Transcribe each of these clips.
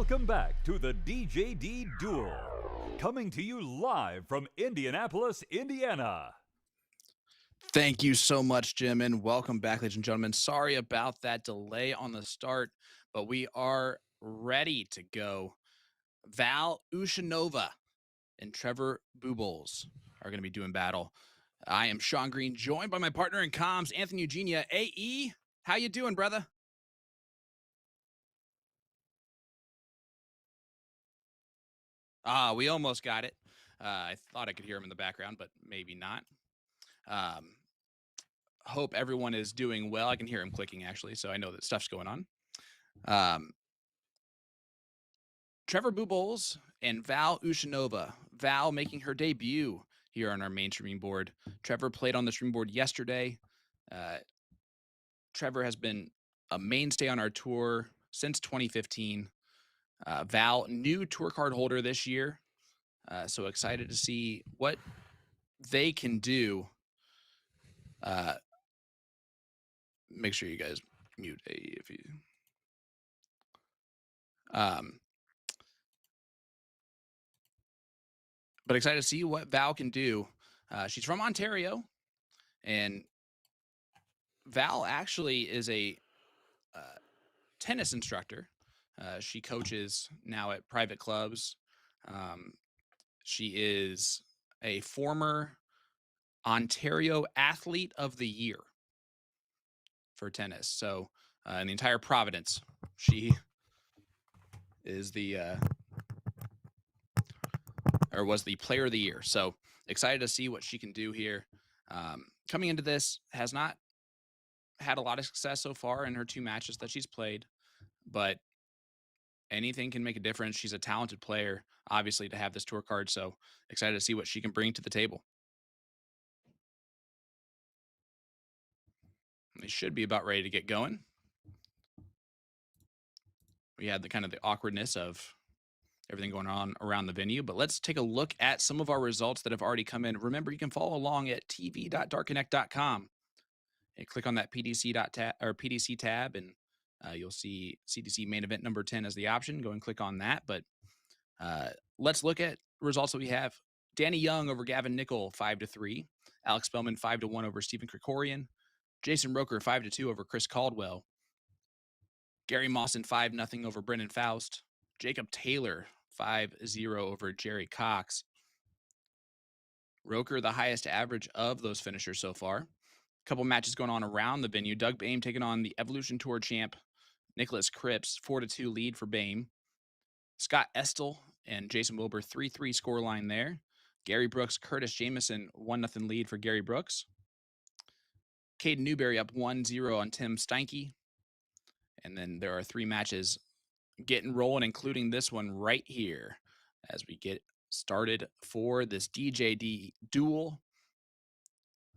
Welcome back to the DJD Duel, coming to you live from Indianapolis, Indiana. Thank you so much, Jim, and welcome back, ladies and gentlemen. Sorry about that delay on the start, but we are ready to go. Val Ushanova and Trevor Bubles are going to be doing battle. I am Sean Green, joined by my partner in comms, Anthony Eugenia. AE, how you doing, brother? We almost got it. I thought I could hear him in the background, but maybe not. Hope everyone is doing well. I can hear him clicking, actually, so I know that stuff's going on. Trevor Bubles and Val Ushanova. Val making her debut here on our main streaming board. Trevor played on the streaming board yesterday. Trevor has been a mainstay on our tour since 2015. Val, new tour card holder this year. So excited to see what they can do. Make sure you guys mute if you. But excited to see what Val can do. She's from Ontario, and Val actually is a tennis instructor. She coaches now at private clubs. She is a former Ontario Athlete of the Year for tennis. So in the entire province, she is was the Player of the Year. So excited to see what she can do here. Coming into this, has not had a lot of success so far in her 2 matches that she's played, but anything can make a difference. She's a talented player, obviously, to have this tour card. So excited to see what she can bring to the table. They should be about ready to get going. We had the kind of the awkwardness of everything going on around the venue, but let's take a look at some of our results that have already come in. Remember, you can follow along at tv.darkconnect.com and click on that PDC tab, and you'll see CDC main event number 10 as the option. Go and click on that. But let's look at results that we have. Danny Young over Gavin Nickel, 5-3. Alex Spellman, 5-1 over Stephen Krikorian. Jason Roker, 5-2 over Chris Caldwell. Gary Mawson, 5-0 over Brendan Faust. Jacob Taylor, 5-0 over Jerry Cox. Roker, the highest average of those finishers so far. A couple matches going on around the venue. Doug Boehm taking on the Evolution Tour champ Nicholas Cripps, 4-2 lead for Boehm. Scott Estel and Jason Wilbur, 3-3 scoreline there. Gary Brooks, Curtis Jamieson, 1-0 lead for Gary Brooks. Caden Newberry up 1-0 on Tim Steinke. And then there are 3 matches getting rolling, including this one right here as we get started for this DJD Duel.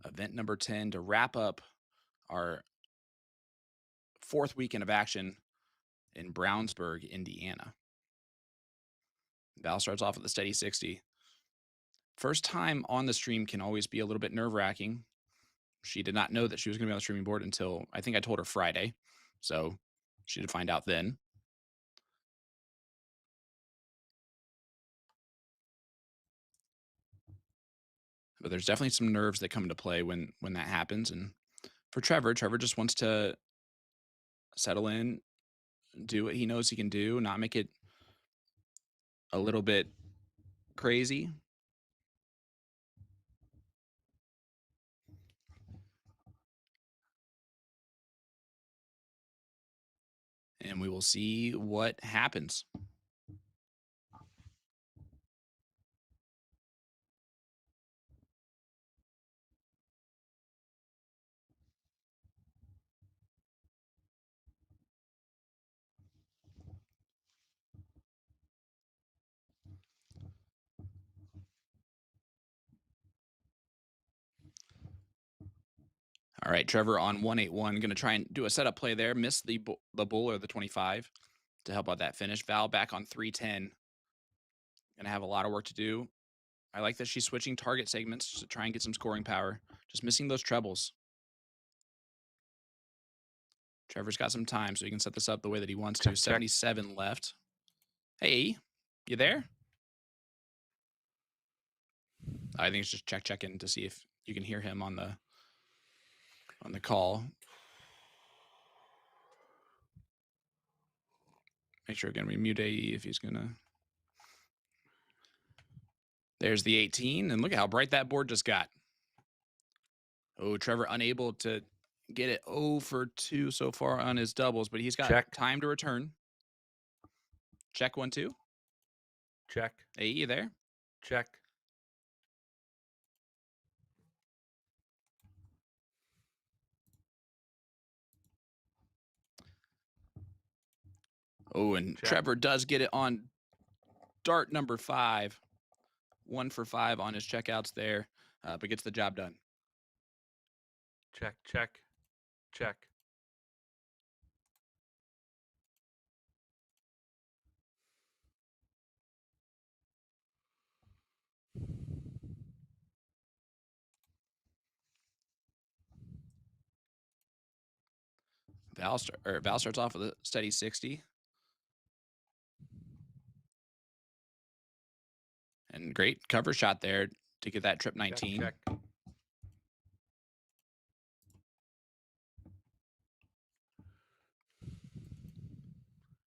Event number 10 to wrap up our 4th weekend of action in Brownsburg, Indiana. Val starts off with a steady 60. First time on the stream can always be a little bit nerve-wracking. She did not know that she was going to be on the streaming board until I think I told her Friday. So she did find out then. But there's definitely some nerves that come into play when that happens. And for Trevor just wants to settle in, do what he knows he can do, not make it a little bit crazy. And we will see what happens. All right, Trevor on 181, going to try and do a setup play there. Missed the bull or the 25 to help out that finish. Val back on 310. Going to have a lot of work to do. I like that she's switching target segments to try and get some scoring power. Just missing those trebles. Trevor's got some time, so he can set this up the way that he wants to. 77 left. Hey, you there? I think it's just check in to see if you can hear him on the call. Make sure again we mute AE if he's gonna. There's the 18, and look at how bright that board just got. Oh, Trevor unable to get it 0 for 2 so far on his doubles, but he's got time to return. Check 1, 2. Check. AE, you there? Check. Oh, and Check. Trevor does get it on dart number 5. 1 for 5 on his checkouts there, but gets the job done. Check, check, check. Val starts off with a steady 60. And great cover shot there to get that trip 19. Check, check.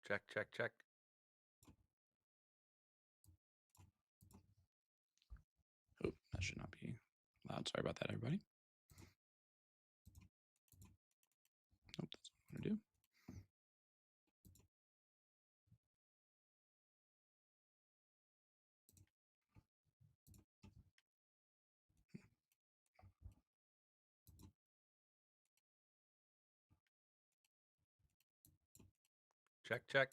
Check, check, check. Oh, that should not be loud. Sorry about that, everybody. Nope, that's what I'm going to do. Check, check.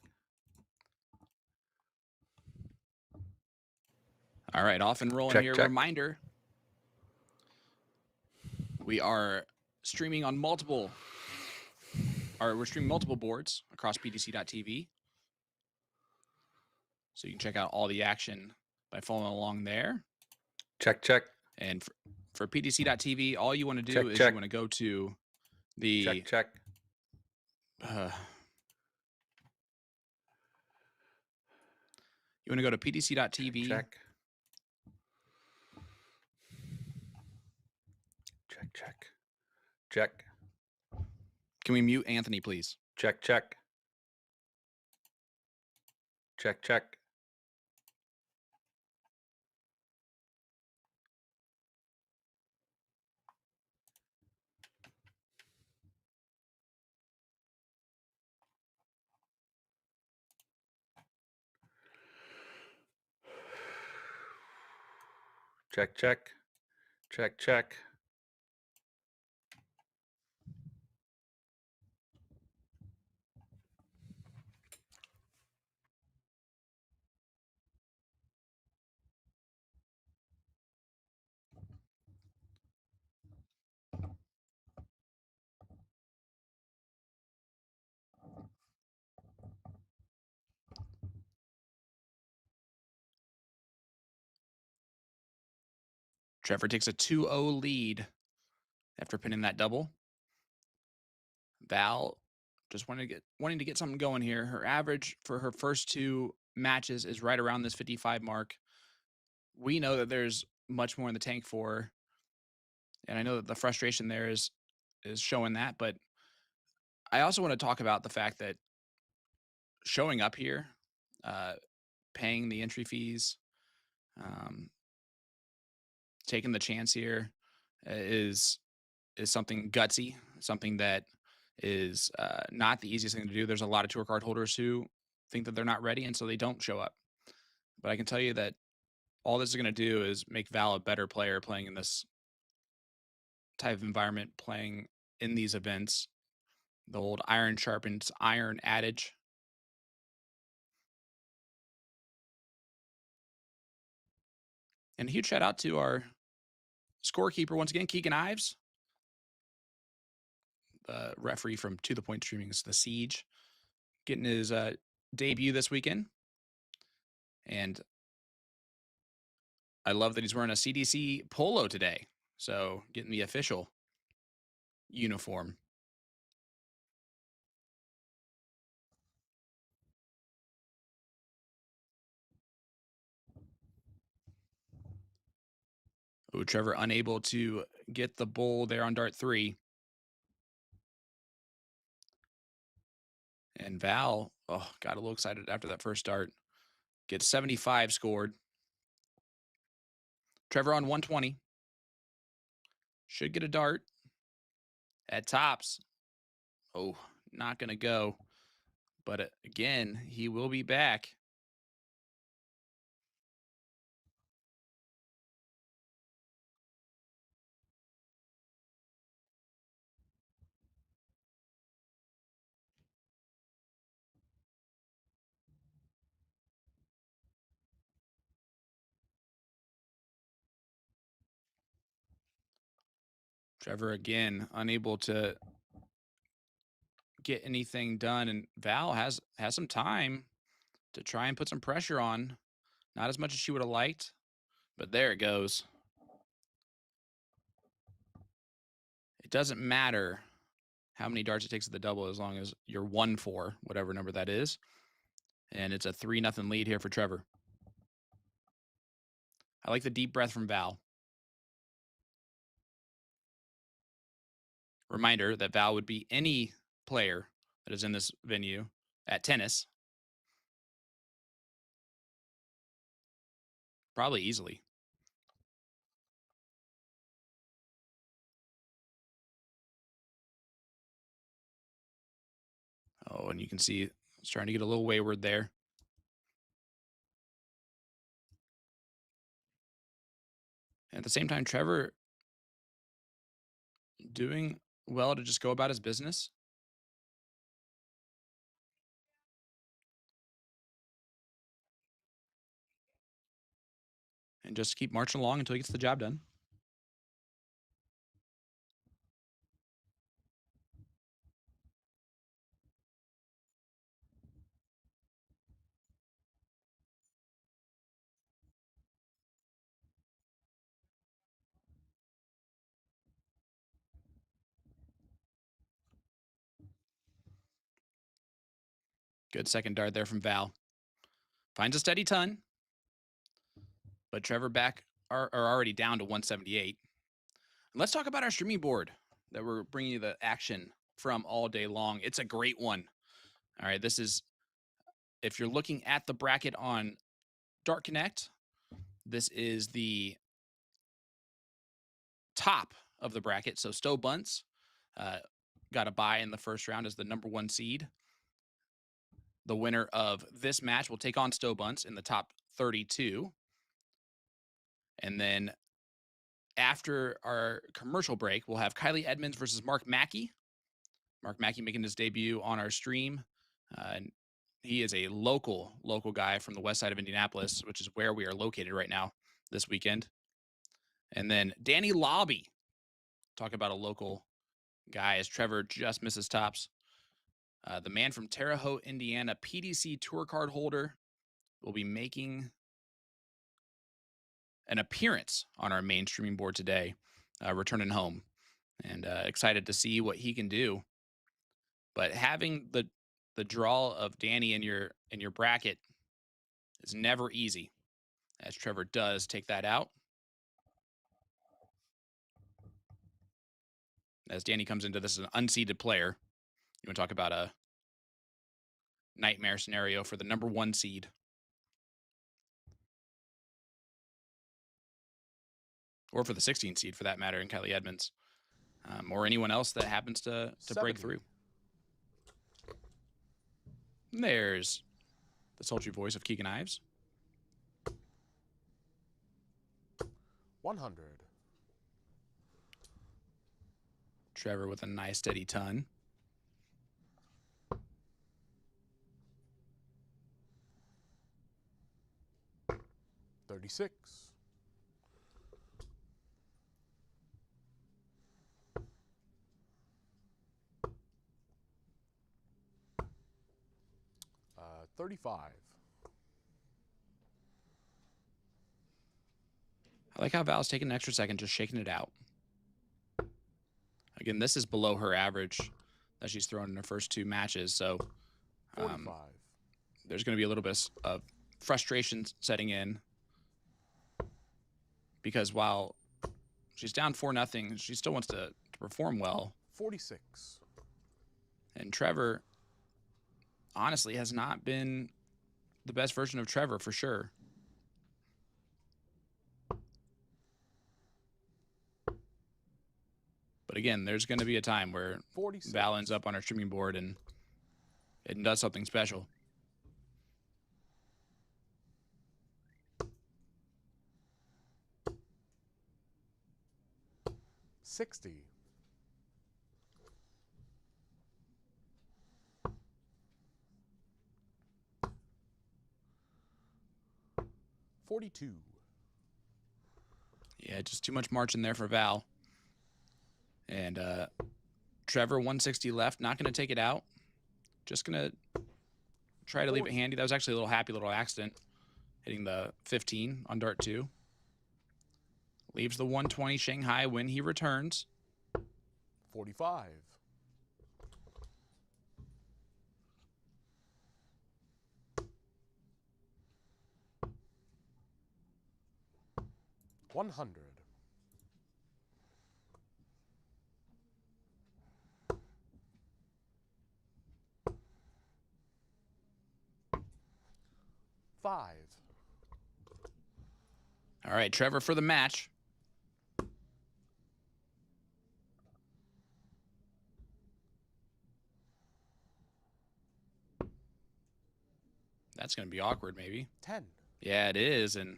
All right, off and rolling Check, here. check. Reminder, we are streaming on we're streaming multiple boards across PTC.tv. So you can check out all the action by following along there. Check, check. And for PTC.tv, all you want to do Check, is check. you want to go to the Check, check. you want to go to PTC.tv. Check. Check, check. Check. Can we mute Anthony, please? Check, check. Check, check. Check, check. Check, check. Trevor takes a 2-0 lead after pinning that double. Val just wanting to get something going here. Her average for her first 2 matches is right around this 55 mark. We know that there's much more in the tank for her, and I know that the frustration there is showing that, but I also want to talk about the fact that showing up here, paying the entry fees, taking the chance here is something gutsy, something that is not the easiest thing to do. There's a lot of tour card holders who think that they're not ready, and so they don't show up. But I can tell you that all this is going to do is make Val a better player playing in this type of environment, playing in these events. The old iron sharpens iron adage. And a huge shout out to our scorekeeper once again, Keegan Ives, the referee from To The Point Streaming's The Siege, getting his debut this weekend. And I love that he's wearing a CDC polo today. So getting the official uniform. Oh, Trevor unable to get the bull there on dart 3. And Val, oh, got a little excited after that first dart. Gets 75 scored. Trevor on 120. Should get a dart. At tops. Oh, not going to go. But again, he will be back. Trevor again unable to get anything done, and Val has some time to try and put some pressure on. Not as much as she would have liked, but there it goes. It doesn't matter how many darts it takes at the double as long as you're 1-4, whatever number that is. And it's a 3-0 lead here for Trevor. I like the deep breath from Val. Reminder that Val would be any player that is in this venue at tennis. Probably easily. Oh, and you can see it's trying to get a little wayward there. At the same time, Trevor doing well to just go about his business. And just keep marching along until he gets the job done. Good second dart there from Val. Finds a steady ton. But Trevor back are already down to 178. And let's talk about our streaming board that we're bringing you the action from all day long. It's a great one. All right, this is, if you're looking at the bracket on Dart Connect, this is the top of the bracket. So Stowe Bunts got a bye in the first round as the #1 seed. The winner of this match will take on Stowe Bunts in the top 32. And then after our commercial break, we'll have Kylie Edmonds versus Mark Mackey. Mark Mackey making his debut on our stream. And he is a local guy from the west side of Indianapolis, which is where we are located right now this weekend. And then Danny Lauby, talk about a local guy as Trevor just misses tops. The man from Terre Haute, Indiana, PDC tour card holder, will be making an appearance on our main streaming board today, returning home. And excited to see what he can do. But having the draw of Danny in your bracket is never easy, as Trevor does take that out. As Danny comes into this as an unseeded player, you want to talk about a nightmare scenario for the #1 seed. Or for the 16 seed, for that matter, in Kylie Edmonds. Or anyone else that happens to break through. And there's the sultry voice of Keegan Ives. 100. Trevor with a nice steady ton. $36. $35. I like how Val's taking an extra second, just shaking it out. Again, this is below her average that she's thrown in her first 2 matches. So 45. There's going to be a little bit of frustration setting in. Because while She's down 4-0. She still wants to perform well. 46. And Trevor, honestly, has not been the best version of Trevor for sure. But again, there's going to be a time where 46. Val ends up on our streaming board and does something special. $60. 42. Yeah, just too much march in there for Val. And Trevor, 160 left. Not going to take it out. Just going to try to leave it handy. That was actually a little happy little accident. Hitting the 15 on dart 2. Leaves the 120 Shanghai when he returns. 45. 100. 5. All right, Trevor for the match. That's going to be awkward, maybe. 10. Yeah, it is. And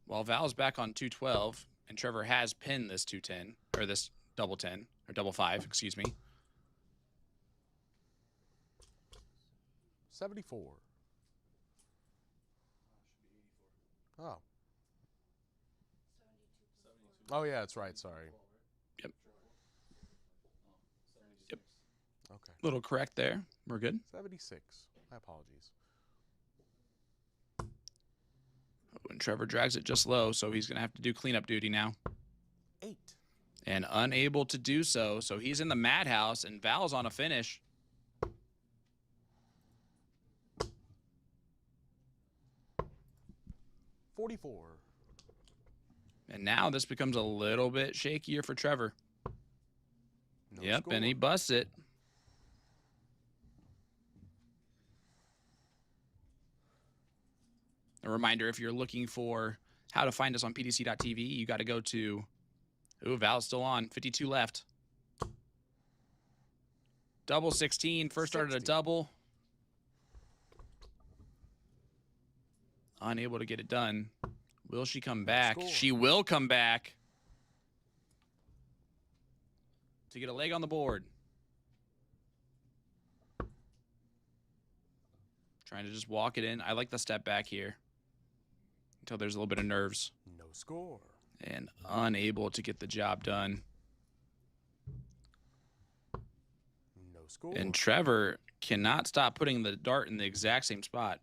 while Val's back on 212, and Trevor has pinned this 210, or this double 10, or double 5, excuse me. 74. Oh. Oh, yeah, that's right. Sorry. Yep. Yep. Okay. Little correct there. We're good. 76. My apologies. And Trevor drags it just low, so he's going to have to do cleanup duty now. 8. And unable to do so, so he's in the madhouse, and Val's on a finish. $44. And now this becomes a little bit shakier for Trevor. No Yep, score. and he busts it. A reminder, if you're looking for how to find us on pdc.tv, you got to go to... Ooh, Val's still on. 52 left. Double 16. First started a 60. double. Unable to get it done. Will she come back? score. She will come back. To get a leg on the board. Trying to just walk it in. I like the step back here. Until there's a little bit of nerves. No score. And unable to get the job done. No score. And Trevor cannot stop putting the dart in the exact same spot.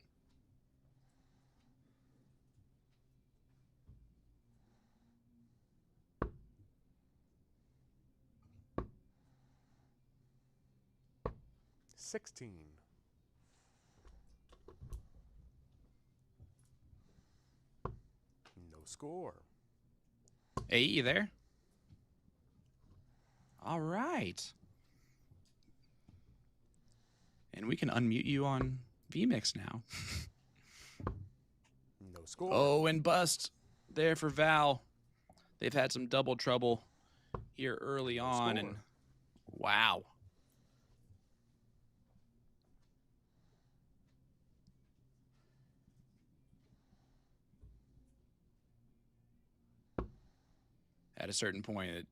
$16. No score. Hey, you there? All right. And we can unmute you on VMix now. No score. Oh, and bust there for Val. They've had some double trouble here early on. score. And wow. At a certain point,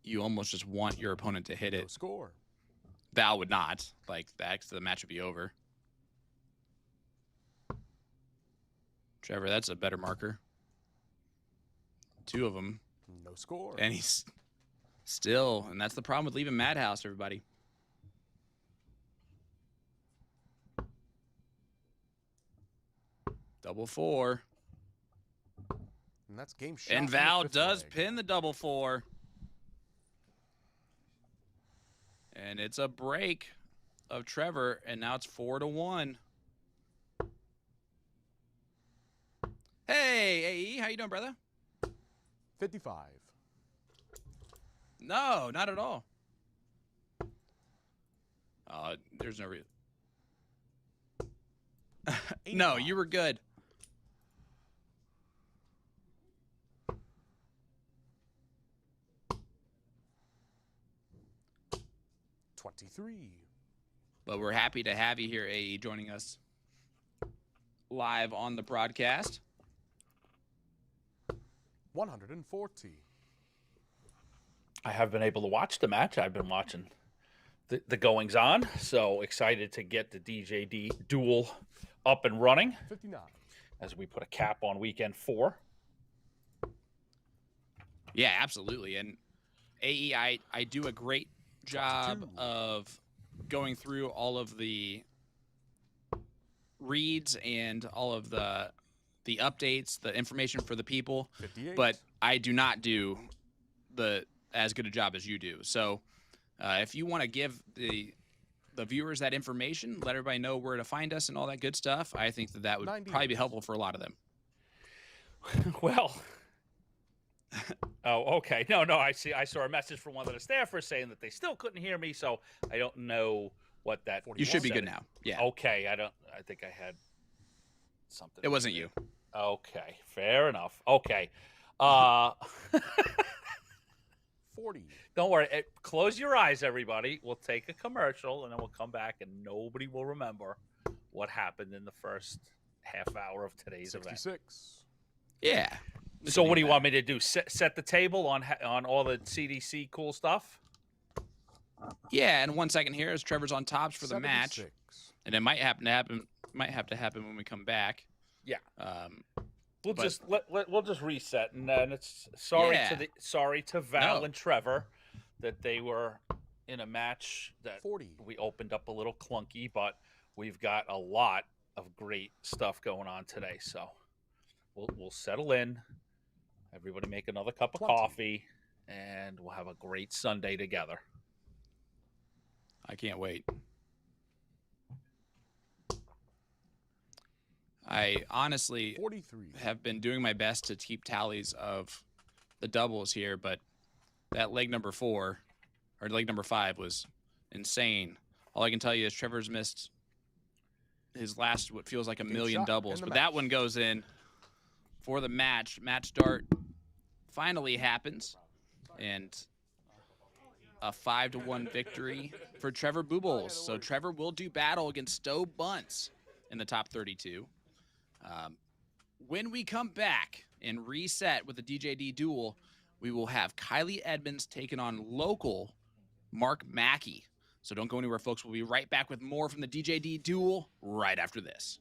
you almost just want your opponent to hit No it. score. Val would not like that, 'cause the match would be over. Trevor, that's a better marker. 2 of them. No score. And he's still, and that's the problem with leaving Madhouse, everybody. Double 4. And that's game shot. And from the Val fifth does leg. pin the double 4. And it's a break of Trevor, and now it's 4-1. Hey, AE, how you doing, brother? 55. No, not at all. There's no reason. No, you were good. $23. But we're happy to have you here, AE, joining us live on the broadcast. 140. I have been able to watch the match. I've been watching the goings on. So excited to get the DJD Duel up and running 59. as we put a cap on weekend 4. Yeah, absolutely. And AE, I do a great job 22. of going through all of the reads and all of the updates, the information for the people. 58. But I do not do as good a job as you do. So if you want to give the viewers that information, let everybody know where to find us and all that good stuff, I think that would 98. probably be helpful for a lot of them. Well, oh, okay. No, I see. I saw a message from one of the staffers saying that they still couldn't hear me, so I don't know what that. You should be good setting- now. Yeah. Okay, I think I had something. It wasn't you. Okay, fair enough. Okay. 40. Don't worry. Close your eyes, everybody. We'll take a commercial, and then we'll come back, and nobody will remember what happened in the first half hour of today's event. 66. Yeah. So what do you want me to do? Set the table on all the CDC cool stuff? Yeah, and 1 second here as Trevor's on tops for the match. 76. And it might have to happen when we come back. Yeah. But- We'll just reset, and then it's sorry to Val No. and Trevor that they were in a match that 40. we opened up a little clunky, but we've got a lot of great stuff going on today. So we'll settle in. Everybody make another cup of 20. coffee, and we'll have a great Sunday together. I can't wait. I honestly 43. have been doing my best to keep tallies of the doubles here, but that leg number 4 or leg number 5 was insane. All I can tell you is Trevor's missed his last what feels like a Good million shot doubles, in the but that match. one goes in for the match. Match start finally happens, and a 5-1 victory for Trevor Bubles. So Trevor will do battle against Stowe Bunts in the top 32. When we come back and reset with the DJD Duel, we will have Kylie Edmonds taking on local Mark Mackey. So don't go anywhere, folks. We'll be right back with more from the DJD Duel right after this.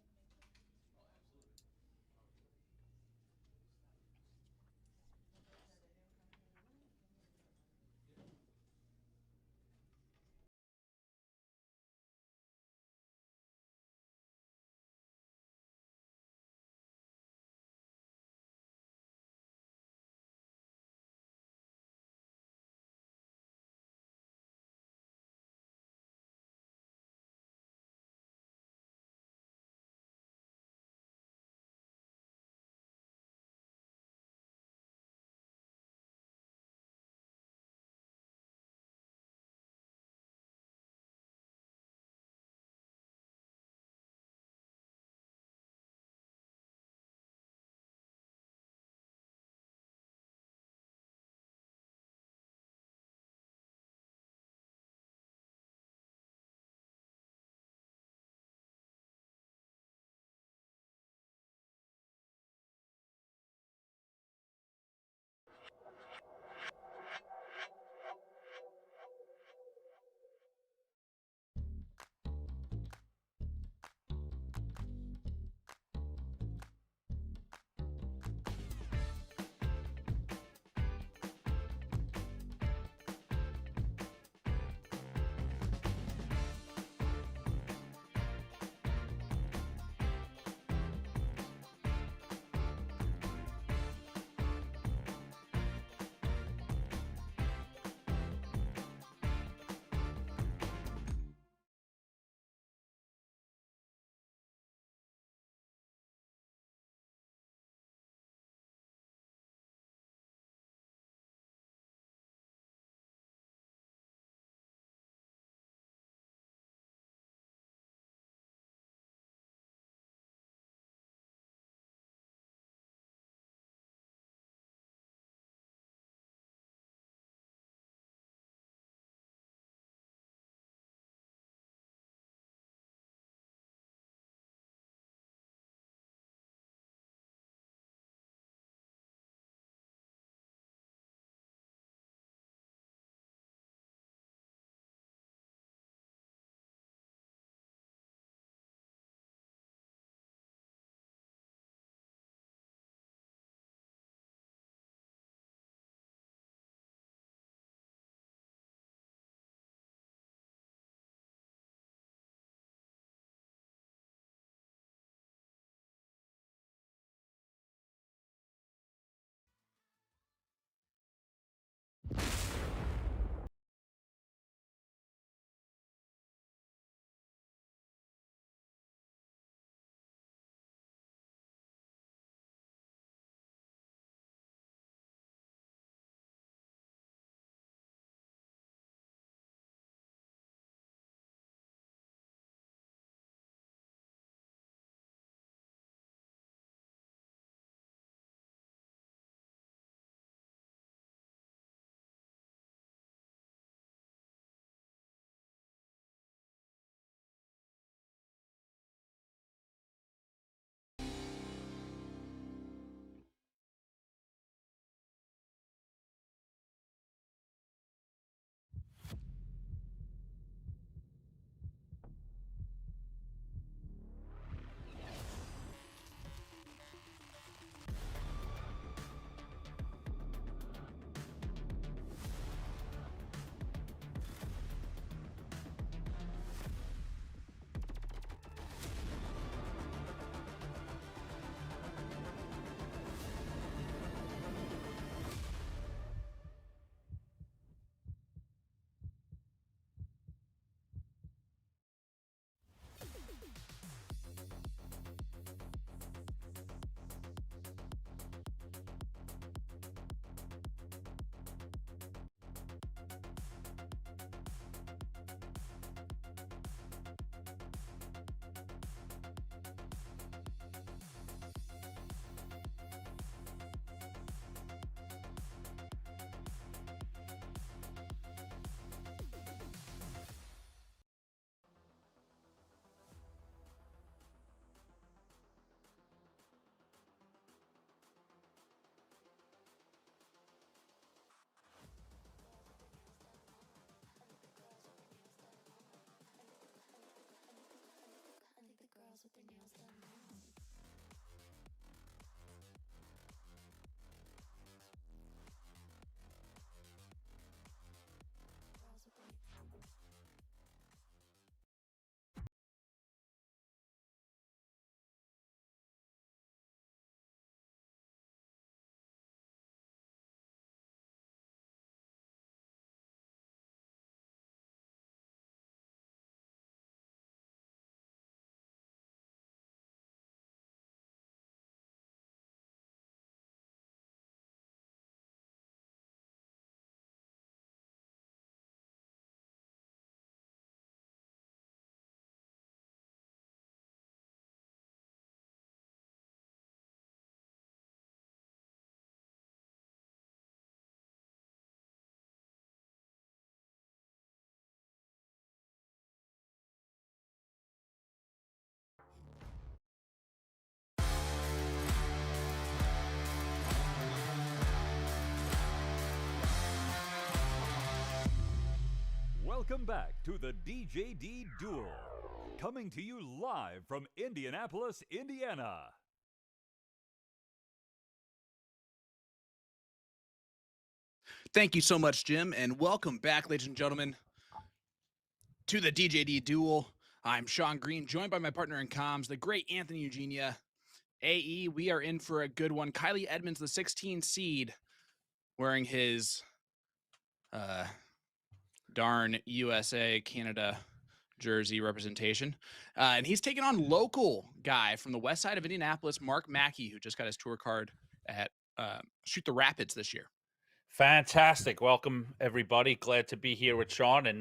Welcome back to the DJD Duel, coming to you live from Indianapolis, Indiana. Thank you so much, Jim, and welcome back, ladies and gentlemen, to the DJD Duel. I'm Sean Green, joined by my partner in comms, the great Anthony Eugenia. AE, we are in for a good one. Kylie Edmonds, the 16 seed, wearing his darn USA Canada jersey representation, and he's taking on local guy from the west side of Indianapolis, Mark Mackey, who just got his tour card at Shoot the Rapids this year. Fantastic. Welcome, everybody. Glad to be here with Sean. And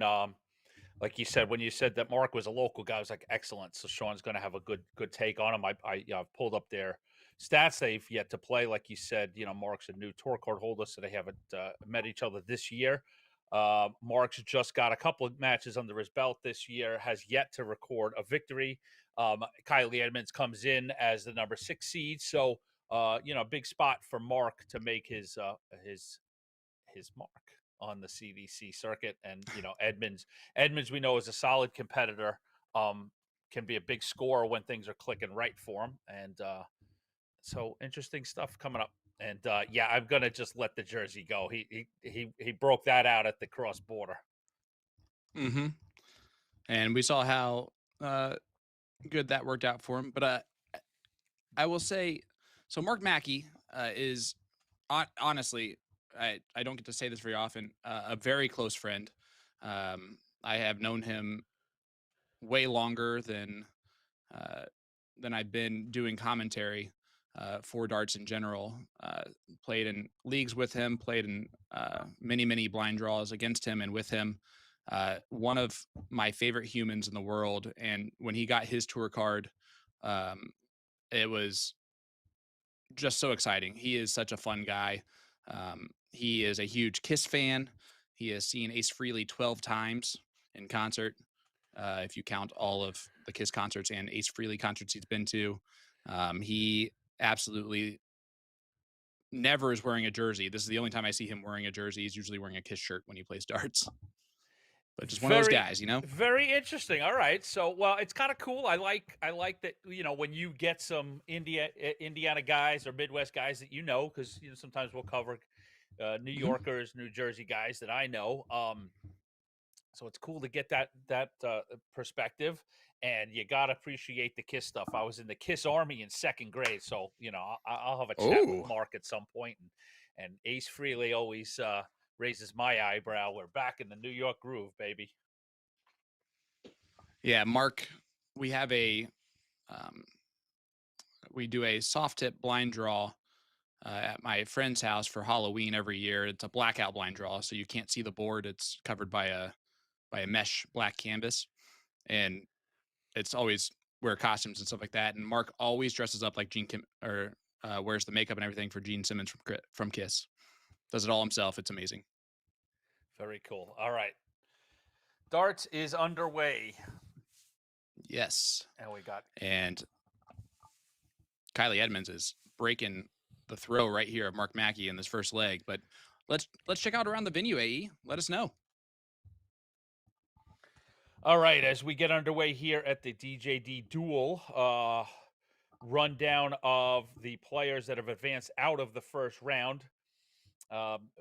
like you said, when you said that Mark was a local guy, I was like, excellent. So Sean's going to have a good take on him. I've pulled up their stats. They've yet to play. Like you said, Mark's a new tour card holder, so they haven't met each other this year. Mark's just got a couple of matches under his belt this year, has yet to record a victory. Kylie Edmonds comes in as the number 6 seed. So, big spot for Mark to make his mark on the CDC circuit. And Edmonds we know is a solid competitor, can be a big scorer when things are clicking right for him. And so interesting stuff coming up. And I'm gonna just let the jersey go. He broke that out at the cross border. Mm-hmm. And we saw how good that worked out for him. But I will say, so Mark Mackey is honestly, I don't get to say this very often, a very close friend. I have known him way longer than I've been doing commentary for darts in general. Played in leagues with him, played in many blind draws against him and with him. One of my favorite humans in the world. And when he got his tour card, it was just so exciting. He is such a fun guy. He is a huge Kiss fan. He has seen Ace Frehley 12 times in concert, if you count all of the Kiss concerts and Ace Frehley concerts he's been to. He absolutely never is wearing a jersey. This is the only time I see him wearing a jersey. He's usually wearing a Kiss shirt when he plays darts. But just one of those guys, Very interesting. All right. So, well, it's kind of cool. I like that, when you get some Indiana guys or Midwest guys that because sometimes we'll cover New Yorkers, New Jersey guys that I know. So it's cool to get that perspective, and you got to appreciate the Kiss stuff. I was in the Kiss Army in 2nd grade, so I'll have a chat with Mark at some point, and Ace Frehley always raises my eyebrow. We're back in the New York groove, baby. Yeah, Mark, we have we do a soft tip blind draw at my friend's house for Halloween every year. It's a blackout blind draw, so you can't see the board. It's covered by a mesh black canvas, and it's always wear costumes and stuff like that. And Mark always dresses up like Gene Kim, or wears the makeup and everything for Gene Simmons from Kiss. Does it all himself. It's amazing. Very cool. All right. Darts is underway. Yes. And Kylie Edmonds is breaking the throw right here of Mark Mackey in this first leg. But let's check out around the venue, AE. Let us know. All right, as we get underway here at the DJD Duel, rundown of the players that have advanced out of the first round,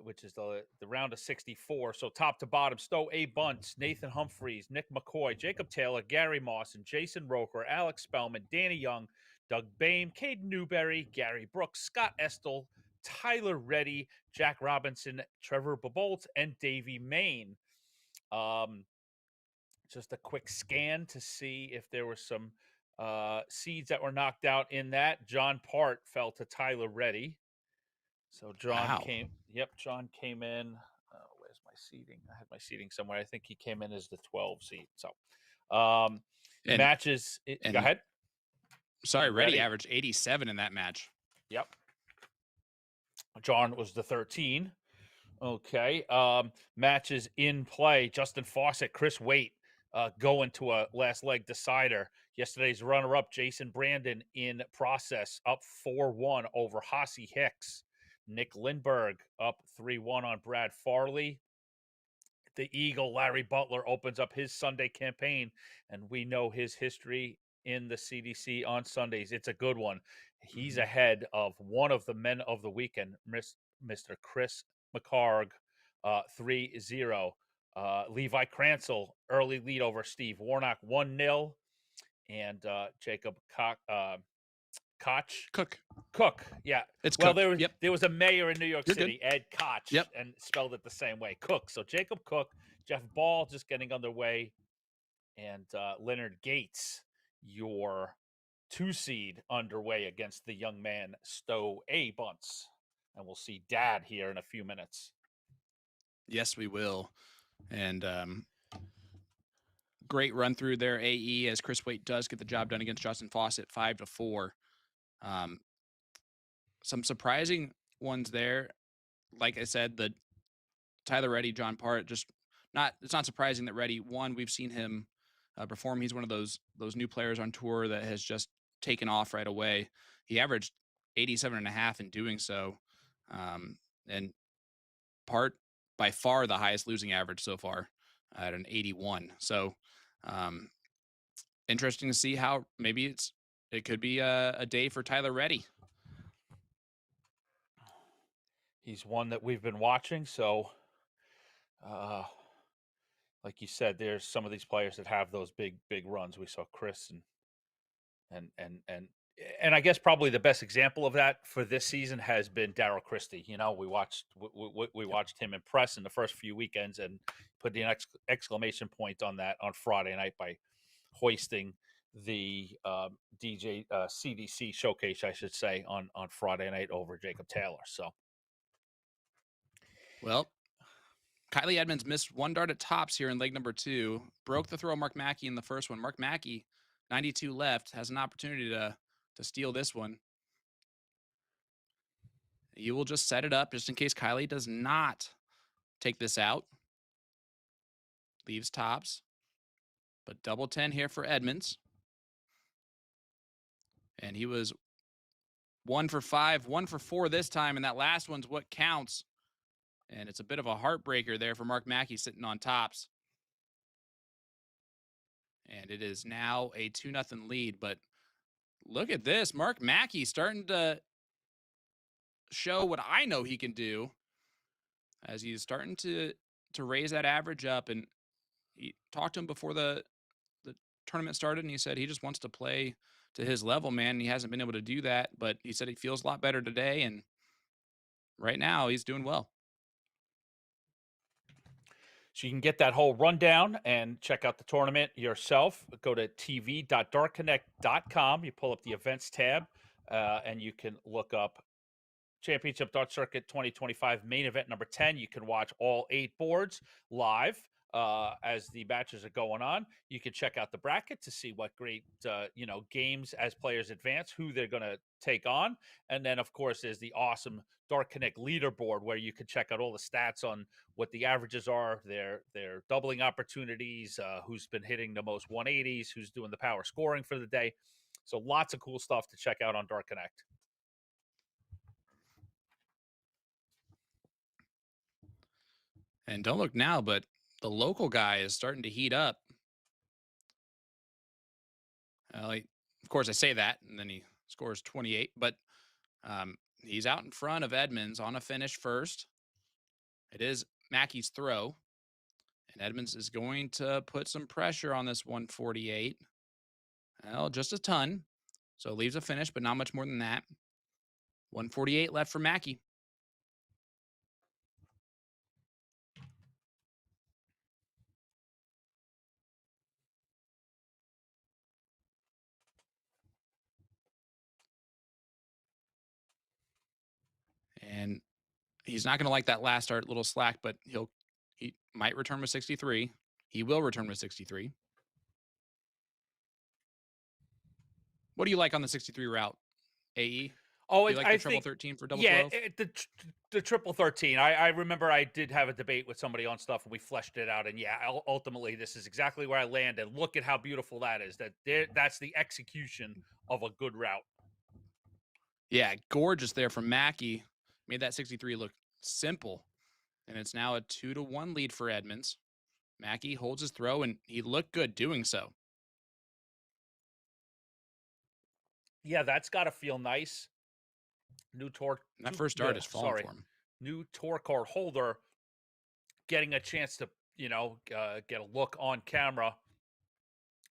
which is the round of 64. So top to bottom, Stowe A. Bunts, Nathan Humphreys, Nick McCoy, Jacob Taylor, Gary Mawson, Jason Roker, Alex Spellman, Danny Young, Doug Boehm, Caden Newberry, Gary Brooks, Scott Estel, Tyler Reddy, Jack Robinson, Trevor Bubles, and Davey Main. Just a quick scan to see if there were some seeds that were knocked out in that. John Part fell to Tyler Reddy. So John came in. Where's my seating? I had my seating somewhere. I think he came in as the 12 seed. So matches. Go ahead. Sorry, Reddy averaged 87 in that match. Yep. John was the 13. Okay. Matches in play. Justin Fawcett, Chris Waite going to a last leg decider. Yesterday's runner-up, Jason Brandon, in process, up 4-1 over Hossie Hicks. Nick Lindberg up 3-1 on Brad Farley. the Eagle, Larry Butler, opens up his Sunday campaign, and we know his history in the CDC on Sundays. It's a good one. He's ahead of one of the men of the weekend, Mr. Chris McCarg, 3-0. Levi Cransel, early lead over Steve Warnock, 1-0. And Jacob Koch. Cook, yeah. It's well, Cook. there was a mayor in New York You're City, good. Ed Koch, Yep. and spelled it the same way, Cook. So Jacob Cook, Jeff Ball just getting underway, and Leonard Gates, your 2 seed, underway against the young man Stowe A. Bunts. And we'll see Dad here in a few minutes. Yes, we will. And great run through there, AE, as Chris Waite does get the job done against Justin Fawcett, 5-4. Some surprising ones there. Like I said, the Tyler Reddy, John Part, it's not surprising that Reddy, we've seen him perform. He's one of those new players on tour that has just taken off right away. He averaged 87.5 in doing so. And Part, by far the highest losing average so far at an 81. So interesting to see how maybe it could be a day for Tyler Reddy. He's one that we've been watching. So, like you said, there's some of these players that have those big runs. We saw Chris and I guess probably the best example of that for this season has been Darryl Christie. You know, we watched him impress in the first few weekends and put the exclamation point on that on Friday night by hoisting the CDC showcase, I should say, on Friday night over Jacob Taylor. So, well, Kylie Edmonds missed 1 dart at tops here in leg number 2. Broke the throw of Mark Mackey in the first one. Mark Mackey, 92 left, has an opportunity to steal this one. You will just set it up just in case Kylie does not take this out. Leaves tops. But double 10 here for Edmonds. And he was 1 for 5, 1 for 4 this time, and that last one's what counts. And it's a bit of a heartbreaker there for Mark Mackey sitting on tops. And it is now a 2-0 lead. But look at this. Mark Mackey starting to show what I know he can do as he's starting to raise that average up. And he talked to him before the tournament started, and he said he just wants to play to his level, man. And he hasn't been able to do that, but he said he feels a lot better today. And right now he's doing well. So you can get that whole rundown and check out the tournament yourself. Go to tv.dartconnect.com. You pull up the events tab, and you can look up Championship Dart Circuit 2025 main event number 10. You can watch all 8 boards live as the matches are going on. You can check out the bracket to see what great games as players advance, who they're going to take on. And then, of course, there's the awesome Dart Connect leaderboard where you can check out all the stats on what the averages are, their doubling opportunities, who's been hitting the most 180s, who's doing the power scoring for the day. So lots of cool stuff to check out on Dart Connect. And don't look now, but the local guy is starting to heat up. Of course, I say that, and then he scores 28, but he's out in front of Edmonds on a finish first. It is Mackey's throw, and Edmonds is going to put some pressure on this 148. Well, just a ton. So it leaves a finish, but not much more than that. 148 left for Mackey. And he's not going to like that last start, little slack, but he might return with 63. He will return with 63. What do you like on the 63 route, AE? Oh, you like the triple 13 for double 12? Yeah, the triple 13. I remember I did have a debate with somebody on stuff, and we fleshed it out. And yeah, ultimately, this is exactly where I landed. Look at how beautiful that is. That's the execution of a good route. Yeah, gorgeous there from Mackey. Made that 63 look simple. And it's now a 2-1 lead for Edmonds. Mackey holds his throw, and he looked good doing so. Yeah, that's got to feel nice. New That first dart is falling for him. New tour card holder getting a chance to, get a look on camera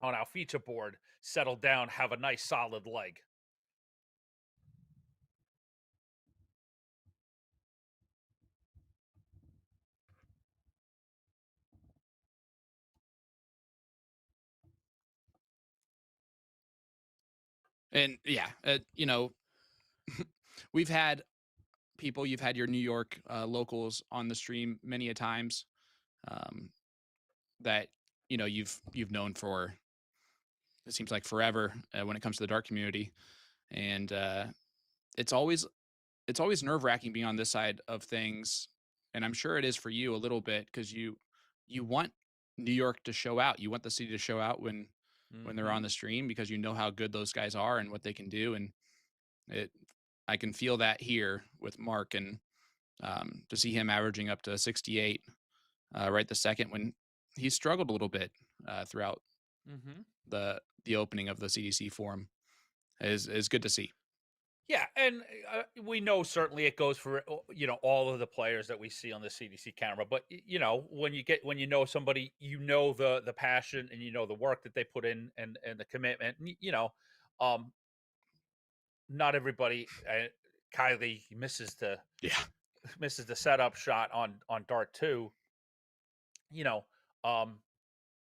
on our feature board, settle down, have a nice solid leg. And yeah, we've had people, you've had your New York locals on the stream many a times that, you've known for, it seems like forever when it comes to the dart community. And it's always nerve wracking being on this side of things. And I'm sure it is for you a little bit, because you want New York to show out. You want the city to show out when they're on the stream, because you know how good those guys are and what they can do. And I can feel that here with Mark, and to see him averaging up to 68 right the second, when he struggled a little bit throughout the opening of the CDC Forum, is good to see. Yeah, and we know certainly it goes for all of the players that we see on the CDC camera. But when you know somebody, the passion, and the work that they put in, and the commitment. Not everybody. Kylie misses the setup shot on dart 2.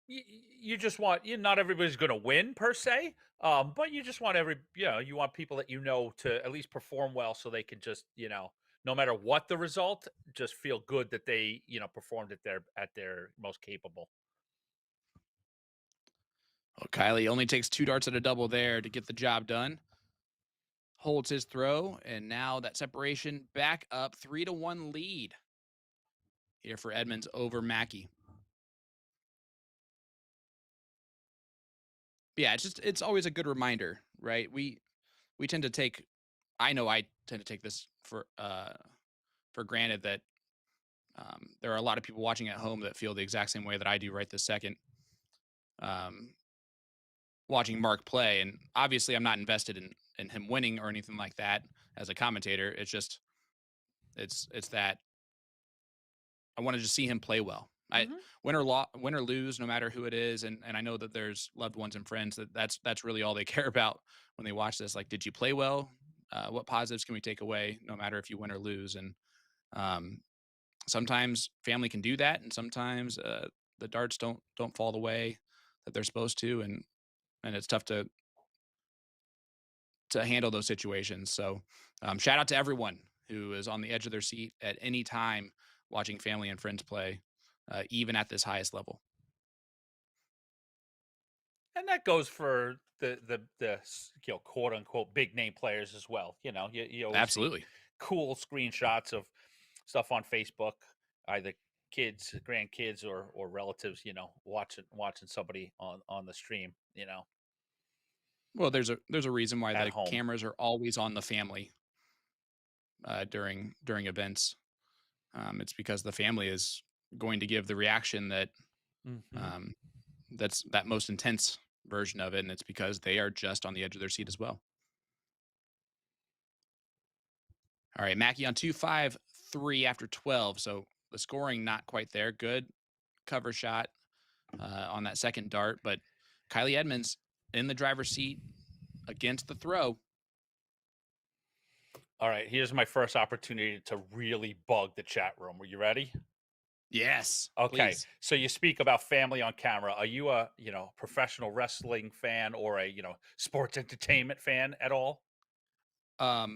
You just want, not everybody's going to win per se, but you just want you want people that to at least perform well, so they can just no matter what the result, just feel good that they performed at their most capable. Well, Kylie only takes 2 darts at a double there to get the job done. Holds his throw, and now that separation back up, 3-1 lead here for Edmonds over Mackey. Yeah, it's always a good reminder, right? We tend to take, I know I tend to take this for granted, that there are a lot of people watching at home that feel the exact same way that I do right this second, watching Mark play. And obviously I'm not invested in him winning or anything like that as a commentator. It's just, it's that I wanted to see him play well. Win or lose, no matter who it is, and I know that there's loved ones and friends that's really all they care about when they watch this. Like, did you play well? What positives can we take away, no matter if you win or lose? And sometimes family can do that, and sometimes the darts don't fall the way that they're supposed to, and it's tough to handle those situations. So shout out to everyone who is on the edge of their seat at any time watching family and friends play, even at this highest level. And that goes for the quote unquote big name players as well. You always Absolutely see cool screenshots of stuff on Facebook, either kids, grandkids, or relatives, watching somebody on the stream, Well, there's a reason why At the home. cameras are always on the family during events. It's because the family is going to give the reaction that that's that most intense version of it, and it's because they are just on the edge of their seat as well. All right, Mackey on 2-5-3 after 12, so the scoring not quite there. Good cover shot on that second dart, but Kylie Edmonds in the driver's seat against the throw. All right, here's my first opportunity to really bug the chat room. Are you ready? Yes. Okay. Please. So you speak about family on camera. Are you a, professional wrestling fan, or a, sports entertainment fan at all? Not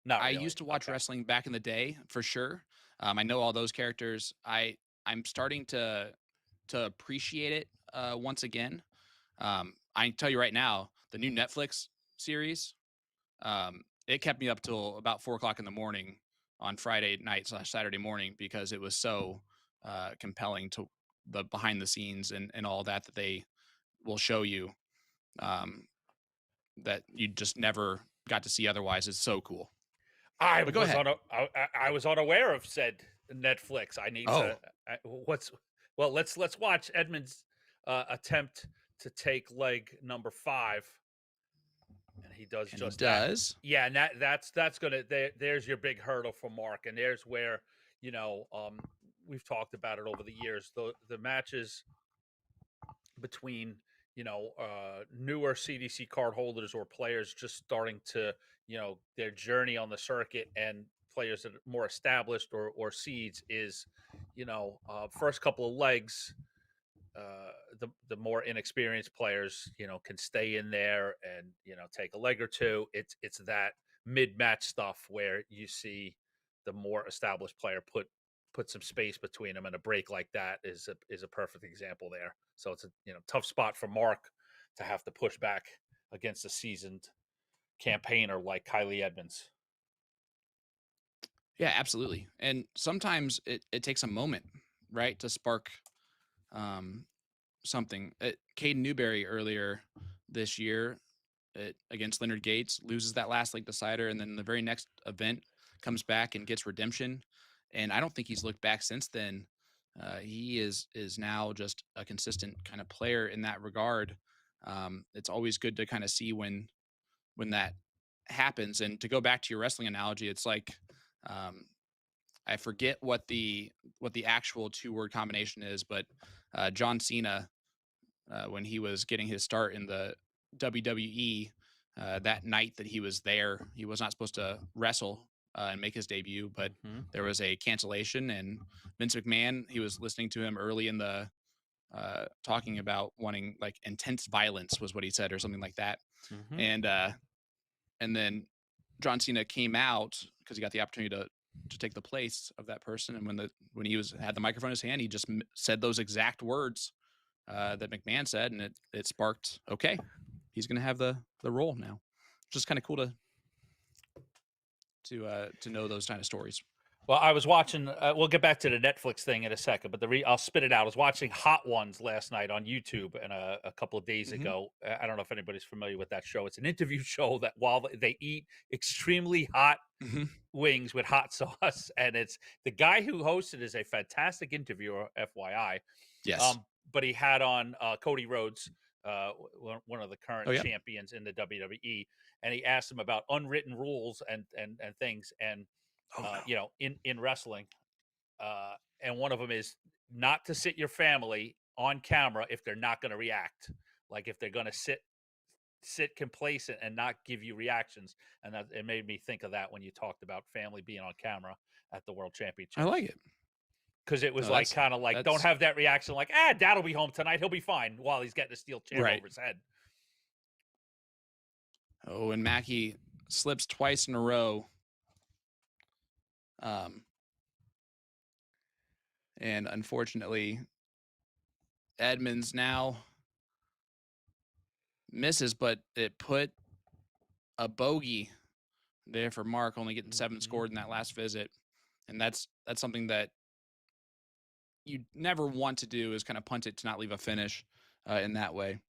I really. used to watch Okay. wrestling back in the day, for sure. I know all those characters. I'm starting to appreciate it once again. I can tell you right now, the new Netflix series, it kept me up till about 4:00 in the morning on Friday night / Saturday morning, because it was so compelling to the behind the scenes and all that they will show you, that you just never got to see otherwise. It's so cool. I But go was ahead. I was unaware of said Netflix. I need Oh. to. What's Well, let's watch Edmonds attempt to take leg number 5, and he does And just he that. does. Yeah, and that's gonna there's your big hurdle for Mark, and there's where we've talked about it over the years. The matches between newer CDC card holders or players just starting to their journey on the circuit, and players that are more established or seeds is first couple of legs, the more inexperienced players can stay in there and take a leg or two. It's that mid-match stuff where you see the more established player put some space between them, and a break like that is a perfect example there. So it's a tough spot for Mark to have to push back against a seasoned campaigner like Kylie Edmonds. Yeah, absolutely. And sometimes it takes a moment, right, to spark something. Caden Newberry earlier this year against Leonard Gates loses that last leg decider, and then the very next event comes back and gets redemption. And I don't think he's looked back since then. He is now just a consistent kind of player in that regard. It's always good to kind of see when that happens. And to go back to your wrestling analogy, it's like I forget what the actual 2-word combination is, but John Cena, when he was getting his start in the WWE, that night that he was there, he was not supposed to wrestle and make his debut, but there was a cancellation, and Vince McMahon, he was listening to him early in the talking about wanting like intense violence was what he said, or something like that. And then John Cena came out because he got the opportunity to take the place of that person. And when he had the microphone in his hand, he just said those exact words that McMahon said, and it sparked, okay, he's going to have the role now. Just kind of cool to know those kind of stories. Well, I was watching. We'll get back to the Netflix thing in a second, but I'll spit it out. I was watching Hot Ones last night on YouTube, and a couple of days ago. I don't know if anybody's familiar with that show. It's an interview show that while they eat extremely hot wings with hot sauce, and it's the guy who hosted is a fantastic interviewer, FYI. Yes. But he had on Cody Rhodes, one of the current yeah. champions in the WWE, and he asked him about unwritten rules and things, and in wrestling, and one of them is not to sit your family on camera if they're not going to react, like if they're going to sit complacent and not give you reactions. And that it made me think of that when you talked about family being on camera at the World Championship. I like it. Because it was kind of like, don't have that reaction like, Dad will be home tonight, he'll be fine, while he's getting a steel chair over his head. Oh, and Mackie slips twice in a row. And unfortunately, Edmonds now misses, but it put a bogey there for Mark, only getting 7 scored in that last visit. And that's something that you never want to do, is kind of punt it to not leave a finish in that way.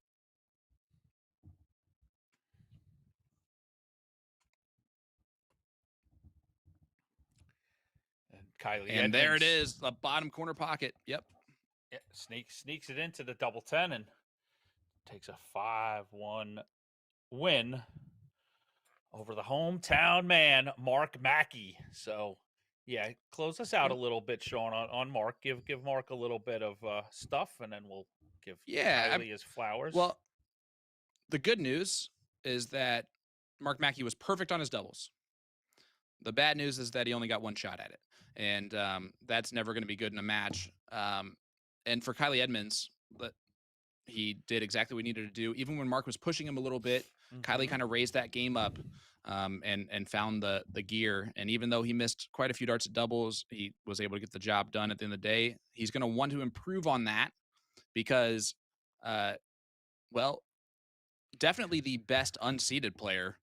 And Kylie and Edmonds, there it is, the bottom corner pocket. Yep. Yeah, sneaks it into the double 10 and takes a 5-1 win over the hometown man, Mark Mackey. So, yeah, close us out a little bit, Sean, on Mark. Give Mark a little bit of stuff, and then we'll give Kylie his flowers. Well, the good news is that Mark Mackey was perfect on his doubles. The bad news is that he only got 1 shot at it, and that's never going to be good in a match. And for Kylie Edmonds, he did exactly what he needed to do. Even when Mark was pushing him a little bit, Kylie kind of raised that game up and found the gear. And even though he missed quite a few darts at doubles, he was able to get the job done at the end of the day. He's going to want to improve on that because, definitely the best unseeded player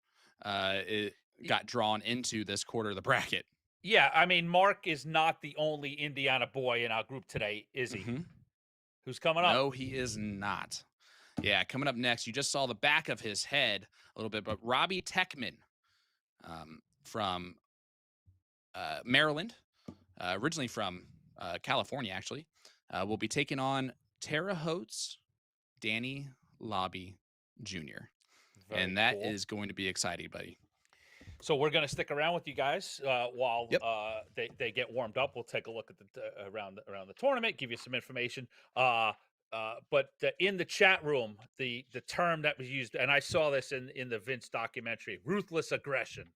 got drawn into this quarter of the bracket. Yeah, I mean, Mark is not the only Indiana boy in our group today, is he? Who's coming up? No, he is not. Yeah, coming up next, you just saw the back of his head a little bit, but Robbie Techman from Maryland, originally from California, actually. will be taking on Terre Haute's Danny Lauby Jr. Very and that cool. is going to be exciting, buddy. So we're going to stick around with you guys while Yep. they get warmed up. We'll take a look at the around the tournament, give you some information. But in the chat room, the term that was used, and I saw this in the Vince documentary, ruthless aggression.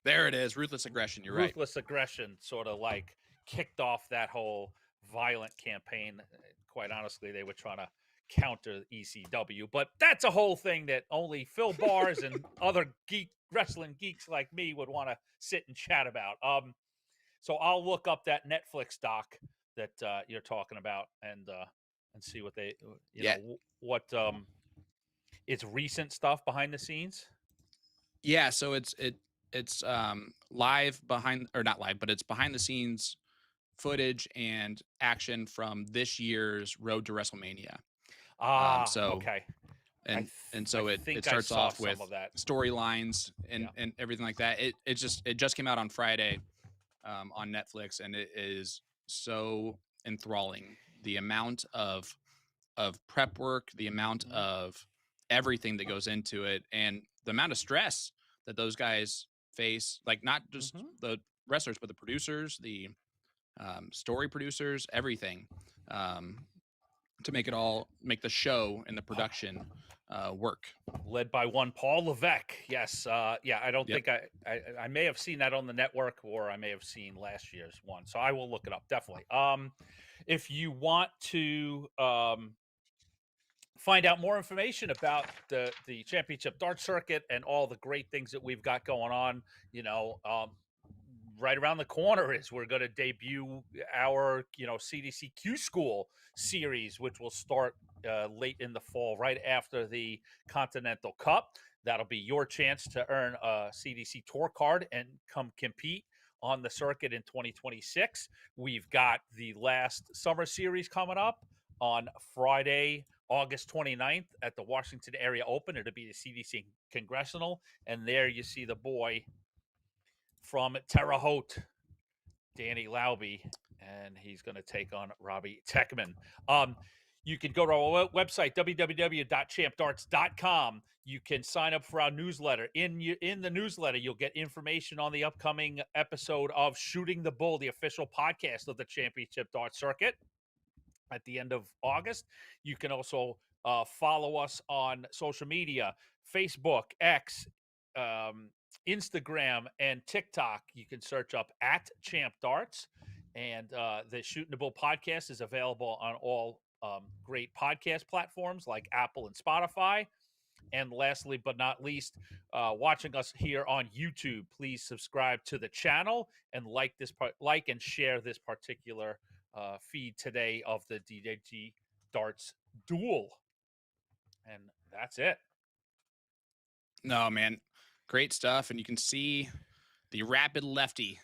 There it is, ruthless aggression. You're right. Ruthless aggression sort of like kicked off that whole violent campaign. Quite honestly, they were trying to counter ECW, but that's a whole thing that only Phil Bars and other wrestling geeks like me would want to sit and chat about. So I'll look up that Netflix doc that you're talking about and see what they what it's recent stuff behind the scenes. Yeah, so it's live behind, or not live, but it's behind the scenes footage and action from this year's Road to WrestleMania. Okay. And so it starts off with storylines and everything like that. It just came out on Friday on Netflix, and it is so enthralling. The amount of prep work, the amount of everything that goes into it, and the amount of stress that those guys face, like not just the wrestlers, but the producers, the story producers, everything, to make the show and the production work. Led by one Paul Levesque. Yes. I don't think I may have seen that on the network, or I may have seen last year's one. So I will look it up, definitely. If you want to find out more information about the championship dart circuit and all the great things that we've got going on, right around the corner is we're going to debut our CDC Q School series, which will start late in the fall, right after the Continental Cup. That'll be your chance to earn a CDC tour card and come compete on the circuit in 2026. We've got the last summer series coming up on Friday, August 29th at the Washington Area Open. It'll be the CDC Congressional, and there you see the boy from Terre Haute, Danny Lauby, and he's going to take on Robbie Techman. You can go to our website, www.champdarts.com. You can sign up for our newsletter. In the newsletter, you'll get information on the upcoming episode of Shooting the Bull, the official podcast of the Championship Dart Circuit at the end of August. You can also follow us on social media, Facebook, X, Instagram, and TikTok. You can search up @ChampDarts, and the Shooting the Bull podcast is available on all great podcast platforms like Apple and Spotify. And lastly, but not least, watching us here on YouTube, please subscribe to the channel and like and share this particular feed today of the DJD Darts Duel. And that's it. No, man, great stuff. And you can see the rapid lefty.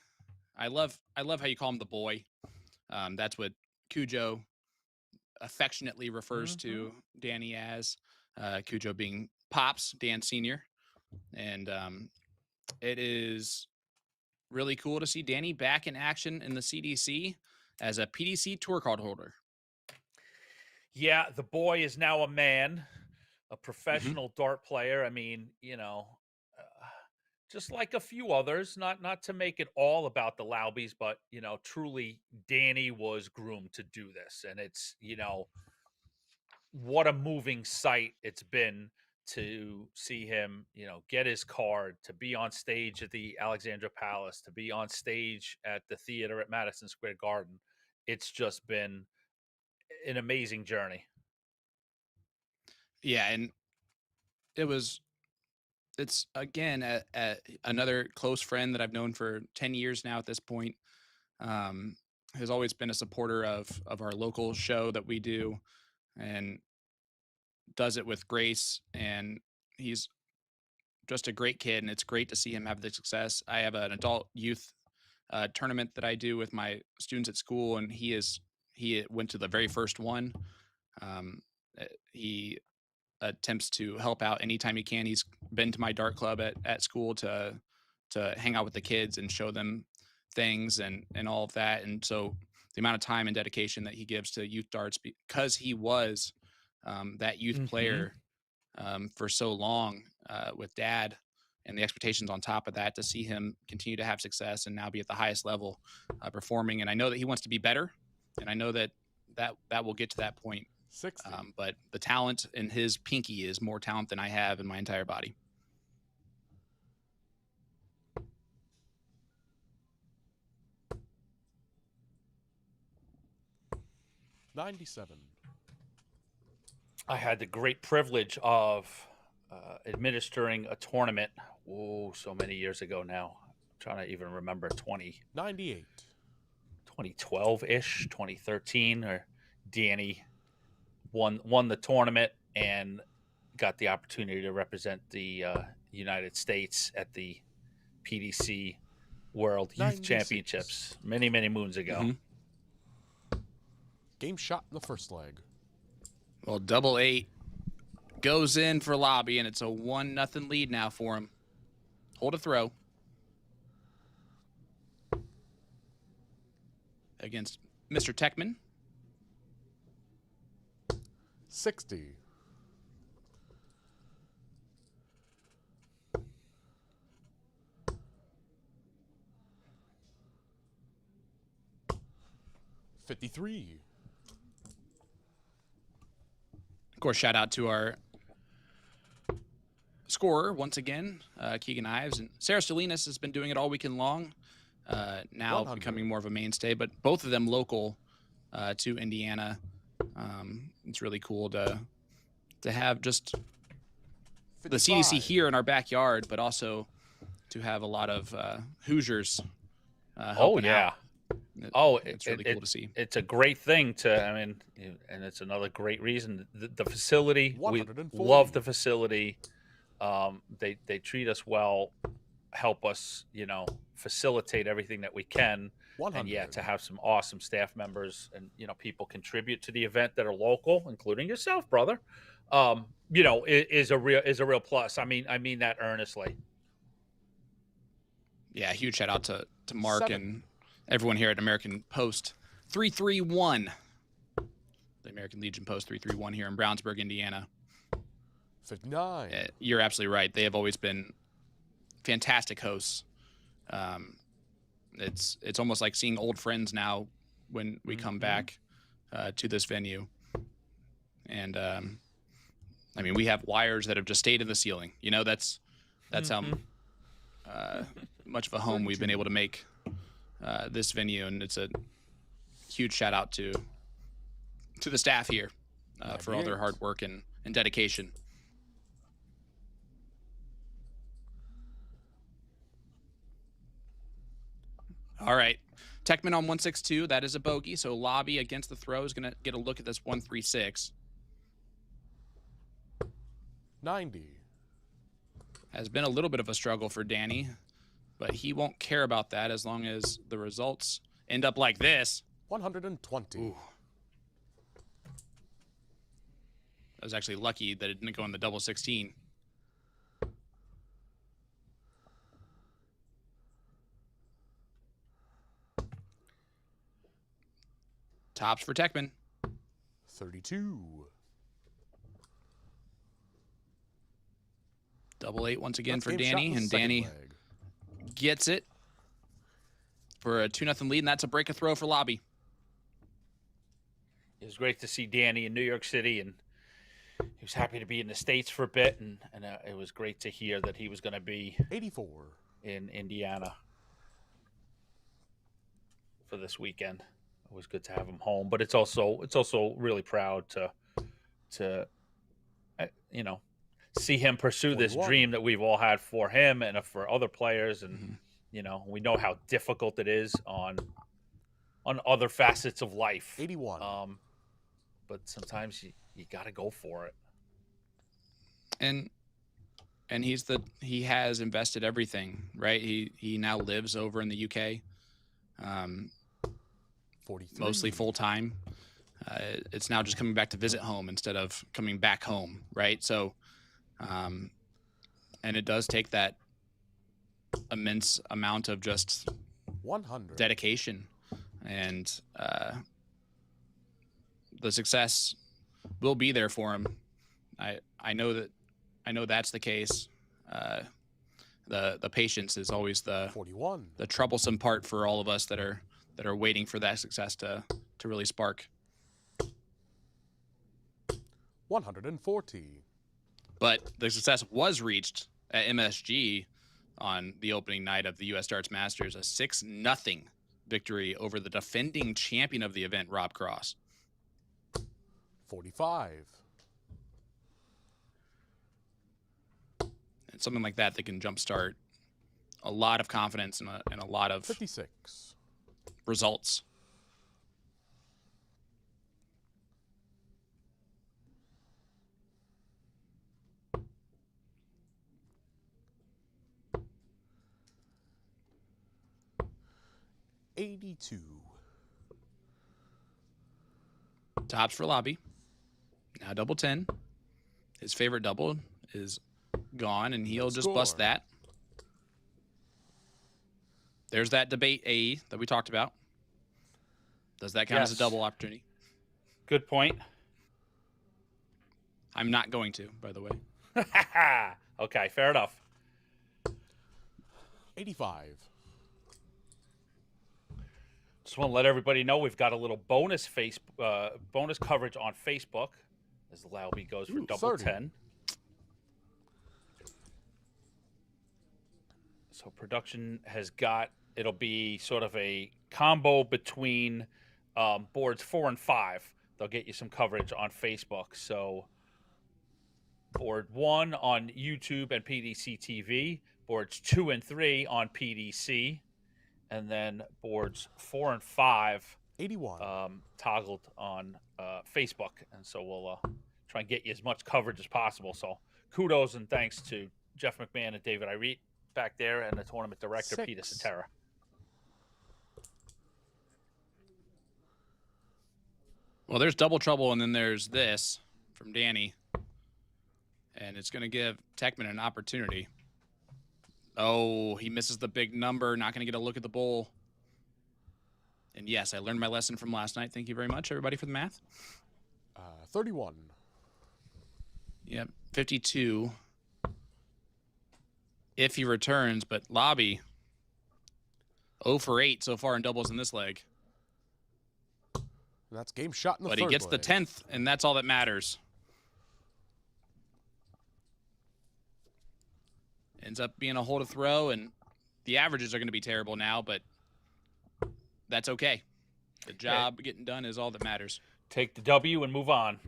I love how you call him the boy. That's what Cujo affectionately refers to Danny as, Cujo being Pops, Dan Sr. And it is really cool to see Danny back in action in the CDC as a PDC tour card holder. Yeah, the boy is now a man, a professional dart player. I mean, just like a few others, not to make it all about the Laubys, but truly Danny was groomed to do this. And it's, what a moving sight it's been to see him, get his card, to be on stage at the Alexandra Palace, to be on stage at the theater at Madison Square Garden. It's just been an amazing journey. Yeah, and it's again another close friend that I've known for 10 years now at this point. Has always been a supporter of our local show that we do, and does it with grace. And he's just a great kid, and it's great to see him have the success. I have an adult youth tournament that I do with my students at school, and he went to the very first one. He attempts to help out anytime he can. He's been to my dart club at school to hang out with the kids and show them things and all of that. And so the amount of time and dedication that he gives to youth darts, because he was that youth player for so long with dad, and the expectations on top of that, to see him continue to have success and now be at the highest level performing. And I know that he wants to be better, and I know that will get to that point. 60. But the talent in his pinky is more talent than I have in my entire body. $97. I had the great privilege of administering a tournament, so many years ago now. I'm trying to even remember, 98. 2012-ish, 2013, or Danny won the tournament and got the opportunity to represent the United States at the PDC World Youth 96. Championships many moons ago. Game shot in the first leg. Well, 8 goes in for Lauby, and it's a 1-0 lead now for him. Hold a throw against Mr. Techman. 60. $53. Of course, shout out to our scorer once again, Keegan Ives. And Sarah Salinas has been doing it all weekend long, now 100. becoming more of a mainstay, but both of them local to Indiana. It's really cool to have just 55. the CDC here in our backyard, but also to have a lot of Hoosiers helping out. It's really cool to see. It's a great thing and it's another great reason. The facility, we 140. love the facility. They treat us well, help us, facilitate everything that we can. 100. And to have some awesome staff members and people contribute to the event that are local, including yourself, brother. Is a real plus. I mean that earnestly. Yeah, huge shout out to Mark 7. and everyone here at American Post 331. The American Legion Post 331 here in Brownsburg, Indiana. 59. You're absolutely right. They have always been fantastic hosts. It's almost like seeing old friends now when we come back to this venue. And we have wires that have just stayed in the ceiling. That's how much of a home we've been able to make this venue, and it's a huge shout out to the staff here for all their hard work and dedication. All right, Techman on 162. That is a bogey. So Lauby against the throw is going to get a look at this 136. 90. Has been a little bit of a struggle for Danny, but he won't care about that as long as the results end up like this. 120. Ooh. I was actually lucky that it didn't go in the double 16. Tops for Techman. 32. 8 once again That's for game shot Danny, in the and second Danny leg. gets it for a 2-0 lead, and that's a break a throw for Lauby. It was great to see Danny in New York City, and he was happy to be in the States for a bit, and it was great to hear that he was going to be 84. in Indiana for this weekend. It was good to have him home, but it's also really proud to see him pursue this 41. dream that we've all had for him and for other players, and we know how difficult it is on other facets of life. 81. But sometimes you got to go for it. And he has invested everything, right? He now lives over in the UK. 43. Mostly full time. It's now just coming back to visit home instead of coming back home, right? So, and it does take that immense amount of just 100. dedication and the success will be there for him. I know that's the case. The patience is always the 41. the troublesome part for all of us that are waiting for that success to really spark. 140. But the success was reached at MSG on the opening night of the U.S. Darts Masters, a 6-0 victory over the defending champion of the event, Rob Cross. 45. And something like that can jumpstart a lot of confidence and a lot of 56. results. $82. Tops for Lauby. Now double 10. His favorite double is gone, and he'll just bust that. There's that debate, AE, that we talked about. Does that count as a double opportunity? Good point. I'm not going to, by the way. Okay, fair enough. 85. Just want to let everybody know we've got a little bonus bonus coverage on Facebook as Lauby goes for double 30. 10. So production has got, it'll be sort of a combo between boards 4 and 5. They'll get you some coverage on Facebook. So board 1 on YouTube and PDC TV, boards 2 and 3 on PDC, and then boards 4 and 5 81. toggled on Facebook. And so we'll try and get you as much coverage as possible. So kudos and thanks to Jeff McMahon and David Irete back there and the tournament director, 6. Peter Cetera. Well, there's double trouble, and then there's this from Danny. And it's going to give Techman an opportunity. Oh, he misses the big number. Not going to get a look at the bowl. And yes, I learned my lesson from last night. Thank you very much, everybody, for the math. 31. Yep, 52. If he returns, but Lauby 0 for 8 so far in doubles in this leg. And that's game shot in the But third he gets the leg. 10th, and that's all that matters. Ends up being a hole to throw, and the averages are going to be terrible now, but that's okay. The job getting done is all that matters. Take the W and move on.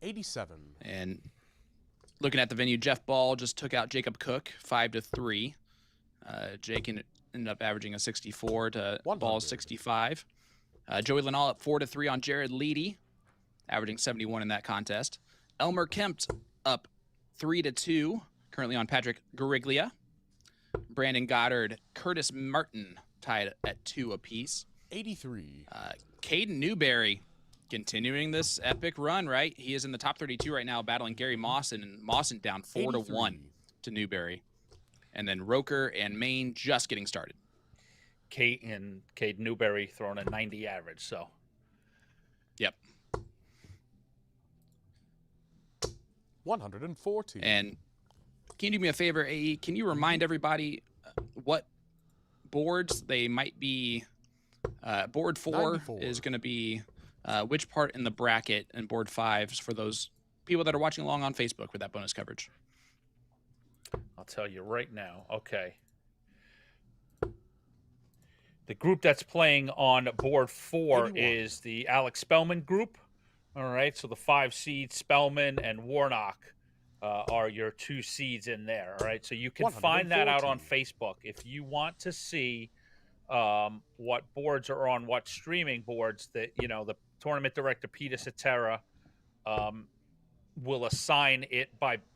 87. And looking at the venue, Jeff Ball just took out Jacob Cook 5-3. Jake ended up averaging a 64 to 100. Ball's 65. Joey Linall up 4-3 on Jared Leedy, averaging 71 in that contest. Elmer Kempt up 3-2, currently on Patrick Gariglia. Brandon Goddard, Curtis Martin tied at 2 apiece. 83. Caden Newberry continuing this epic run, right? He is in the top 32 right now, battling Gary Mawson, and Mawson down 4-1 to Newberry. And then Roker and Maine just getting started. Kate Newberry throwing a 90 average, so. Yep. 140. And can you do me a favor, AE? Can you remind everybody what boards they might be? Board 4 94. is going to be which part in the bracket, and board 5s for those people that are watching along on Facebook with that bonus coverage. I'll tell you right now. Okay. The group that's playing on board 4 81. is the Alex Spellman group. All right, so the 5 seeds, Spellman and Warnock, are your 2 seeds in there. All right, so you can find that out on 140. Facebook. If you want to see what boards are on what streaming boards, that the tournament director, Peter Cetera, will assign it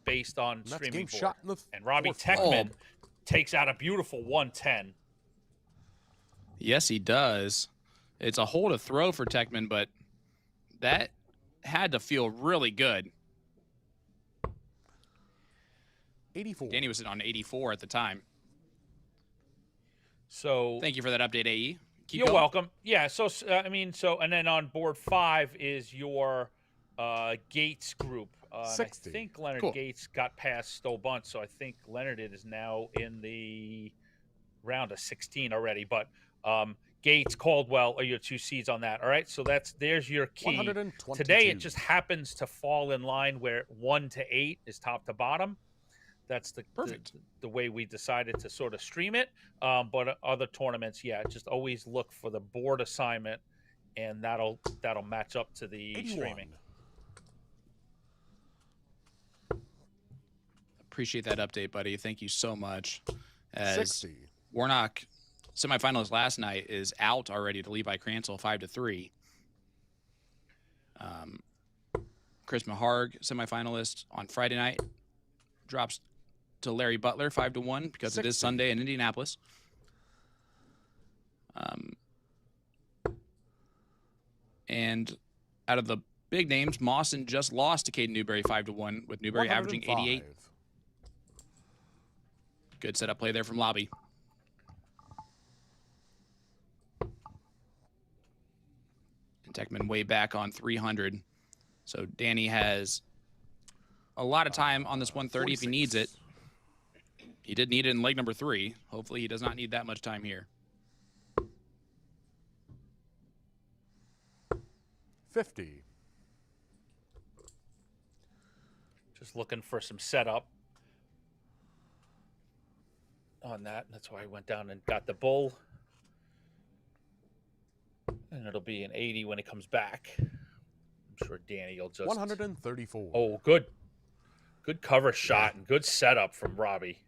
based on And that's streaming game board. shot in the And Robbie fourth Techman leg. takes out a beautiful 110. Yes, he does. It's a hole to throw for Techman, but that had to feel really good. 84. Danny was on 84 at the time. So Thank you for that update, AE. keep You're going. welcome. Yeah. So and then on board 5 is your Gates group. And I 60. think Leonard Cool. Gates got past Stowe Bunts, so I think Leonard is now in the round of 16 already. But Gates, Caldwell are your 2 seeds on that. All right. So there's your key. 122. Today it just happens to fall in line where 1 to 8 is top to bottom. That's Perfect. the way we decided to sort of stream it. But other tournaments, yeah, just always look for the board assignment, and that'll match up to the 81. streaming. Appreciate that update, buddy. Thank you so much. As 60. Warnock semifinals last night is out already to Levi Cransell 5-3. Chris Maharg, semifinalist on Friday night, drops to Larry Butler 5-1 because it is 60. Sunday in Indianapolis. And out of the big names, Mawson just lost to Caden Newberry 5-1 with Newberry averaging 88. 105. Good setup play there from Lauby. And Techman way back on 300. So Danny has a lot of time on this 130 if he needs it. He did need it in leg number 3. Hopefully he does not need that much time here. 50. Just looking for some setup on that. That's why I went down and got the bull. And it'll be an 80 when it comes back. I'm sure Danny will just... 134. Oh, good. Good cover shot and good setup from Robbie.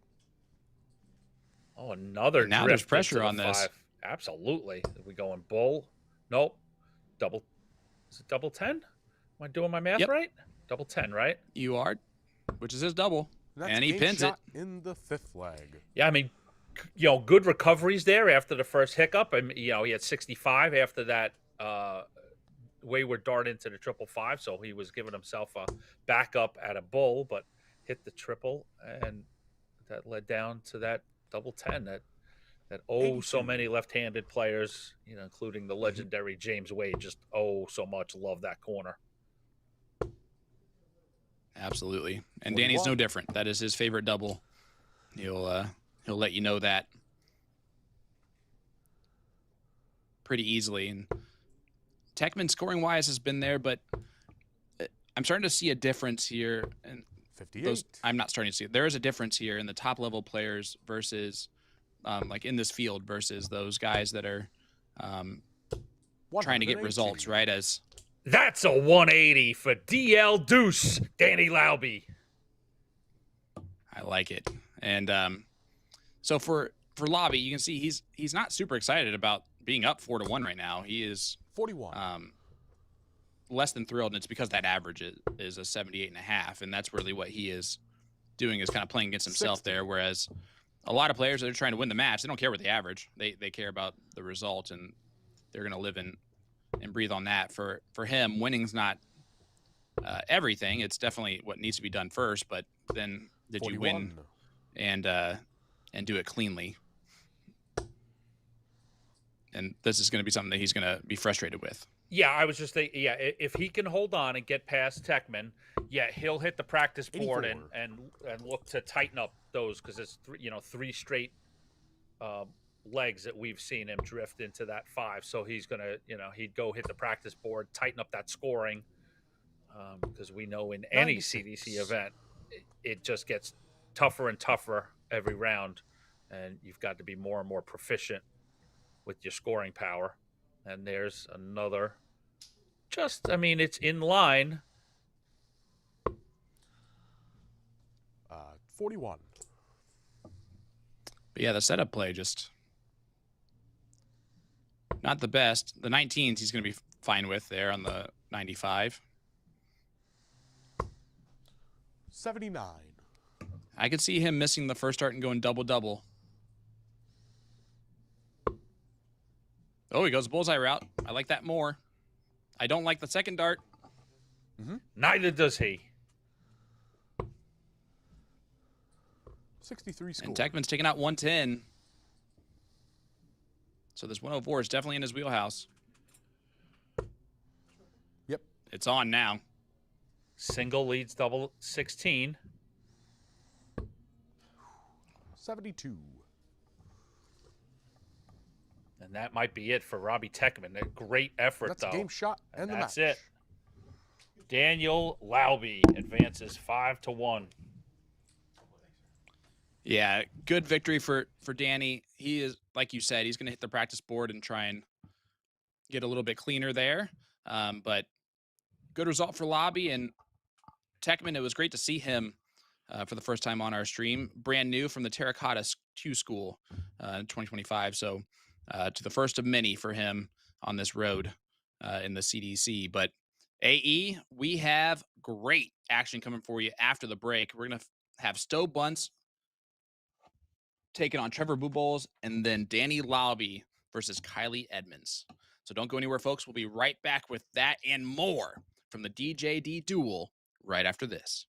Oh, another Now drift there's pressure into the on this. 5. Absolutely. Are we going bull? Nope. Double. Is it double 10? Am I doing my math Yep. right? Double 10, right? You are, which is his double. That's And he game pins it. shot in the 5th leg. Yeah, I mean, good recoveries there after the first hiccup. And he had 65 after that wayward dart into the 555. So he was giving himself a backup at a bull, but hit the triple, and that led down to that double 10 that so 82. many left-handed players, including the legendary James Wade, just so much love that corner. Absolutely. And Danny's no 41. different. That is his favorite double. He'll let you know that pretty easily. And Techman scoring-wise has been there, but I'm starting to see a difference here. And 58. I'm not starting to see it. There is a difference here in the top-level players versus, like in this field, versus those guys that are trying to get 118. results, right? As That's a 180 for DL Deuce, Danny Lauby. I like it. And so for Lauby, you can see he's not super excited about being up 4-1 right now. He is 41. less than thrilled, and it's because that average is a 78.5, and that's really what he is doing, is kind of playing against himself 60. there. Whereas a lot of players that are trying to win the match, they don't care what the average. They care about the result, and they're going to live and breathe on that. For him, winning's not everything. It's definitely what needs to be done first, but then did 41. you win and do it cleanly? And this is going to be something that he's going to be frustrated with. Yeah, I was just thinking, if he can hold on and get past Techman, he'll hit the practice board 84. and look to tighten up those, because it's three straight legs that we've seen him drift into that 5. So he's gonna, he'd go hit the practice board, tighten up that scoring, because we know in any 96. CDC event, it just gets tougher and tougher every round, and you've got to be more and more proficient with your scoring power. And there's another, it's in line. 41. But yeah, the setup play just not the best. The 19s he's going to be fine with there on the 95. 79. I could see him missing the first start and going double-double. Oh, he goes bullseye route. I like that more. I don't like the second dart. Neither does he. 63 score. And Techman's taking out 110. So this 104 is definitely in his wheelhouse. Yep. It's on now. Single leads double 16. 72. And that might be it for Robbie Techman. A great effort, That's though. a game shot and the that's match. it. Daniel Lauby advances 5-1. Yeah, good victory for Danny. He is, like you said, he's going to hit the practice board and try and get a little bit cleaner there. But good result for Lauby and Techman. It was great to see him for the first time on our stream. Brand new from the Terracotta Q School in 2025. So to the first of many for him on this road in the CDC. But AE, we have great action coming for you after the break. We're going to have Stowe Bunts taking on Trevor Bubles, and then Danny Lauby versus Kylie Edmonds. So don't go anywhere, folks. We'll be right back with that and more from the DJD Duel right after this.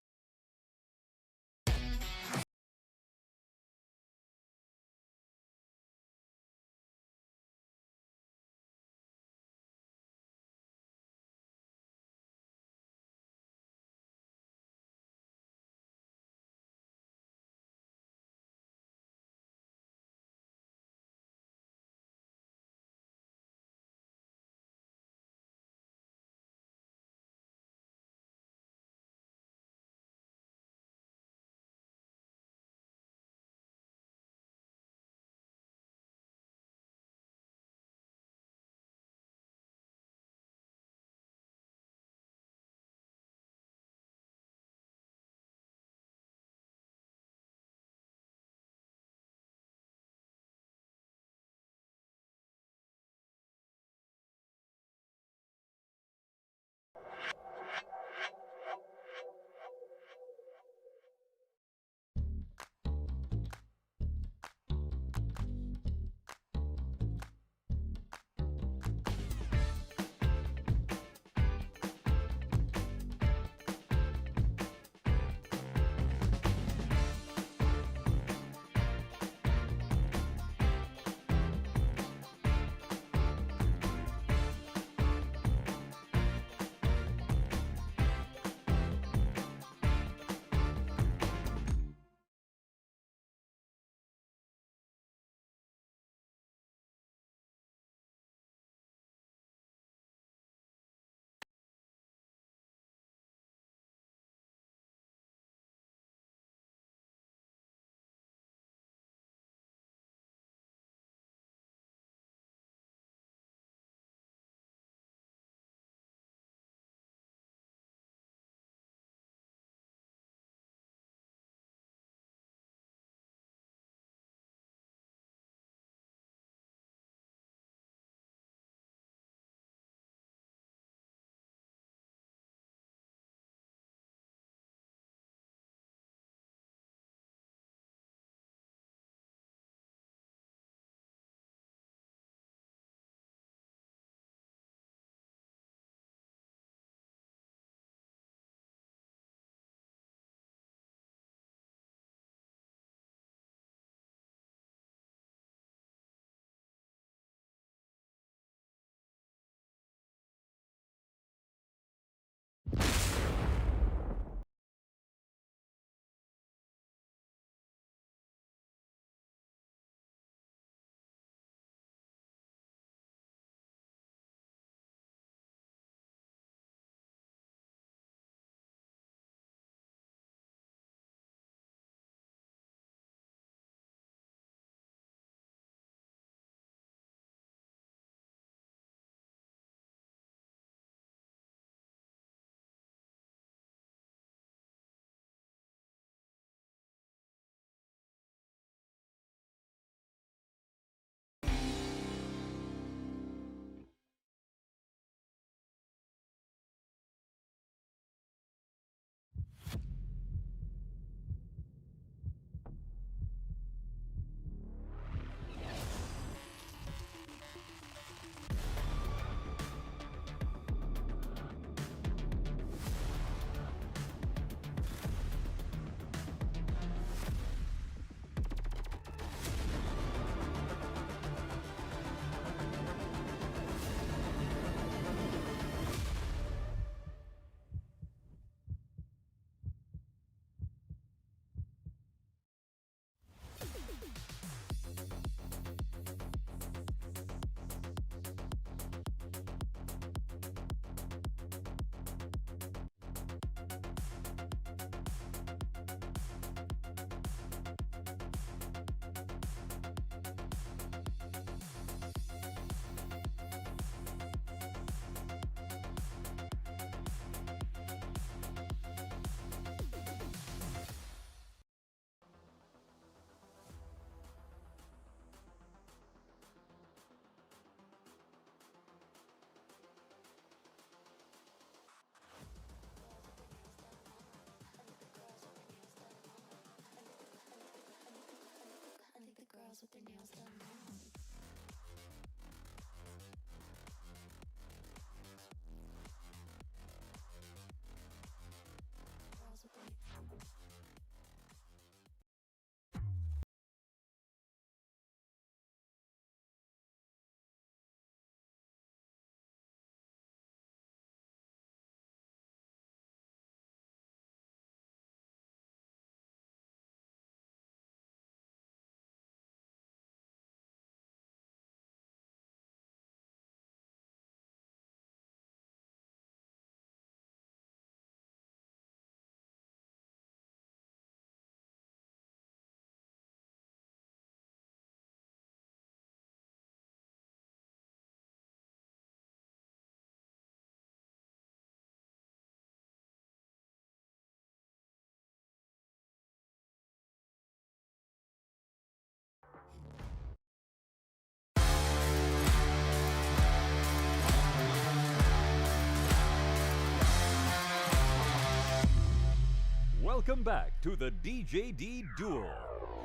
Welcome back to the DJD Duel,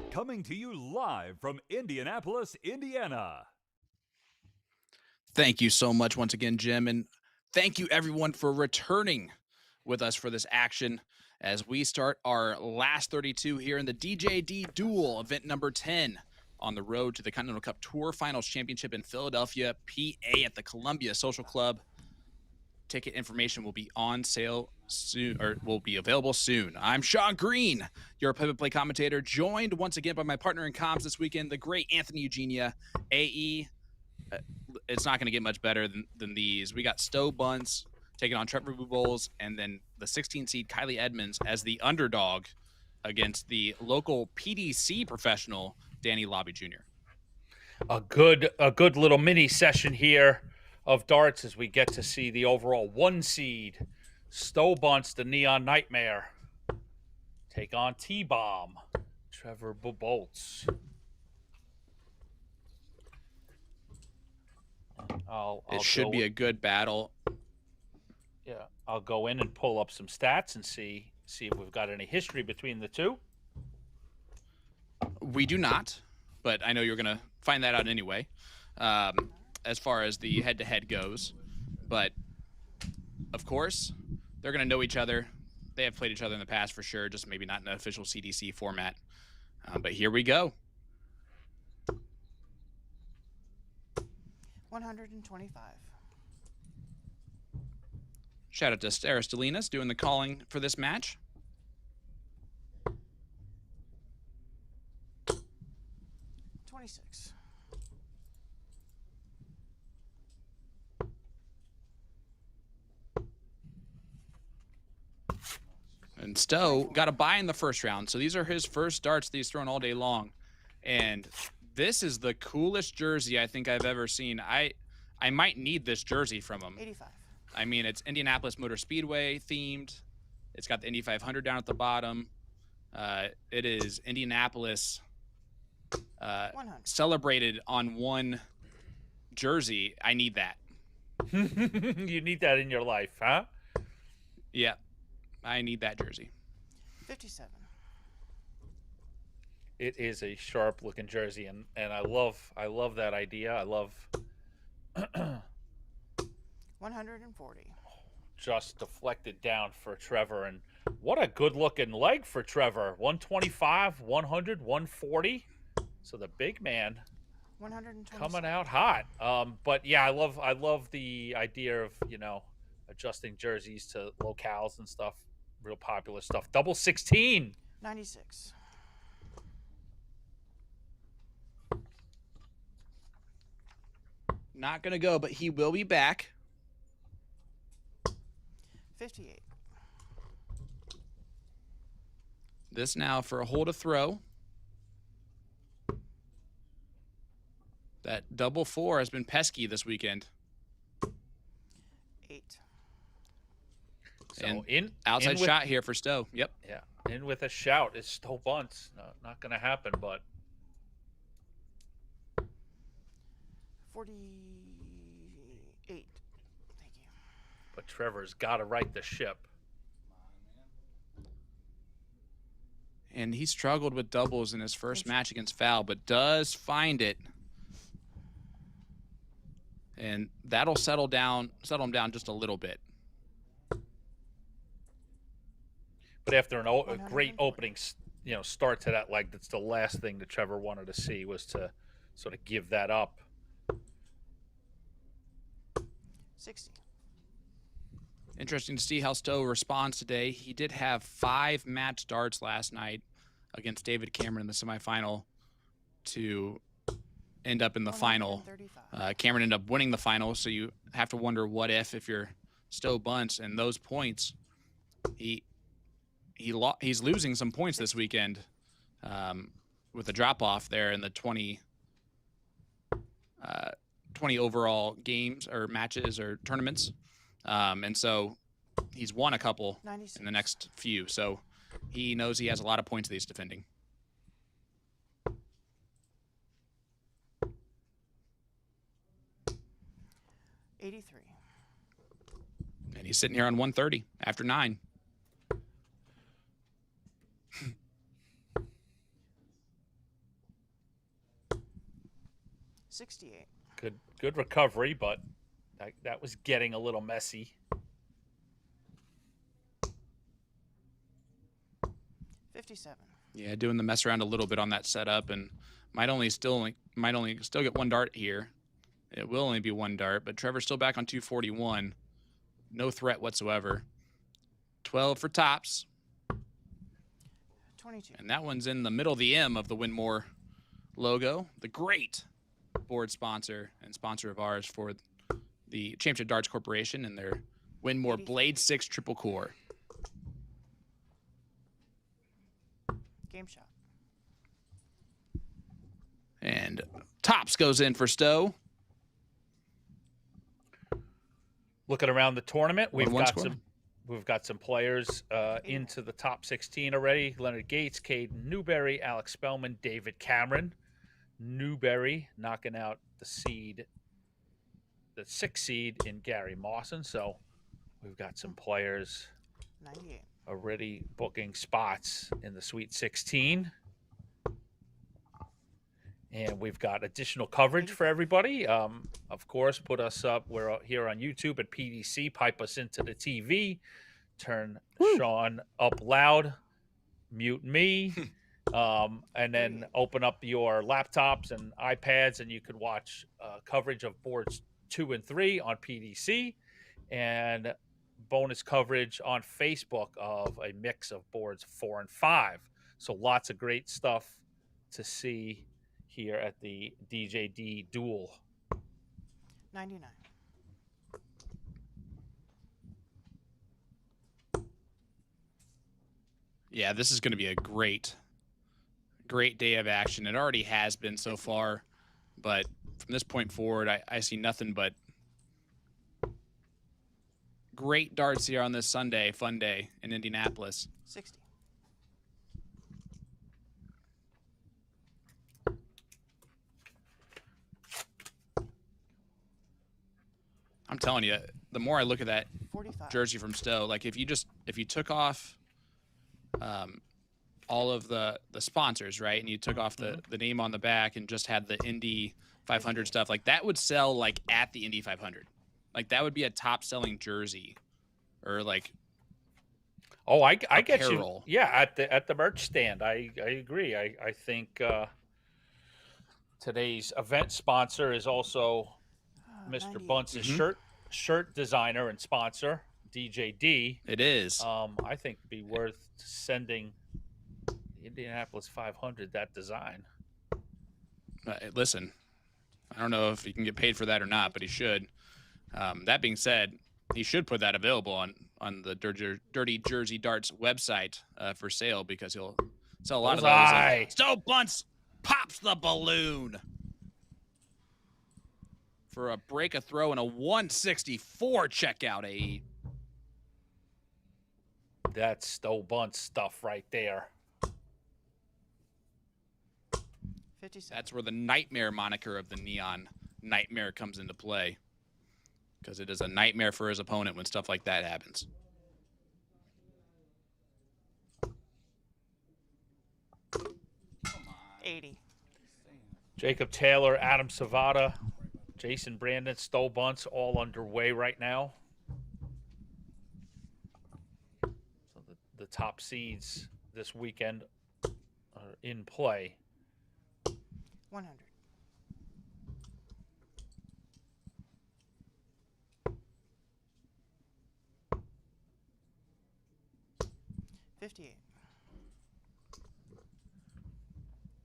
coming to you live from Indianapolis, Indiana. Thank you so much once again, Jim, and thank you everyone for returning with us for this action as we start our last 32 here in the DJD Duel, event number 10, on the road to the Continental Cup Tour Finals Championship in Philadelphia, PA at the Columbia Social Club. Ticket information will be on sale soon, or will be available soon. I'm Sean Green, your play-by-play commentator, joined once again by my partner in comms this weekend, the great Anthony Eugenia. AE, it's not going to get much better than these. We got Bunts taking on Trevor Bubles, and then the 16 seed Kylie Edmonds as the underdog against the local PDC professional Danny Lauby Jr. A good little mini session here of darts as we get to see the overall 1 seed Bunts, the Neon Nightmare, take on T-Bomb, Trevor Bubles. It should be a good battle. Yeah, I'll go in and pull up some stats and see if we've got any history between the two. We do not, but I know you're going to find that out anyway, as far as the head-to-head goes. But, of course, they're going to know each other. They have played each other in the past for sure, just maybe not in an official CDC format. But here we go. 125. Shout out to Sarah Stelinas doing the calling for this match. $26. And Stowe got a bye in the first round, so these are his first darts that he's thrown all day long. And this is the coolest jersey I think I've ever seen. I might need this jersey from him. 85. I mean, it's Indianapolis Motor Speedway themed. It's got the Indy 500 down at the bottom. It is Indianapolis celebrated on one jersey. I need that. You need that in your life, huh? Yeah, I need that jersey. 57. It is a sharp looking jersey, and I love that idea. I love 140. just deflected down for Trevor, and what a good looking leg for Trevor. 125, 100, 140. So the big man 120. coming out hot. But yeah, I love the idea of, adjusting jerseys to locales and stuff. Real popular stuff. Double 16. 96. Not going to go, but he will be back. 58. This now for a hole to throw. That double 4 has been pesky this weekend. 8. So and outside shot here for Stowe. Yep. Yeah, in with a shout is Stowe Bunts. No, not going to happen, but 48. Thank you. but Trevor's got to right the ship. And he struggled with doubles in his first match against Foul, but does find it. And that'll settle him down just a little bit. But after a great opening, start to that leg, that's the last thing that Trevor wanted to see, was to sort of give that up. 60. Interesting to see how Stowe responds today. He did have 5 match darts last night against David Cameron in the semifinal to end up in the final. Cameron ended up winning the final, so you have to wonder what if you're Stowe Bunts, and those points, he's losing some points this weekend with a drop-off there in the 20 overall games or matches or tournaments. And so he's won a couple 96. In the next few. So he knows he has a lot of points that he's defending. $83. And he's sitting here on 130 after 9. $68. Good recovery, but that was getting a little messy. 57. Yeah, doing the mess around a little bit on that setup, and might only still get 1 dart here. It will only be 1 dart, but Trevor's still back on 241. No threat whatsoever. 12 for tops. 22. And that one's in the middle of the M of the Winmore logo. The great board sponsor and sponsor of ours for the Championship Darts Corporation and their Winmore Blade 6 Triple Core. Game shot. And tops goes in for Stowe. Looking around the tournament, we've got some players into the top 16 already. Leonard Gates, Caden Newberry, Alex Spellman, David Cameron. Newberry knocking out the 6th seed in Gary Mawson. So we've got some players 98. Already booking spots in the Sweet 16. And we've got additional coverage for everybody. Of course, put us up. We're here on YouTube at PDC. Pipe us into the TV. Turn Sean up loud. Mute me. And then open up your laptops and iPads, and you could watch coverage of boards 2 and 3 on PDC, and bonus coverage on Facebook of a mix of boards 4 and 5. So lots of great stuff to see here at the DJD Duel. 99. Yeah, this is going to be a great day of action. It already has been so far, but from this point forward, I see nothing but great darts here on this Sunday, fun day in Indianapolis. 60. I'm telling you, the more I look at that 45. jersey from Stowe, like if you took off all of the sponsors, right, and you took off the name on the back and just had the Indy 500 stuff, like that would sell like at the Indy 500. Like that would be a top selling jersey, or like I get apparel. you. Yeah, at the merch stand. I agree. I think today's event sponsor is also Mr. Bunts' shirt designer and sponsor, DJD. It is. I think it'd be worth sending Indianapolis 500 that design. Listen, I don't know if he can get paid for that or not, but he should. That being said, he should put that available on the Dirty Jersey Darts website for sale, because he'll sell a lot of those. Stowe Bunts pops the balloon for a break, a throw, and a 164 checkout A8. That's Stowe Bunts stuff right there. 57. That's where the nightmare moniker of the Neon Nightmare comes into play, because it is a nightmare for his opponent when stuff like that happens. 80. Jacob Taylor, Adam Savada, Jason Brandon, Stowe Bunts, all underway right now. So the top seeds this weekend are in play. 100. $58.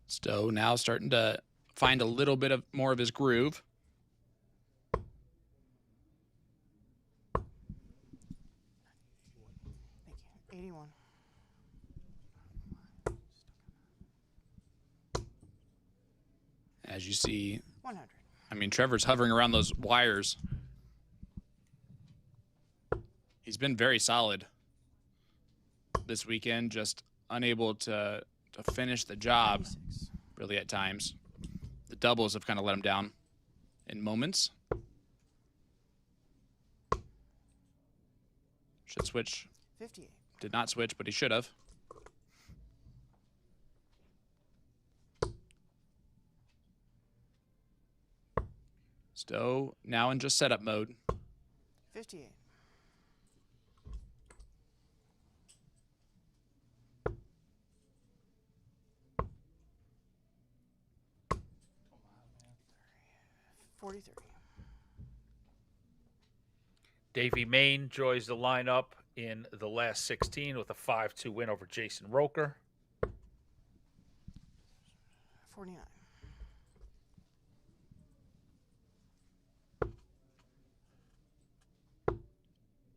Stowe now starting to find a little bit of more of his groove. Thank you. 81. As you see, 100. I mean, Trevor's hovering around those wires. He's been very solid this weekend, just unable to finish the job 96. really at times. The doubles have kind of let him down in moments. Should switch. 58. Did not switch, but he should have. Stowe now in just setup mode. 58. $43. Davey Main joins the lineup in the last 16 with a 5-2 win over Jason Roker. 49.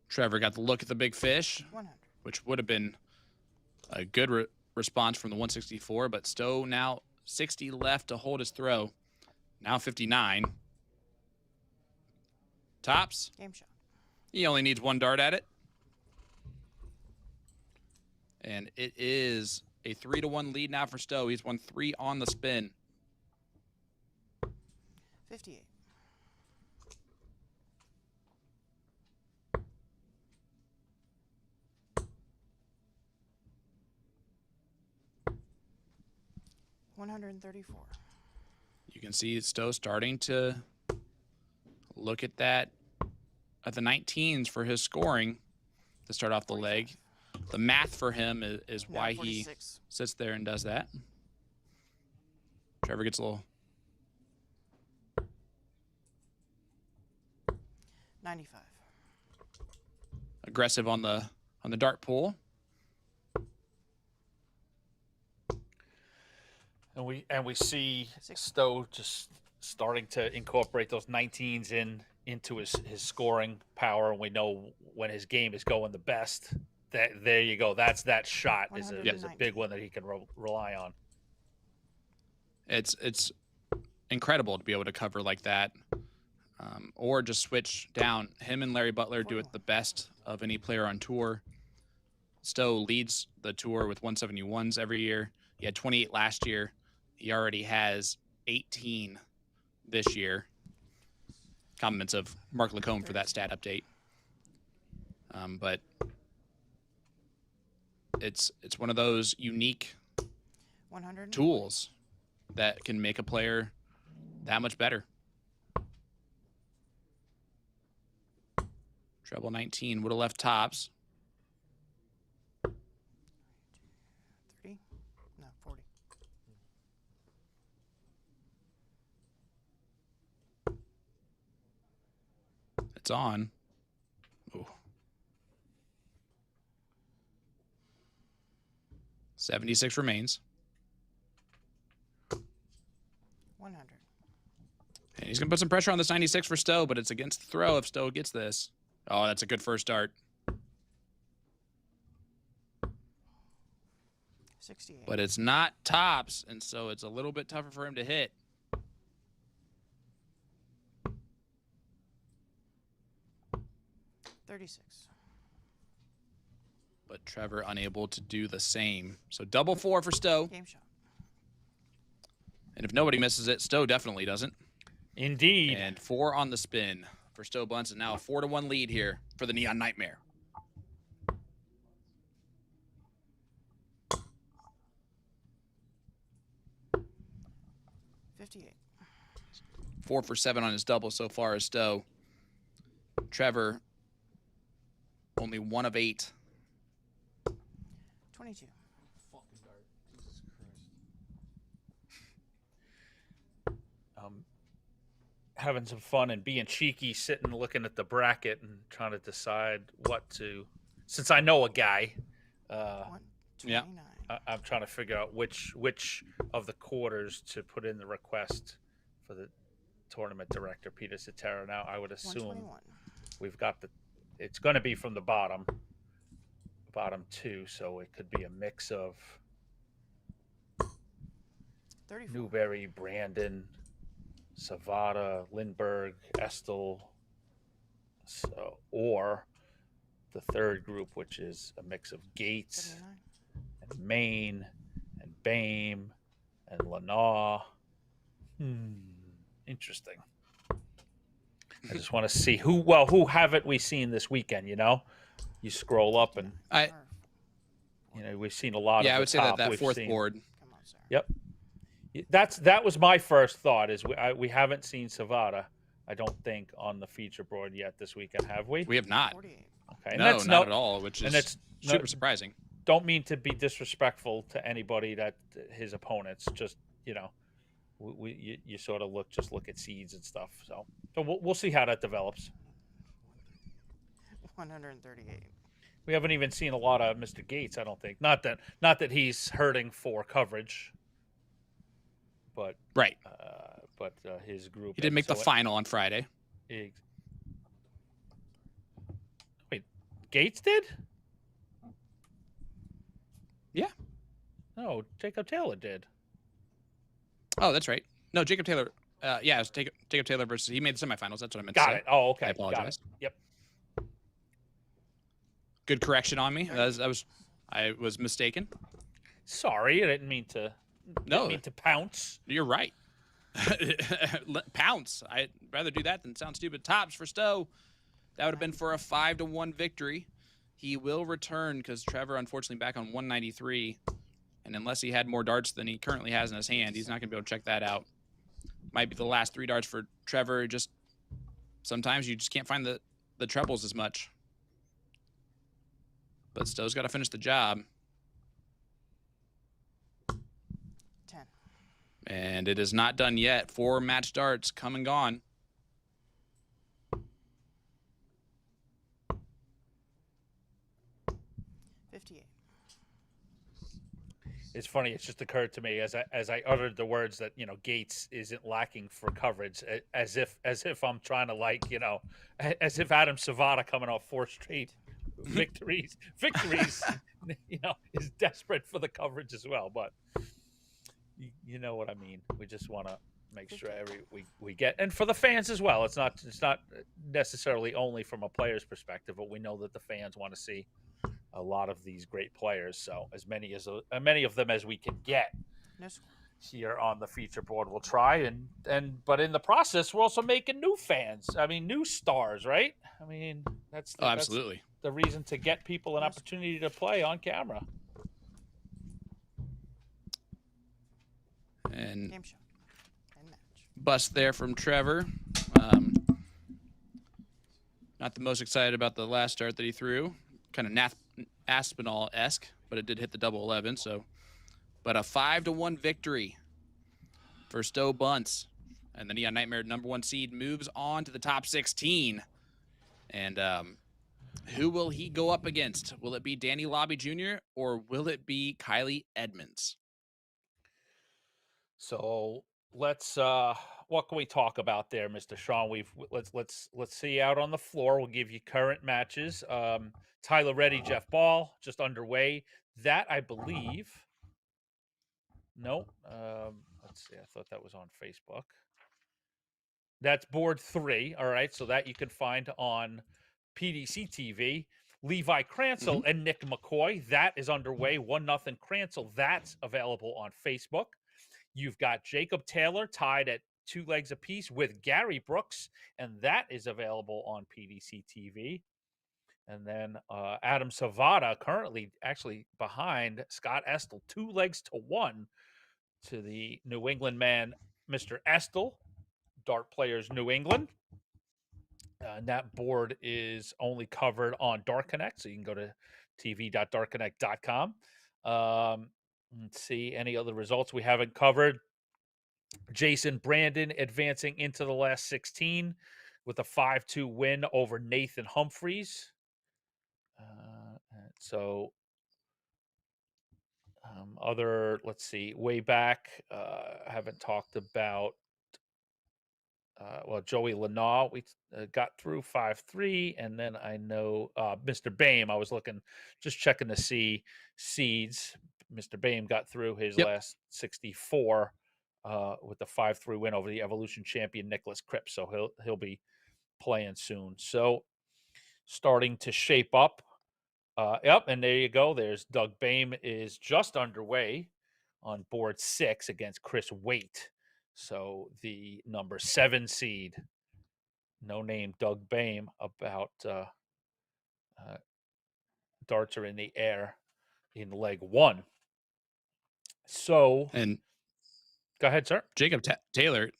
Trevor got the look at the big fish, 100. which would have been a good response from the 164, but Stowe now 60 left to hold his throw. Now 59. Tops. Game shot. He only needs one dart at it. And it is a 3-1 lead now for Stowe. He's won 3 on the spin. 58. $134. You can see Stowe starting to look at that at the 19s for his scoring to start off the 45. leg. The math for him is Now why 46. he sits there and does that. Trevor gets a little 95. aggressive on the dart pool. And we see 6. Stowe just starting to incorporate those 19s into his scoring power, and we know when his game is going the best. That there you go. That's that shot is a 119. big one that he can rely on. It's incredible to be able to cover like that, or just switch down. Him and Larry Butler do it the best of any player on tour. Stowe leads the tour with 171s every year. He had 28 last year. He already has 18 this year. Compliments of Mark Lacombe for that stat update. But it's one of those unique 100. tools that can make a player that much better. Treble 19 would have left tops. 30. No, 40. It's on. Ooh. 76 remains. 100. And he's going to put some pressure on this 96 for Stowe, but it's against the throw if Stowe gets this. Oh, that's a good first dart. 68. But it's not tops, and so it's a little bit tougher for him to hit. $36. But Trevor unable to do the same. So double 4 for Stowe. Game shot. And if nobody misses it, Stowe definitely doesn't. Indeed. And 4 on the spin for Stowe Bunts, and now a 4-1 lead here for the Neon Nightmare. 58. 4 for 7 on his double so far as Stowe. Trevor, only 1 of 8. 22. Having some fun and being cheeky, sitting looking at the bracket and trying to decide what to. Since I know a guy, 129. I'm trying to figure out which of the quarters to put in the request for the tournament director, Peter Cetera. Now, I would assume 121. we've got it's going to be from the bottom 2, so it could be a mix of 34. Newberry, Brandon, Savada, Lindbergh, Estel, or the third group, which is a mix of Gates 79. and Maine and Bame and Lanaugh. Interesting. I just want to see who haven't we seen this weekend, you know? You scroll up and, we've seen a lot of Yeah, the I would say top. that We've fourth seen- board. Come on, sir. Yep. That was my first thought is we haven't seen Savada, I don't think, on the feature board yet this weekend, have we? We have not. 48. Okay. And No, that's not at all, which and is it's super surprising. Don't mean to be disrespectful to anybody that his opponents. Just you sort of look at seeds and stuff. So we'll see how that develops. 138. We haven't even seen a lot of Mr. Gates, I don't think. Not that he's hurting for coverage, but Right. his group. He did make the final on Friday. Wait, Gates did? Yeah. No, Jacob Taylor did. Oh, that's right. No, Jacob Taylor. Yeah, it was Jacob Taylor versus. He made the semifinals. That's what I meant to Got say. it. Oh, okay. I apologize. Got it. Yep. Good correction on me. I was mistaken. Sorry, I didn't mean to. No. Didn't mean to pounce. You're right. Pounce. I'd rather do that than sound stupid. Tops for Stowe. That would have been for a 5-1 victory. He will return because Trevor, unfortunately, back on 193. And unless he had more darts than he currently has in his hand, he's not going to be able to check that out. Might be the last 3 darts for Trevor. Just sometimes you just can't find the trebles as much. But Stowe's got to finish the job. 10. And it is not done yet. 4 match darts come and gone. It's funny. It's just occurred to me as I uttered the words that Gates isn't lacking for coverage, as if I'm trying to as if Adam Savada coming off 4 straight victories, is desperate for the coverage as well. But you know what I mean. We just want to make sure we get, and for the fans as well. It's not necessarily only from a player's perspective, but we know that the fans want to see a lot of these great players. So as many of them as we can get here on the feature board, we'll try. But in the process, we're also making new fans. I mean, new stars, right? I mean, that's absolutely the reason to get people an opportunity to play on camera. And Game show. And match. bust there from Trevor. Not the most excited about the last start that he threw. Kind of Aspinall-esque, but it did hit the double 11. But a 5-1 victory for Stowe Bunts. And the Neon Nightmare #1 seed moves on to the top 16. And who will he go up against? Will it be Danny Lauby Jr. or will it be Kylie Edmonds? So let's what can we talk about there, Mr. Sean? Let's see you out on the floor. We'll give you current matches. Tyler Reddy, Jeff Ball, just underway. That I believe. No. Let's see. I thought that was on Facebook. That's board 3. All right. So that you can find on PDC TV. Levi Cransell and Nick McCoy. That is underway. 1-0 Cransell. That's available on Facebook. You've got Jacob Taylor tied at 2 legs apiece with Gary Brooks, and that is available on PDC TV. And then Adam Savada currently actually behind Scott Estel, 2 legs to 1 to the New England man, Mr. Estel, Dart Players New England. And that board is only covered on Dart Connect, so you can go to tv.dartconnect.com. Let's see any other results we haven't covered. Jason Brandon advancing into the last 16 with a 5-2 win over Nathan Humphreys. So let's see, way back, haven't talked about, Joey Lanaw, we got through 5-3, and then I know Mr. Boehm, I was just checking to see seeds. Mr. Boehm got through his last 64 with the 5-3 win over the Evolution champion Nicholas Cripps, so he'll be playing soon. So starting to shape up. And there you go. There's Doug Boehm is just underway on board 6 against Chris Waite. So the number 7 seed, no name Doug Boehm, about darts are in the air in leg 1. So, And go ahead, sir. Jacob Taylor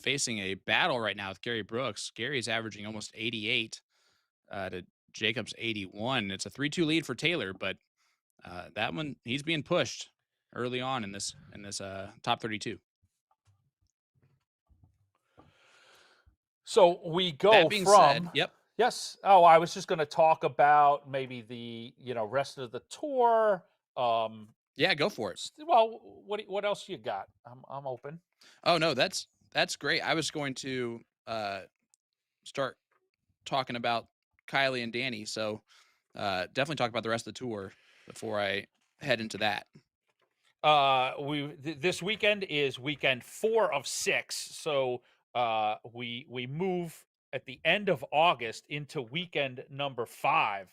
facing a battle right now with Gary Brooks. Gary's averaging almost 88 to Jacob's 81. It's a 3-2 lead for Taylor, but that one, he's being pushed early on in this top 32. So we go That being from said, yep. Yes. Oh, I was just going to talk about maybe the rest of the tour. Yeah, go for it. Well, what else you got? I'm open. Oh no, that's great. I was going to start talking about Kylie and Danny, so definitely talk about the rest of the tour before I head into that. This weekend is weekend 4 of 6, so we move at the end of August into weekend number 5,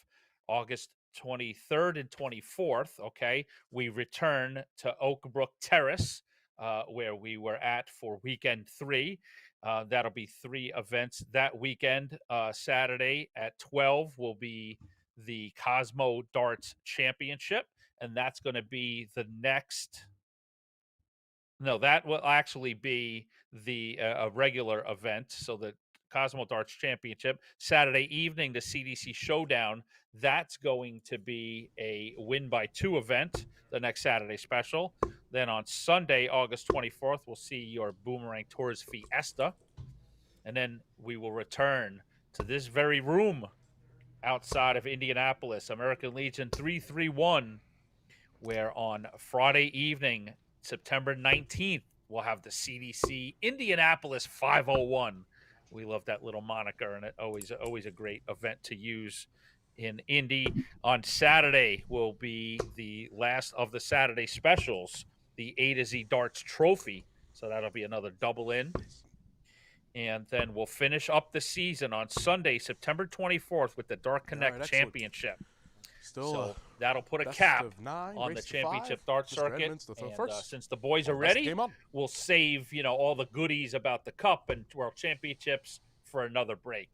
August 23rd and 24th. Okay, we return to Oakbrook Terrace, where we were at for weekend 3. That'll be 3 events that weekend. Saturday at 12 will be the Cosmo Darts Championship, and that's going to be the next. No, that will actually be the a regular event. So the Cosmo Darts Championship, Saturday evening, the CDC Showdown, that's going to be a win by 2 event, the next Saturday special. Then on Sunday, August 24th, we'll see your Boomerang Tours Fiesta. And then we will return to this very room outside of Indianapolis, American Legion 331, where on Friday evening, September 19th, we'll have the CDC Indianapolis 501. We love that little moniker, and it always a great event to use in Indy. On Saturday will be the last of the Saturday specials, the A to Z Darts Trophy. So that'll be another double in. And then we'll finish up the season on Sunday, September 24th, with the Dart Connect Championship. So that'll put a cap on the championship dart circuit. Edmonds, and since the boys are ready, we'll save all the goodies about the Cup and World Championships for another break.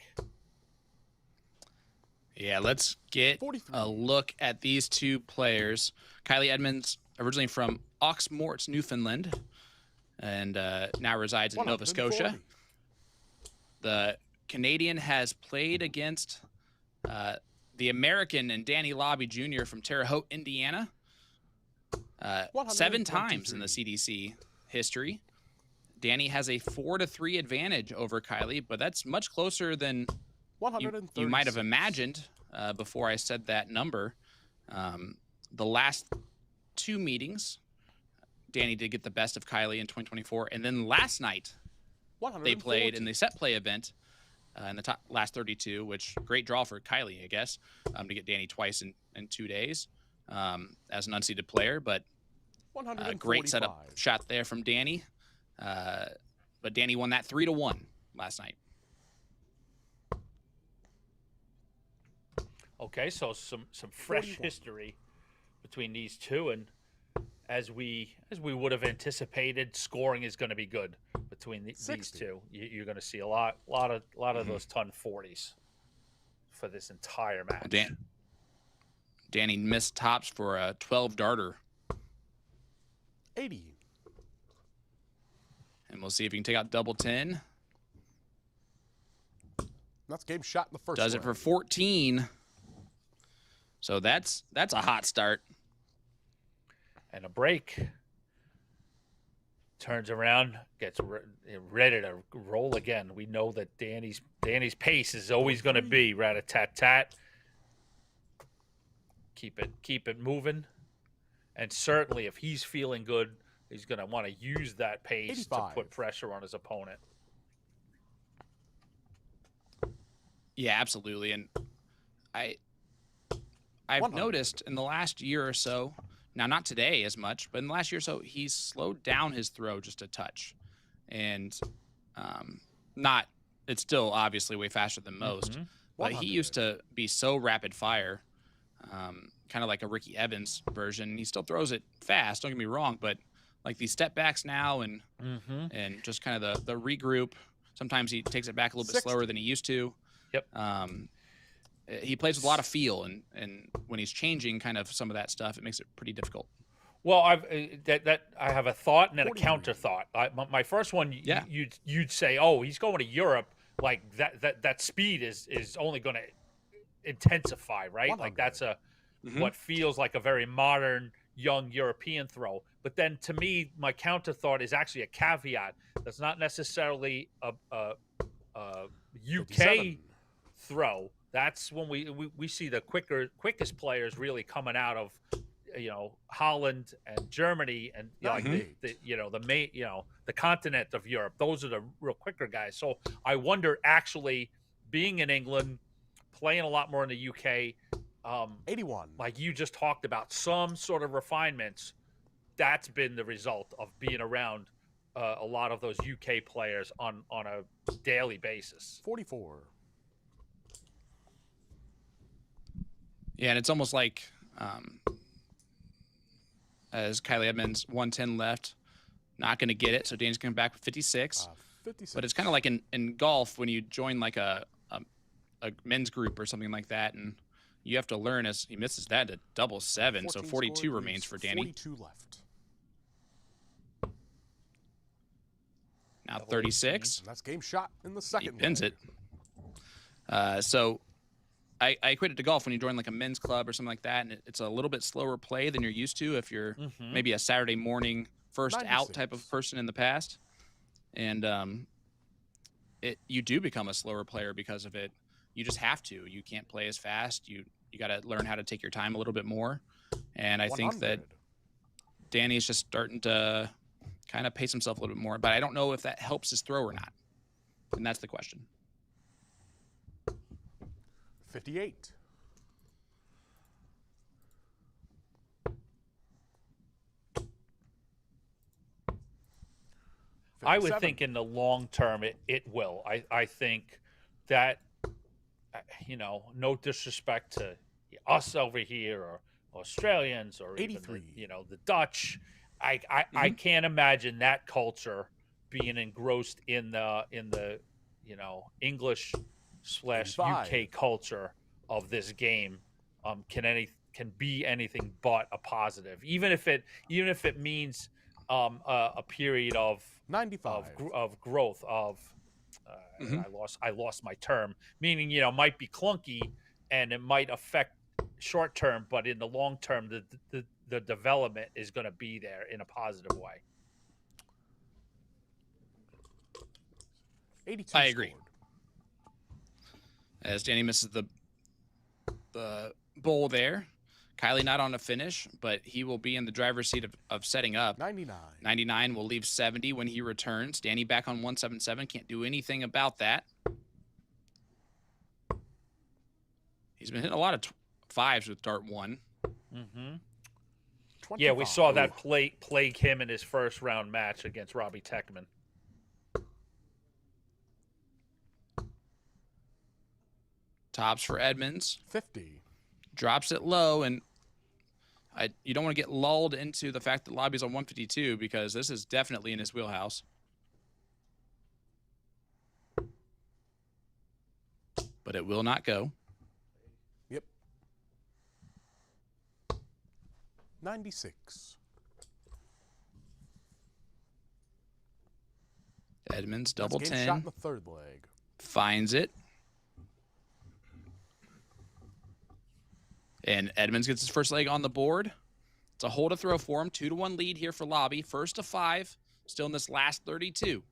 Yeah, let's get a look at these 2 players. Kylie Edmonds, originally from Oxmoorts, Newfoundland, and now resides in Nova Scotia. The Canadian has played against the American and Danny Lauby Jr. from Terre Haute, Indiana, 7 times in the CDC history. Danny has a 4-3 advantage over Kylie, but that's much closer than you might have imagined before I said that number. The last 2 meetings, Danny did get the best of Kylie in 2024, and then last night they played in the set play event in the last 32, which great draw for Kylie, I guess, to get Danny twice in 2 days as an unseeded player. But great setup shot there from Danny. But Danny won that 3-1 last night. Okay, so some fresh history between these 2, and as we would have anticipated, scoring is going to be good between these 2. You're going to see a lot of those ton 40s for this entire match. Danny missed tops for a 12 darter. 80. We'll see if he can take out double 10. That's game shot in the first Does it for 14. So that's a hot start. And a break. Turns around, gets ready to roll again. We know that Danny's pace is always going to be rat-a-tat-tat. Keep it moving. And certainly if he's feeling good, he's going to want to use that pace 85. to put pressure on his opponent. Yeah, absolutely. And I've 100. noticed in the last year or so, now not today as much, but in the last year or so, he's slowed down his throw just a touch. And it's still obviously way faster than most, but he used to be so rapid fire, kind of like a Ricky Evans version. He still throws it fast, don't get me wrong, but like these step backs now and just kind of the regroup. Sometimes he takes it back a little bit slower than he used to. Yep. He plays with a lot of feel, and when he's changing kind of some of that stuff, it makes it pretty difficult. Well, I have a thought and then a counter thought. My first one, you'd say, oh, he's going to Europe, like that speed is only going to intensify, right? 100. Like that's what feels like a very modern young European throw. But then to me, my counter thought is actually a caveat. That's not necessarily a UK 57. throw. That's when we see the quickest players really coming out of Holland and Germany and the continent of Europe. Those are the real quicker guys. So I wonder, actually being in England, playing a lot more in the UK, 81. like you just talked about, some sort of refinements. That's been the result of being around a lot of those UK players on a daily basis. 44. Yeah, and it's almost like as Kylie Edmonds, 110 left, not going to get it. So Danny's coming back with 56. 56. But it's kind of like in golf when you join like a men's group or something like that, and you have to learn as he misses that to double 7. So 42 remains for Danny. 42 left. Now 36. That's game shot in the second. He pins it. So I equate it to golf when you join like a men's club or something like that, and it's a little bit slower play than you're used to if you're maybe a Saturday morning first 96. out type of person in the past. And you do become a slower player because of it. You just have to. You can't play as fast. You got to learn how to take your time a little bit more. And I think that 100. Danny's just starting to kind of pace himself a little bit more, but I don't know if that helps his throw or not. And that's the question. 58. I would think in the long term it will. I think that, no disrespect to us over here or Australians or 83. even the Dutch, I can't imagine that culture being engrossed in the English / 85. UK culture of this game can be anything but a positive, even if it means a period of 95. of growth of I lost my term, meaning might be clunky and it might affect short term, but in the long term the development is going to be there in a positive way. 82. I agree. scored. As Danny misses the bowl there. Kylie not on a finish, but he will be in the driver's seat of setting up. 99. 99 will leave 70 when he returns. Danny back on 177. Can't do anything about that. He's been hitting a lot of fives with dart 1. Yeah, we 25. saw that plague him in his first round match against Robbie Techman. Tops for Edmonds. 50. Drops it low, and you don't want to get lulled into the fact that Lauby's on 152 because this is definitely in his wheelhouse. But it will not go. Yep. 96. Edmonds, That's double game 10. shot in the third leg. Finds it. And Edmonds gets his first leg on the board. It's a hold to throw for him. 2-1 lead here for Lauby. First to 5. Still in this last 32.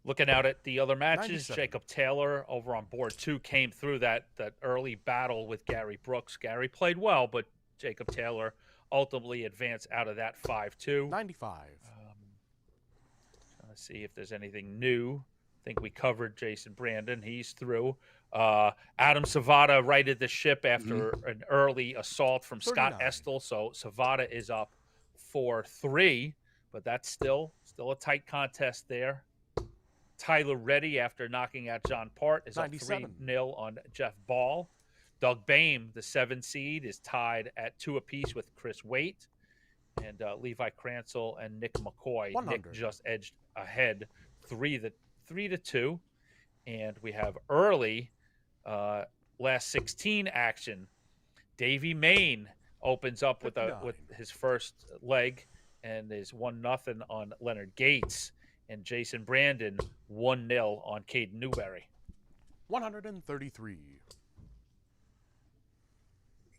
Looking out at the other matches, 97. Jacob Taylor over on board 2 came through that early battle with Gary Brooks. Gary played well, but Jacob Taylor ultimately advanced out of that 5-2. 95. Trying to see if there's anything new. I think we covered Jason Brandon. He's through. Adam Savada righted the ship after an early assault from Scott 39. Estel. So Savada is up 4-3, but that's still a tight contest there. Tyler Reddy, after knocking out John Part, is 97. up 3-0 on Jeff Ball. Doug Boehm, the 7 seed, is tied at 2 apiece with Chris Waite. And Levi Cransell and Nick McCoy. 100. Nick just edged ahead 3-2. And we have early last 16 action. Davey Main opens up with 59. his first leg and is 1-0 on Leonard Gates. And Jason Brandon 1-0 on Caden Newberry. 133.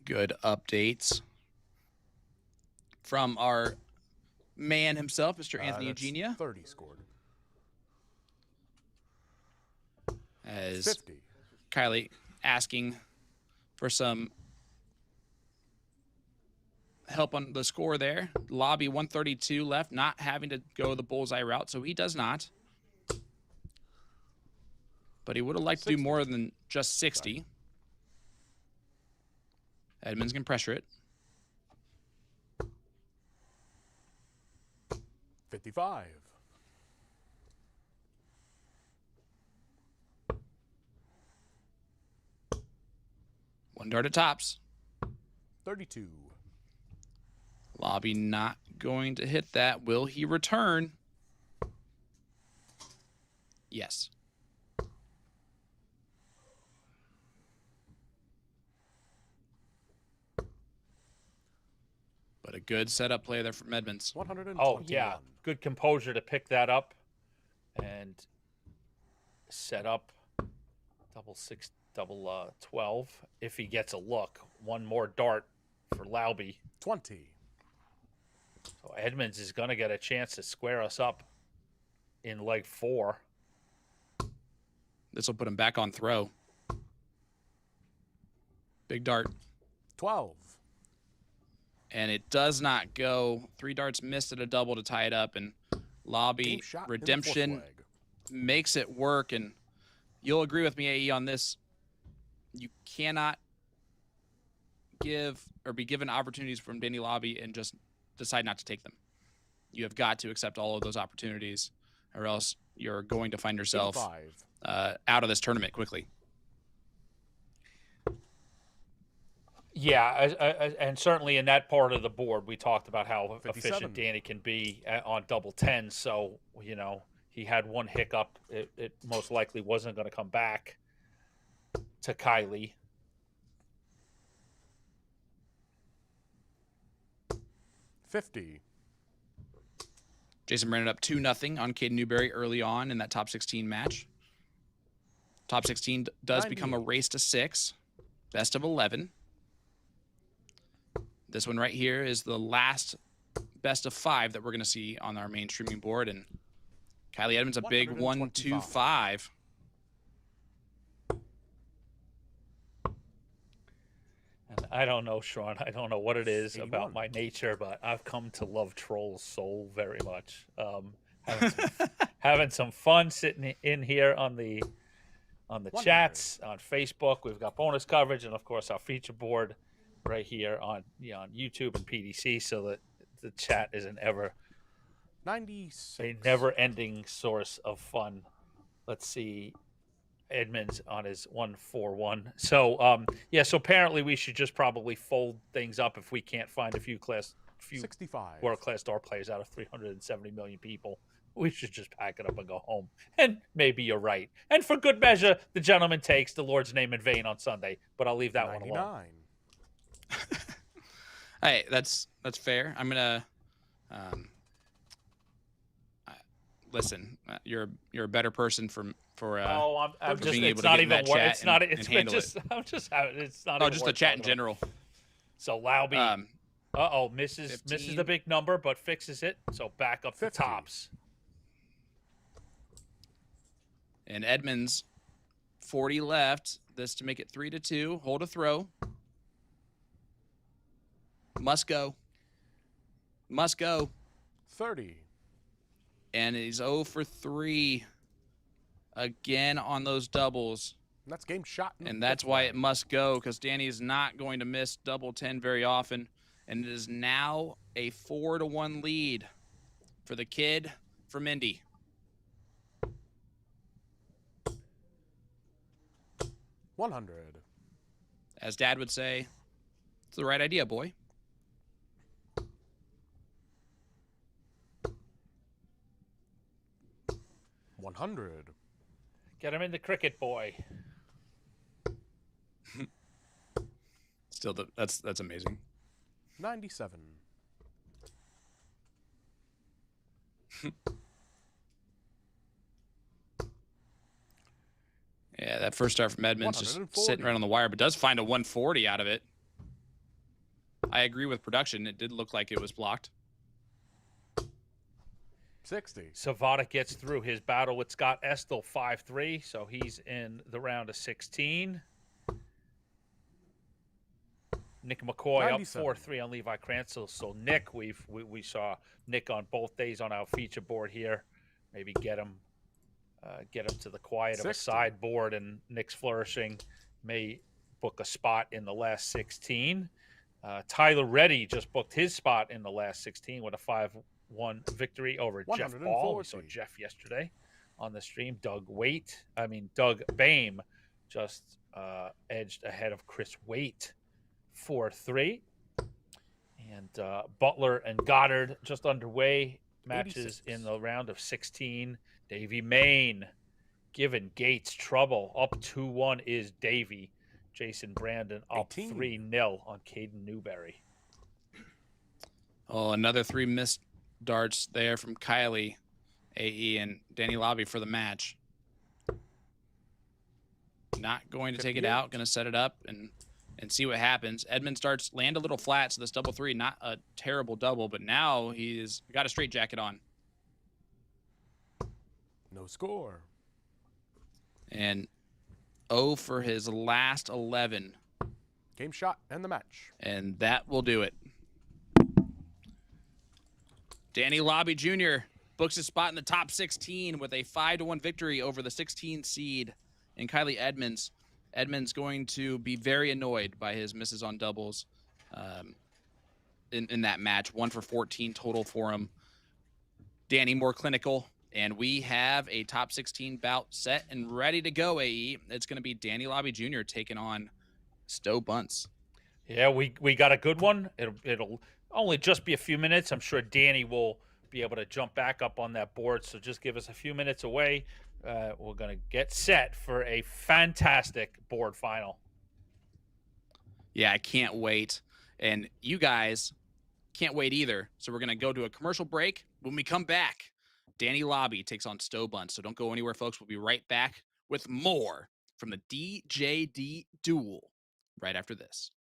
Good updates from our man himself, Mr. Anthony That's Eugenia. 30 scored. As 50. Kylie asking for some help on the score there. Lauby 132 left, not having to go the bullseye route, so he does not. But he would have liked to do 60. more than just 60. Edmonds can pressure it. 55. One dart at tops. 32. Lauby not going to hit that. Will he return? Yes. But a good setup play there from Edmonds. 121. Oh, yeah. Good composure to pick that up and set up double 12 if he gets a look. One more dart for Lauby. 20. So Edmonds is going to get a chance to square us up in leg 4. This will put him back on throw. Big dart. 12. And it does not go. 3 darts missed at a double to tie it up. And Lauby Game shot in the fourth redemption leg. makes it work. And you'll agree with me, AE, on this. You cannot give or be given opportunities from Danny Lauby and just decide not to take them. You have got to accept all of those opportunities, or else you're going to find yourself 85. out of this tournament quickly. Yeah, and certainly in that part of the board, we talked about how 57. efficient Danny can be on double 10. So, you know, he had one hiccup. It most likely wasn't going to come back to Kylie. 50. Jason Brandon up 2-0 on Caden Newberry early on in that top 16 match. Top 16 does become a 98. race to 6. Best of 11. This one right here is the last best of 5 that we're going to see on our main streaming board. And Kylie Edmonds, a big 1-2-5. And I don't know, Sean. I don't know what it is 81. about my nature, but I've come to love trolls so very much. Having some fun sitting in here on the 100. chats on Facebook. We've got bonus coverage, and of course our feature board right here on YouTube and PDC, so that the chat is a 96. never-ending source of fun. Let's see. Edmonds on his 1-4-1. So so apparently we should just probably fold things up if we can't find a few 65. world-class dart players out of 370 million people. We should just pack it up and go home. And maybe you're right. And for good measure, the gentleman takes the Lord's name in vain on Sunday. But I'll leave that 99. one alone. Hey, that's fair. I'm gonna listen, you're a better person for Oh, I'm for just. being able It's to not get in even. that chat It's not. and It's handle just. it. I'm just. It's not. Oh, even just the worth chat in talking about. general. So Lauby. Misses 15. the big number, but fixes it. So back up 50. the tops. And Edmonds, 40 left. This to make it 3-2. Hold a throw. Must go. Must go. 30. And he's 0 for 3 again on those doubles. And that's game shot. And that's why it must go, because Danny is not going to miss double 10 very often. And it is now a 4-1 lead for the kid from Indy. 100. As Dad would say, it's the right idea, boy. $100. Get him in the cricket, boy. Still, that's amazing. 97. Yeah, that first start from Edmonds just 140. sitting right on the wire, but does find a 140 out of it. I agree with production. It did look like it was blocked. 60. Savada gets through his battle with Scott Estel 5-3, so he's in the round of 16. Nick McCoy 97. up 4-3 on Levi Kranzel. So Nick, we saw Nick on both days on our feature board here. Maybe get him to the quiet of a 60. sideboard, and Nick's flourishing. May book a spot in the last 16. Tyler Reddy just booked his spot in the last 16 with a 5-1 victory over Jeff Ball. We saw 140. Jeff yesterday on the stream. Doug Bame just edged ahead of Chris Waite 4-3. And Butler and Goddard just underway. Matches 86. in the round of 16. Davey Main giving Gates trouble. Up 2-1 is Davey. Jason Brandon up 3-0 on Caden Newberry. Oh, another 3 missed darts there from Kylie, AE, and Danny Lauby for the match. Not going to take it out. Going to set it up and see what happens. Edmonds starts land a little flat, so this double 3, not a terrible double, but now he's got a straight jacket on. No score. And 0 for his last 11. Game shot and the match. And that will do it. Danny Lauby Jr. books his spot in the top 16 with a 5-1 victory over the 16 seed in Kylie Edmonds. Edmonds going to be very annoyed by his misses on doubles in that match. 1 for 14 total for him. Danny more clinical. And we have a top 16 bout set and ready to go, AE. It's going to be Danny Lauby Jr. taking on Stowe Bunts. Yeah, we got a good one. It'll only just be a few minutes. I'm sure Danny will be able to jump back up on that board. So just give us a few minutes away. We're going to get set for a fantastic board final. Yeah, I can't wait. And you guys can't wait either. So we're going to go to a commercial break. When we come back, Danny Lauby takes on Stowe Bunts. So don't go anywhere, folks. We'll be right back with more from the DJD Duel right after this.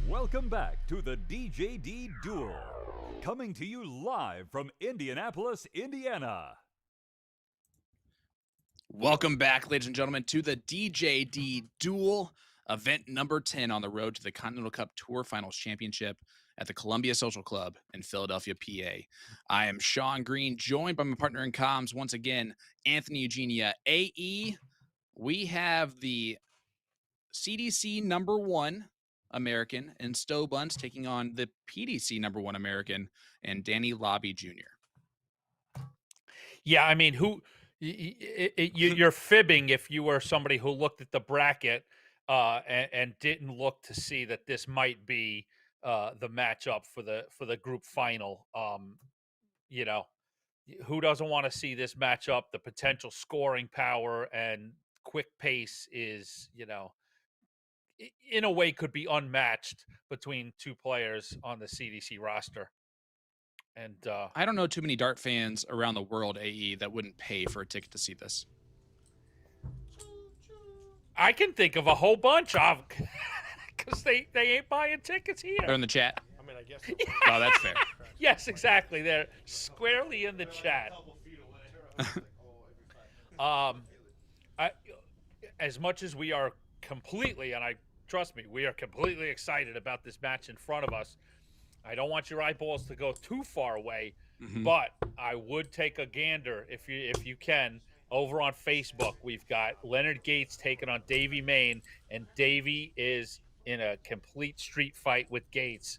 Welcome back to the DJD Duel, coming to you live from Indianapolis, Indiana. Welcome back, ladies and gentlemen, to the DJD Duel, event number 10 on the road to the Continental Cup Tour Finals Championship at the Columbia Social Club in Philadelphia, PA. I am Sean Green, joined by my partner in comms, once again, Anthony Eugenia. AE, we have the CDC #1 American and Stowe Bunts taking on the PDC #1 American and Danny Lauby Jr. Yeah, I mean, you're fibbing if you were somebody who looked at the bracket and didn't look to see that this might be the matchup for the group final. You know, who doesn't want to see this matchup? The potential scoring power and quick pace is, in a way could be unmatched between two players on the CDC roster. And I don't know too many dart fans around the world, AE, that wouldn't pay for a ticket to see this. I can think of a whole bunch of, because they ain't buying tickets here. They're in the chat. I mean, I guess. Oh, that's fair. Yes, exactly. They're squarely in the chat. As much as we are completely, and trust me, we are completely excited about this match in front of us. I don't want your eyeballs to go too far away, but I would take a gander if you can. Over on Facebook, we've got Leonard Gates taking on Davey Main, and Davey is in a complete street fight with Gates.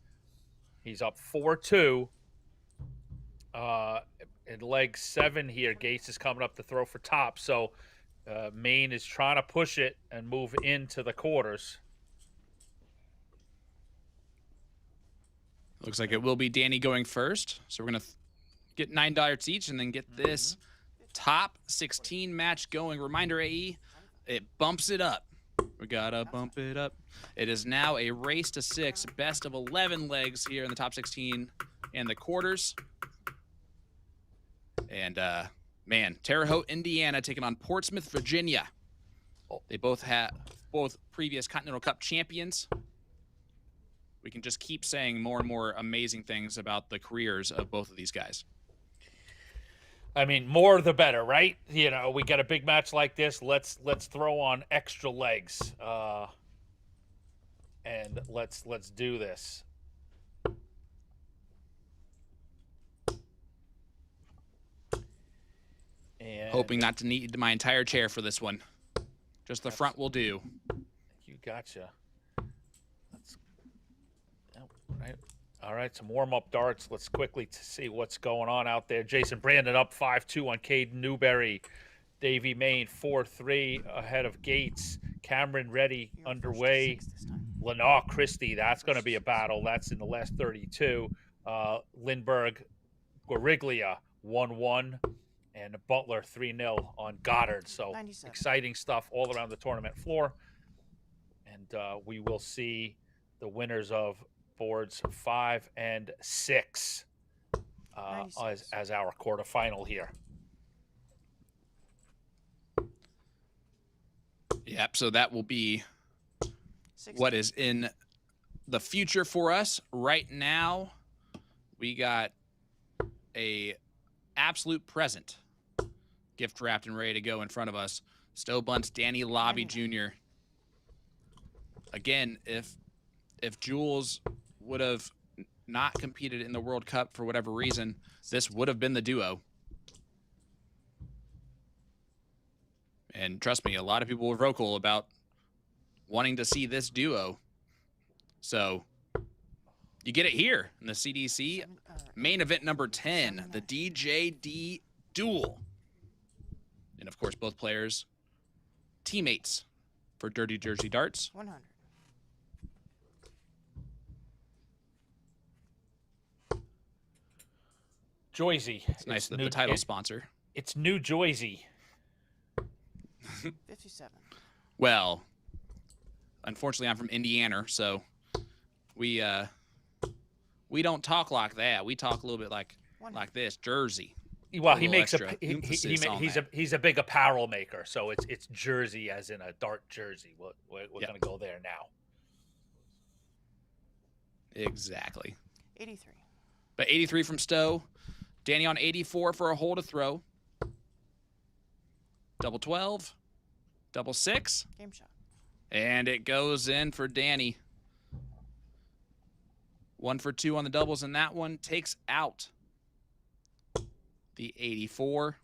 He's up 4-2. In leg 7 here, Gates is coming up to throw for top. So Main is trying to push it and move into the quarters. Looks like it will be Danny going first. So we're going to get $9 darts each and then get this top 16 match going. Reminder, AE, it bumps it up. We got to bump it up. It is now a race to 6, best of 11 legs here in the top 16 and the quarters. And, man, Terre Haute, Indiana taking on Portsmouth, Virginia. They both have previous Continental Cup champions. We can just keep saying more and more amazing things about the careers of both of these guys. I mean, more the better, right? We got a big match like this. Let's throw on extra legs, and let's do this. And hoping not to need my entire chair for this one. Just the front will do. You gotcha. All right, some warm-up darts. Let's quickly see what's going on out there. Jason Brandon up 5-2 on Caden Newberry. Davey Main 4-3 ahead of Gates. Cameron Reddy underway. Lenore Christie, that's going to be a battle. That's in the last 32. Lindbergh, Guariglia 1-1. And Butler 3-0 on Goddard. So 97. Exciting stuff all around the tournament floor. And we will see the winners of boards 5 and 6 as our quarterfinal here. Yep, so that will be 60. what is in the future for us. Right now, we got a absolute present, gift wrapped and ready to go in front of us. Stowe Bunts, Danny Lauby Jr. Again, if Jules would have not competed in the World Cup for whatever reason, this would have been the duo. And trust me, a lot of people were vocal about wanting to see this duo. So you get it here in the CDC main event number 10, the DJD Duel. And of course, both players, teammates for Dirty Jersey Darts. 100. Joyzy. It's nice that the title sponsor. It's New Joyzy. 57. Well, unfortunately, I'm from Indiana, so we don't talk like that. We talk a little bit like this, Jersey. Well, he makes he's a big apparel maker, so it's jersey as in a dart jersey. We're gonna go there now. Exactly. 83. But 83 from Stowe. Danny on 84 for a hole to throw. Double 12. Double 6. Game shot. And it goes in for Danny. 1 for 2 on the doubles, and that one takes out the 84.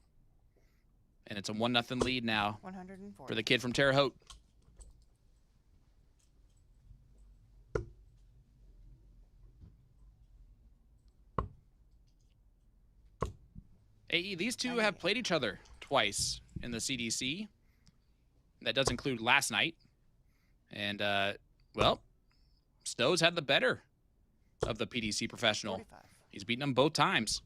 And it's a 1-0 lead now 140. for the kid from Terre Haute. AE, these two have played each other twice in the CDC. That does include last night. And, well, Stowe's had the better of the PDC professional. 45. He's beaten them both times.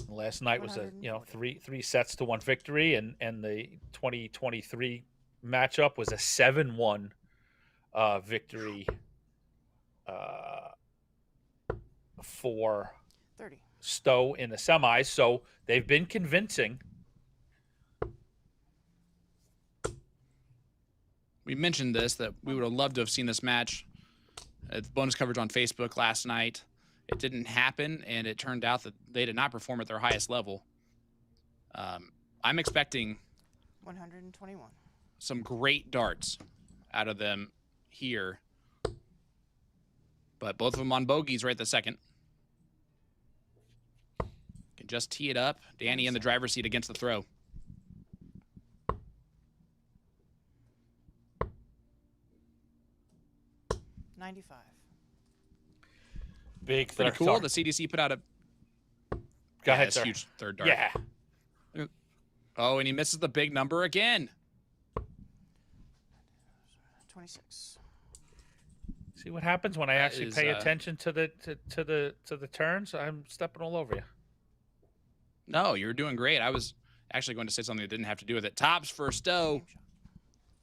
Last night was a three sets to 1 victory, and the 2023 matchup was a 7-1 victory for 30. Stowe in the semis. So they've been convincing. We mentioned this, that we would have loved to have seen this match. Bonus coverage on Facebook last night. It didn't happen, and it turned out that they did not perform at their highest level. I'm expecting 121. some great darts out of them here. But both of them on bogeys right this second. Can just tee it up. Danny in the driver's seat against the throw. $95. Big Pretty third cool. dart. The CDC put out a Go ahead, sir. huge third dart. Yeah. Oh, and he misses the big number again. 26. See what happens when I actually is, pay attention to the turns? I'm stepping all over you. No, you're doing great. I was actually going to say something that didn't have to do with it. Tops for Stowe. Game shot.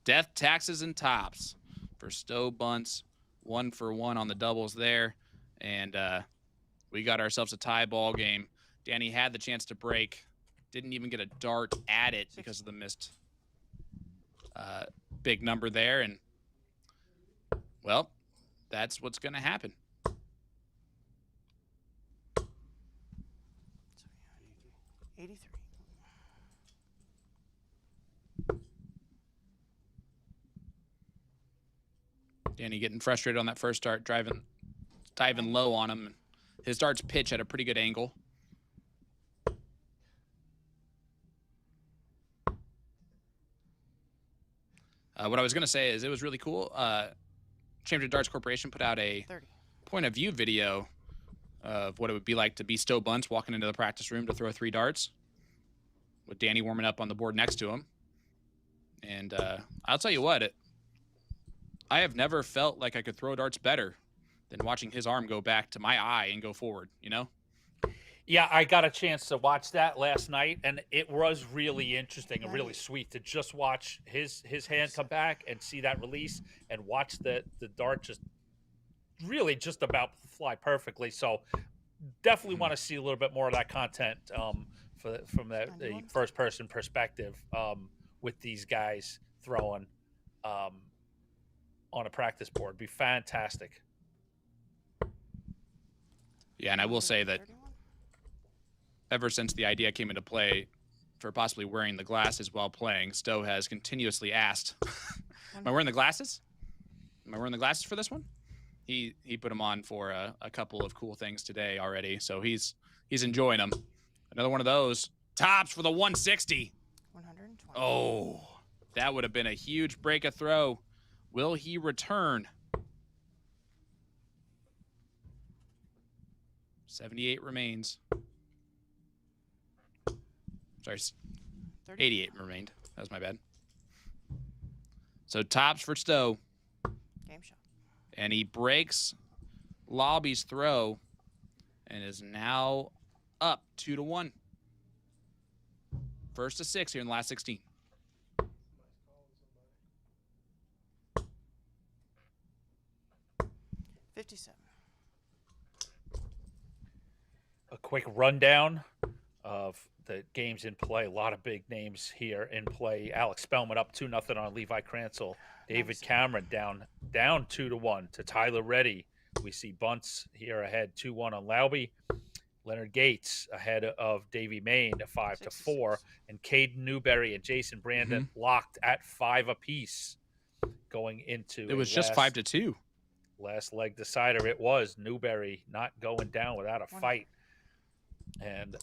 Death, taxes, and tops for Stowe Bunts. 1 for 1 on the doubles there. And we got ourselves a tie ball game. Danny had the chance to break. Didn't even get a dart at it because of the missed big number there. And, well, that's what's going to happen. So, yeah, 83. Danny getting frustrated on that first dart, diving low on him. His darts pitch at a pretty good angle. What I was going to say is it was really cool. Champion Darts Corporation put out a 30. point of view video of what it would be like to be Stowe Bunts walking into the practice room to throw 3 darts with Danny warming up on the board next to him. And I'll tell you what, I have never felt like I could throw darts better than watching his arm go back to my eye and go forward, you know? Yeah, I got a chance to watch that last night, and it was really interesting and really sweet to just watch his hand come back and see that release and watch the dart just really just about fly perfectly. So definitely want to see a little bit more of that content from the first-person perspective with these guys throwing on a practice board. It'd be fantastic. Yeah, and I will say that 131. ever since the idea came into play for possibly wearing the glasses while playing, Stowe has continuously asked, am I wearing the glasses? Am I wearing the glasses for this one? He put them on for a couple of cool things today already, so he's enjoying them. Another one of those. Tops for the 160. 120. Oh, that would have been a huge break of throw. Will he return? 78 remains. Sorry, 30. 88 remained. That was my bad. So tops for Stowe. Game shot. And he breaks Lauby's throw and is now up 2-1. First to 6 here in the last 16. $57. A quick rundown of the games in play. A lot of big names here in play. Alex Spellman up 2-0 on Levi Cransel. David Nice. Cameron down 2-1 to Tyler Reddy. We see Bunts here ahead 2-1 on Lauby. Leonard Gates ahead of Davey Main 5-4, and Caden Newberry and Jason Brandon locked at 5 apiece going into. It was just 5-2. Last leg decider. It was Newberry not going down without a fight, and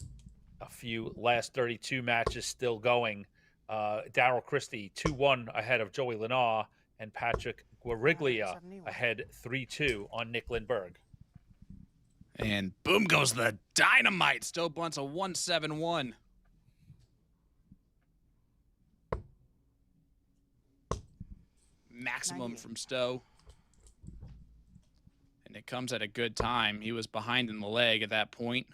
a few last 32 matches still going. Darryl Christie 2-1 ahead of Joey Lenaw, and Patrick Guariglia 171. ahead 3-2 on Nick Lindbergh. And boom goes the dynamite. Stowe bunts a 171. Maximum 98. from Stowe. And it comes at a good time. He was behind in the leg at that point.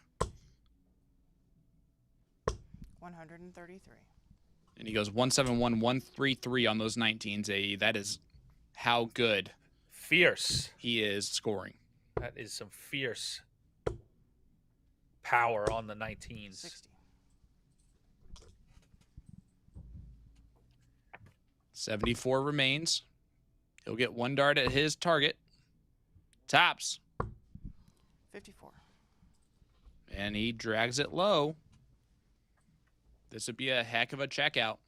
133. And he goes 171, 133 on those 19s. That is how good Fierce. he is scoring. That is some fierce power on the 19s. 60. 74 remains. He'll get one dart at his target. Tops. 54. And he drags it low. This would be a heck of a checkout.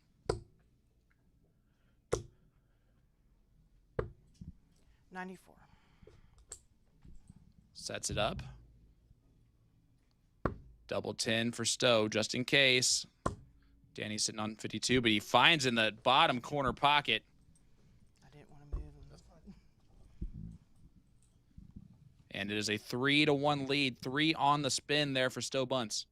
94. Sets it up. Double 10 for Stowe, just in case. Danny's sitting on 52, but he finds in the bottom corner pocket. I didn't want to move him. That's fine. And it is a 3-1 lead. 3 on the spin there for Stowe Bunts.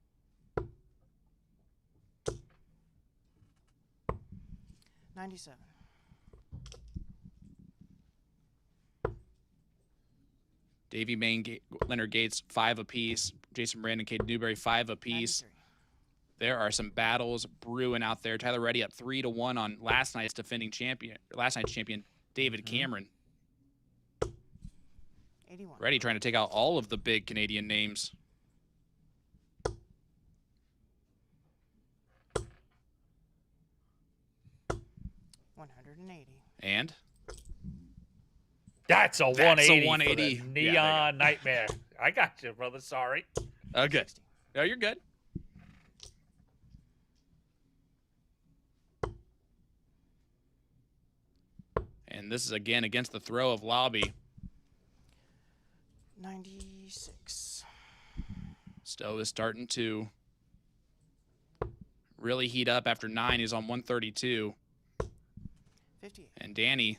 97. Davey Main, Leonard Gates, 5 apiece. Jason Brandon, Cade Newberry, 5 apiece. 93. There are some battles brewing out there. Tyler Reddy up 3-1 on last night's champion, David Cameron. 81. Reddy trying to take out all of the big Canadian names. $180. And That's a 180. That's a for 180. the Yeah, there you Neon Nightmare. I got you, brother. Sorry. okay. 60. No, you're good. And this is again against the throw of Lauby. 96. Stowe is starting to really heat up after 9. He's on 132. 58. And Danny,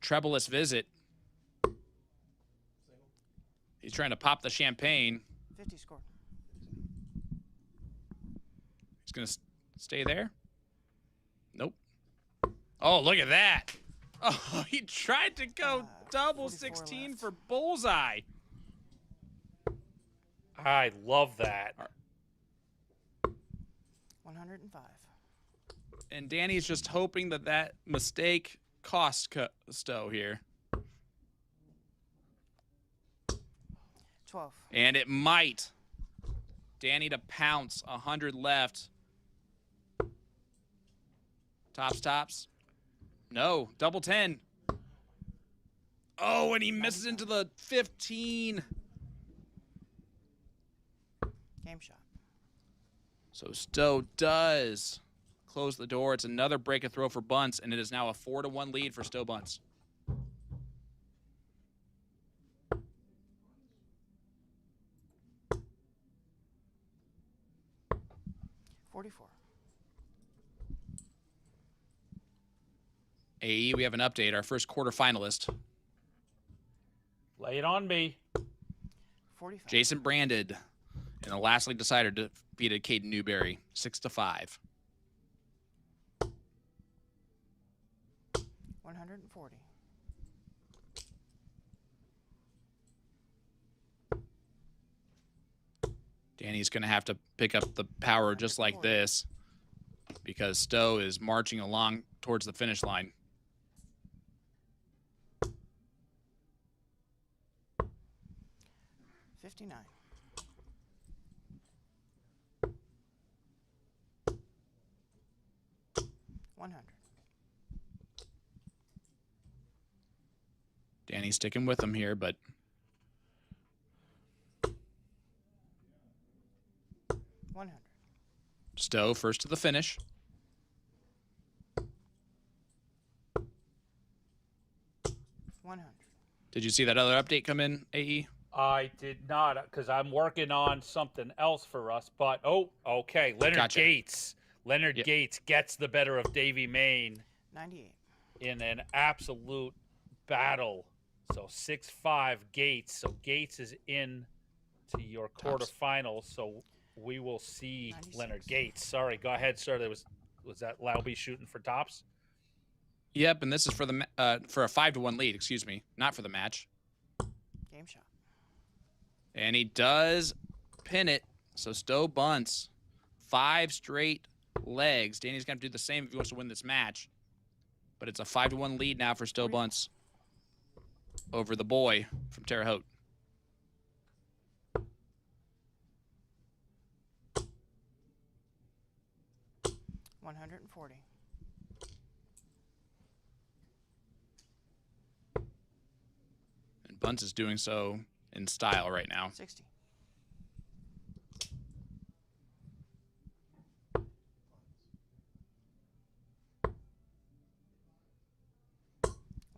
trebleless visit. He's trying to pop the champagne. 50 score. He's going to stay there. Nope. Oh, look at that. Oh, he tried to go double 44 16 left. for bullseye. I love that. 105. And Danny's just hoping that that mistake costs Stowe here. 12. And it might. Danny to pounce. 100 left. Tops. No, double 10. Oh, and he misses into the 15. Game shot. So Stowe does close the door. It's another break and throw for Bunts, and it is now a 4-1 lead for Stowe Bunts. AE, we have an update. Our first quarterfinalist, Lay it on me. 45. Jason Branded, in the last league decider, defeated Caden Newberry 6-5. 140. Danny's going to have to pick up the power just like this because Stowe is marching along towards the finish line. $59. $100. Danny's sticking with him here, but 100. Stowe first to the finish. $100. Did you see that other update come in, AE? I did not, because I'm working on something else for us. But, okay. Leonard Gotcha. Gates. Leonard Gates gets the better of Davey Main 98. in an absolute battle. So 6-5 Gates. So Gates is in to your quarterfinals. So we will see 96. Leonard Gates. Sorry, go ahead, sir. Was that Lauby shooting for tops? Yep, and this is for the for a 5-1 lead. Excuse me, not for the match. Game shot. And he does pin it. So Stowe Bunts, 5 straight legs. Danny's going to do the same if he wants to win this match. But it's a 5-1 lead now for Stowe Bunts over the boy from Terre Haute. $140. And Bunts is doing so in style right now. 60.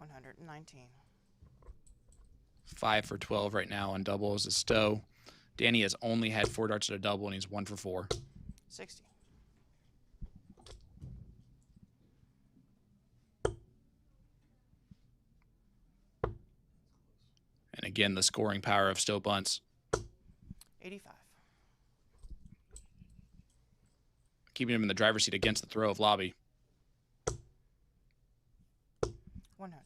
$119. 5 for 12 right now on doubles is Stowe. Danny has only had 4 darts at a double, and he's 1 for 4. 60. And again, the scoring power of Stowe Bunts. 85. Keeping him in the driver's seat against the throw of Lauby. 100.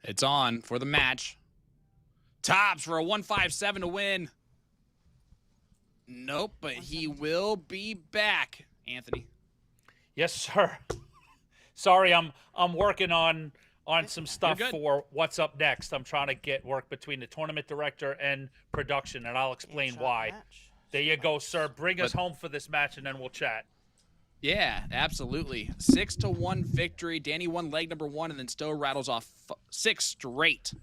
It's on for the match. Tops for a 157 to win. Nope, but he will be back, Anthony. Yes, sir. Sorry, I'm working on some stuff for what's up next. I'm trying to get work between the tournament director and production, and I'll explain why. There you go, sir. Bring us home for this match, and then we'll chat. Yeah, absolutely. 6-1 victory. Danny won leg number 1, and then Stowe rattles off 6 straight.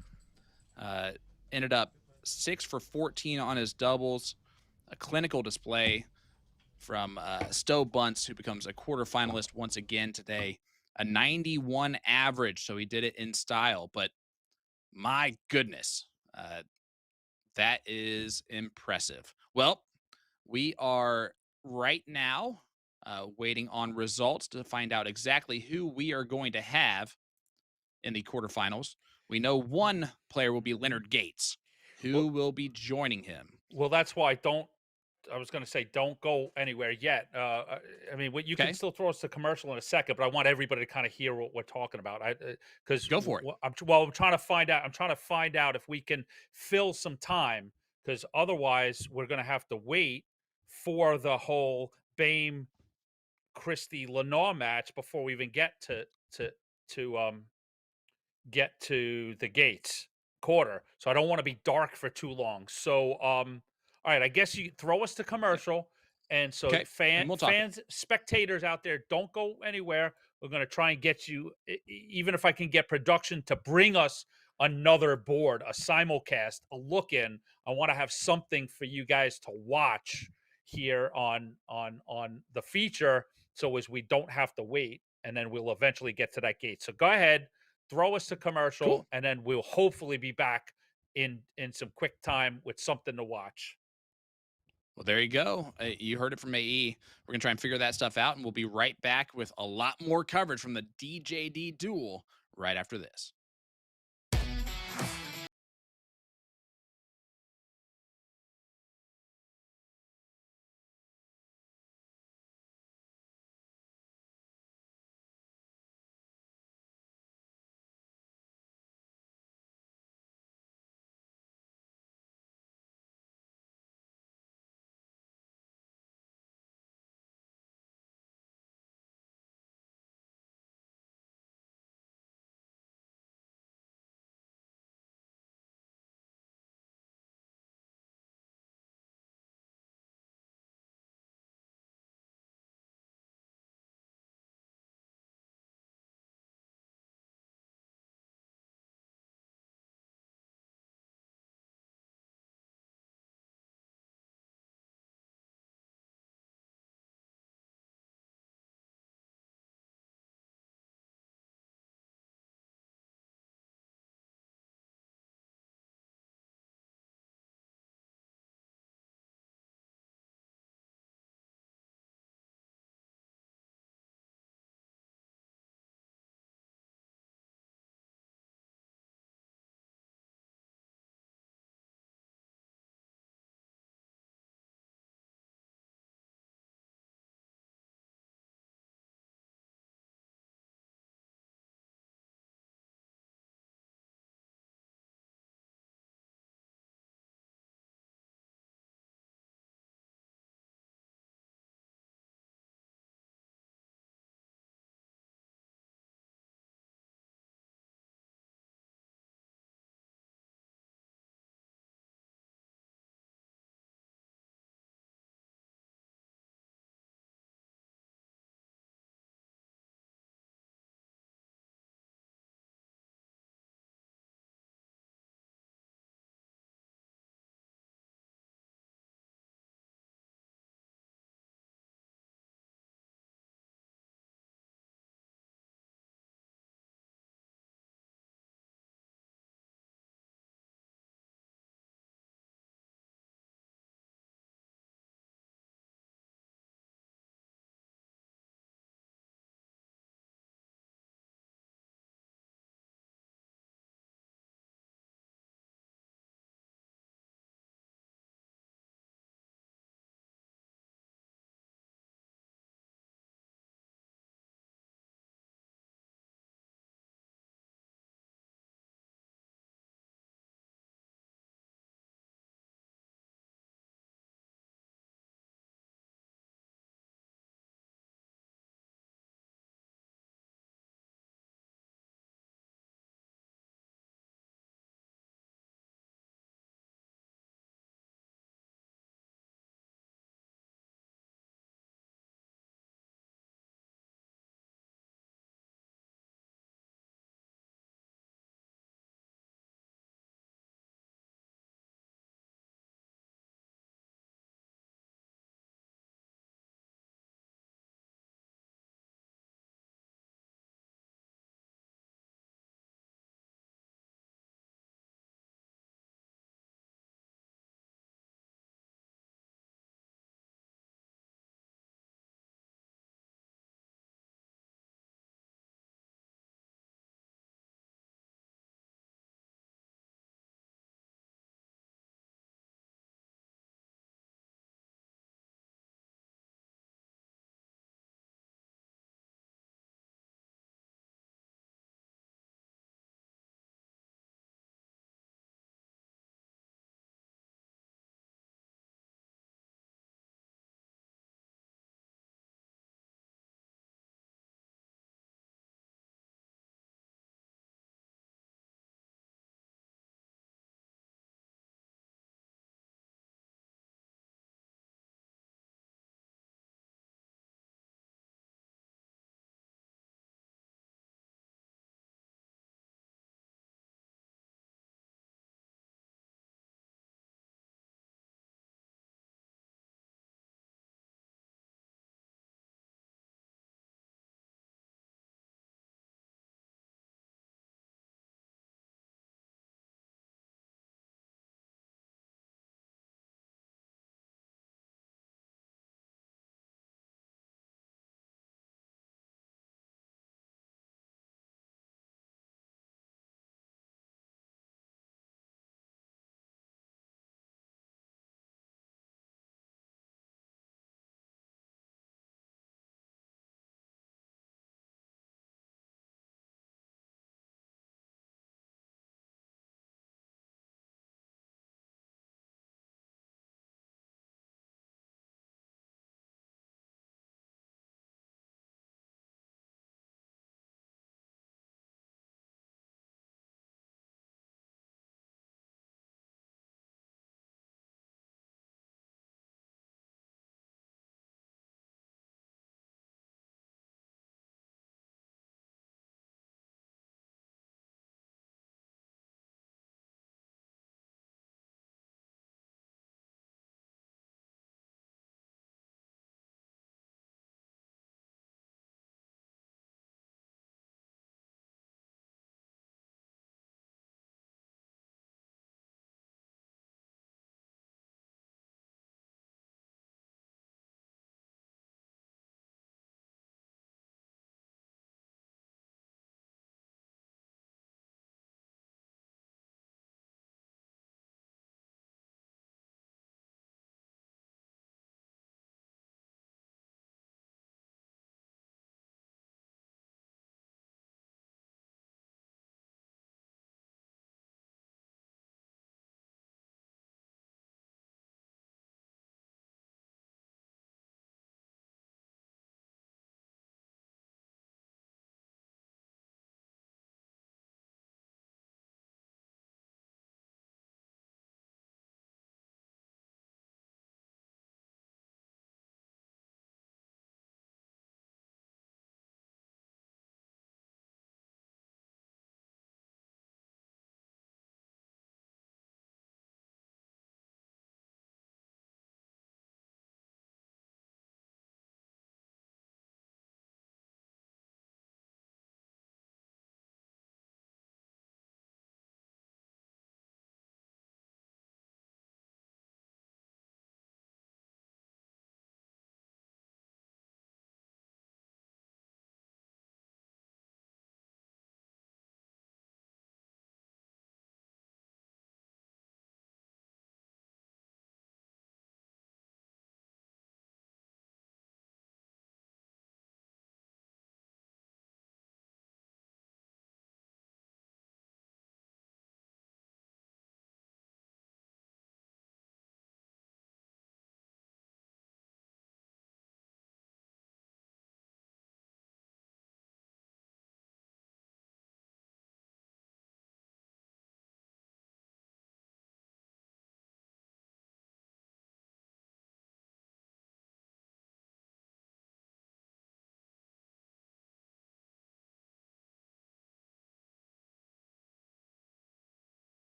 Ended up 6 for 14 on his doubles. A clinical display from Stowe Bunts, who becomes a quarterfinalist once again today. A 91 average, so he did it in style. But my goodness, that is impressive. Well, we are right now waiting on results to find out exactly who we are going to have in the quarterfinals. We know one player will be Leonard Gates, who will be joining him. Well, that's why I was going to say don't go anywhere yet. I mean, you can still throw us the commercial in a second, but I want everybody to kind of hear what we're talking about. Because go for it. I'm trying to find out. I'm trying to find out if we can fill some time, because otherwise we're going to have to wait for the whole Bame Christie Lenore match before we even get to the Gates quarter. So I don't want to be dark for too long. So all right, I guess you throw us to commercial, And so Okay, and we'll talk. fans, spectators out there, don't go anywhere. We're going to try and get you, even if I can get production to bring us another board, a simulcast, a look in. I want to have something for you guys to watch here on the feature, so as we don't have to wait, and then we'll eventually get to that gate. So go ahead, throw us to commercial, Cool. and then we'll hopefully be back in some quick time with something to watch. Well, there you go. You heard it from AE. We're going to try and figure that stuff out, and we'll be right back with a lot more coverage from the DJD Duel right after this.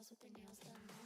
Girls with their nails done now.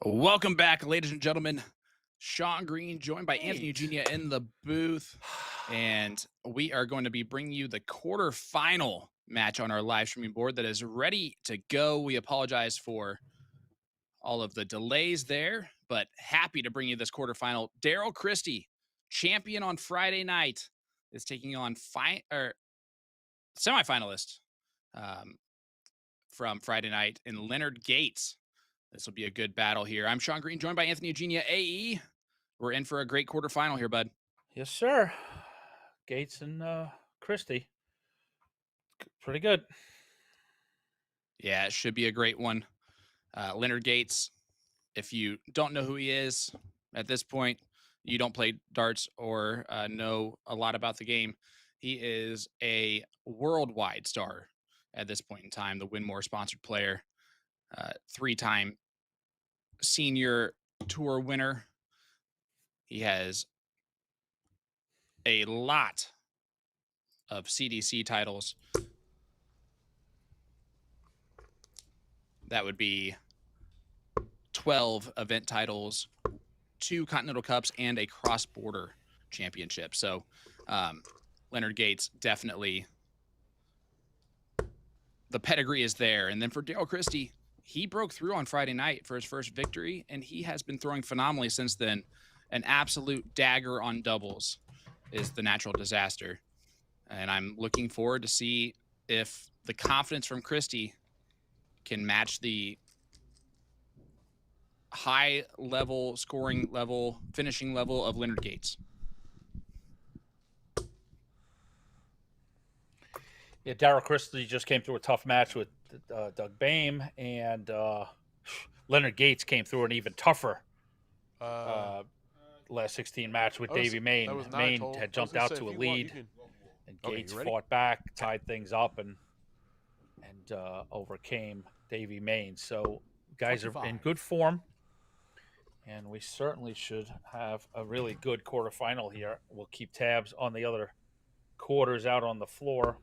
Welcome back, ladies and gentlemen. Sean Green, joined by Anthony Eugenia in the booth. And we are going to be bringing you the quarterfinal match on our live streaming board that is ready to go. We apologize for all of the delays there, but happy to bring you this quarterfinal. Daryl Christie, champion on Friday night, is taking on semifinalist from Friday night in Leonard Gates. This will be a good battle here. I'm Sean Green, joined by Anthony Eugenia, AE. We're in for a great quarterfinal here, bud. Yes, sir. Gates and Christie. Pretty good. Yeah, it should be a great one. Leonard Gates, if you don't know who he is at this point, you don't play darts or know a lot about the game. He is a worldwide star at this point in time, the Winmore sponsored player, 3-time senior tour winner. He has a lot of CDC titles. That would be 12 event titles, 2 Continental Cups, and a cross-border championship. So Leonard Gates, definitely the pedigree is there. And then for Daryl Christie, he broke through on Friday night for his first victory, and he has been throwing phenomenally since then. An absolute dagger on doubles is the natural disaster. And I'm looking forward to see if the confidence from Christie can match the high level, scoring level, finishing level of Leonard Gates. Yeah, Daryl Christie just came through a tough match with Doug Boehm, and Leonard Gates came through an even tougher last 16 match with Davey Main. Main had jumped out to a lead, and Gates fought back, tied things up, and overcame Davey Main. So guys 25. Are in good form, and we certainly should have a really good quarterfinal here. We'll keep tabs on the other quarters out on the floor.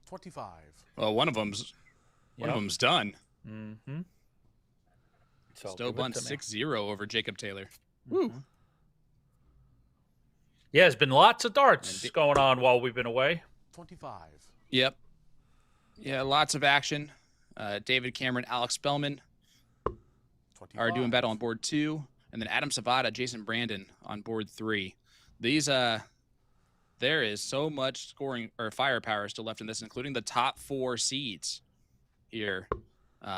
25. Well, one of them's done. Mm-hmm. So Stowe Bunts 6-0 over Jacob Taylor. Mm-hmm. Woo. Yeah, there's been lots of darts going on while we've been away. 25. Yep. Yeah, lots of action. David Cameron, Alex Spellman 25. Are doing battle on board 2. And then Adam Savada, Jason Brandon on board 3. These there is so much scoring or firepower still left in this, including the top 4 seeds here.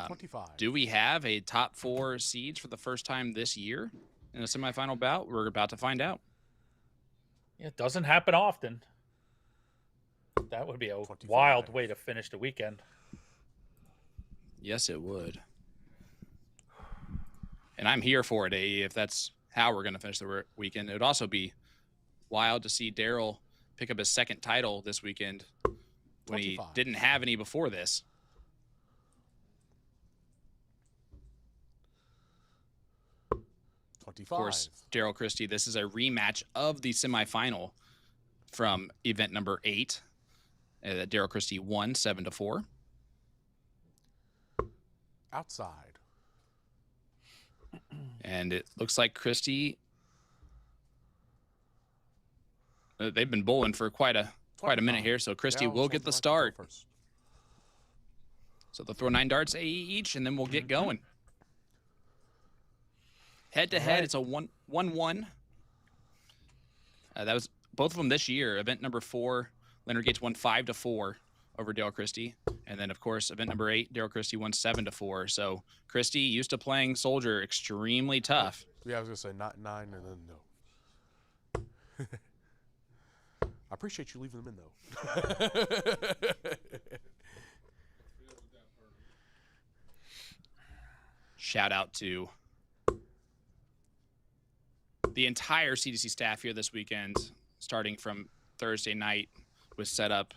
25. Do we have a top 4 seeds for the first time this year in a semifinal bout? We're about to find out. Yeah, it doesn't happen often. That would be a 25. Wild way to finish the weekend. Yes, it would. And I'm here for it, AE, if that's how we're going to finish the weekend. It would also be wild to see Daryl pick up his second title this weekend when 25. He didn't have any before this. 25. Of course, Daryl Christie, this is a rematch of the semifinal from event number 8 that Daryl Christie won 7-4. Outside. And it looks like Christie, they've been bowling for quite a minute here, so Christie will get the start. So they'll throw 9 darts AE each, and then we'll get going. Head-to-head, it's a 1-1. That was both of them this year. Event number 4, Leonard Gates won 5-4 over Daryl Christie. And then, of course, event number 8, Daryl Christie won 7-4. So Christie, used to playing Soldier, extremely tough. Yeah, I was going to say not 9 and then no. I appreciate you leaving them in, though. Shout out to the entire CDC staff here this weekend, starting from Thursday night with setup.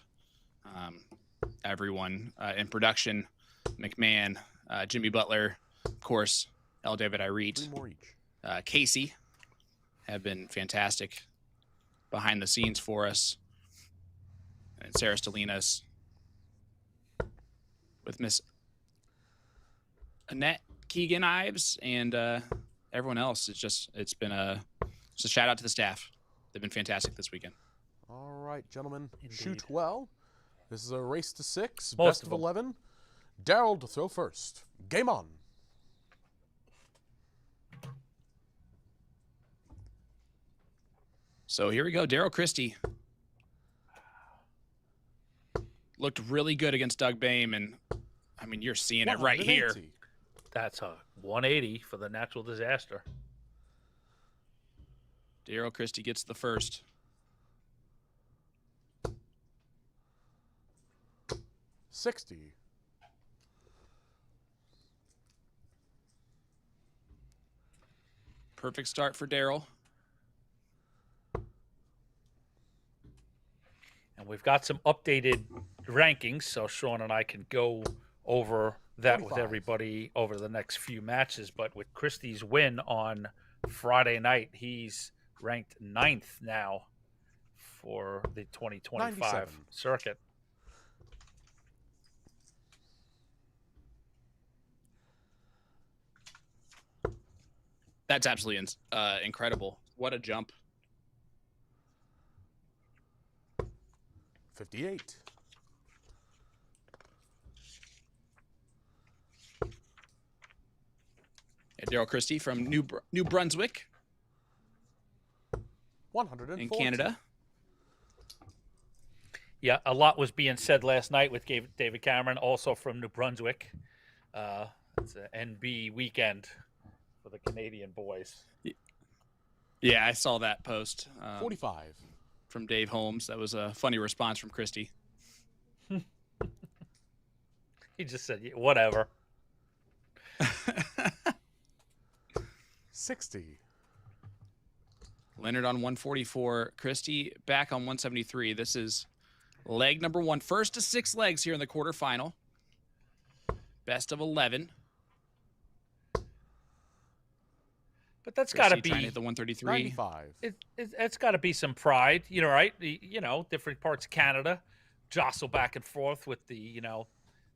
Everyone in production, McMahon, Jimmy Butler, of course, L. David Irete, 3 more each. Casey have been fantastic behind the scenes for us. And Sarah Stalinas with Miss Annette Keegan Ives and everyone else. It's been a shout out to the staff. They've been fantastic this weekend. All right, gentlemen, Indeed. shoot well. This is a race to 6, Most best of of them. 11. Daryl to throw first. Game on. So here we go. Daryl Christie looked really good against Doug Boehm, and I mean, you're seeing it right here. 180. That's a 180 for the natural disaster. Daryl Christie gets the first. $60. Perfect start for Daryl. And we've got some updated rankings, so Sean and I can go over that 45. with everybody over the next few matches. But with Christie's win on Friday night, he's ranked 9th now for the 2025 97. circuit. That's absolutely incredible. What a jump. 58. And Daryl Christie from New Brunswick 140. in Canada. Yeah, a lot was being said last night with David Cameron, also from New Brunswick. It's an NB weekend for the Canadian boys. Yeah, I saw that post 45. from Dave Holmes. That was a funny response from Christie. He just said, "Yeah, whatever." 60. Leonard on 144. Christie back on 173. This is leg number 1. First to 6 legs here in the quarterfinal. Best of 11. But that's got to Christie trying to be hit the 133. 95. it's got to be some pride, right? Different parts of Canada jostle back and forth with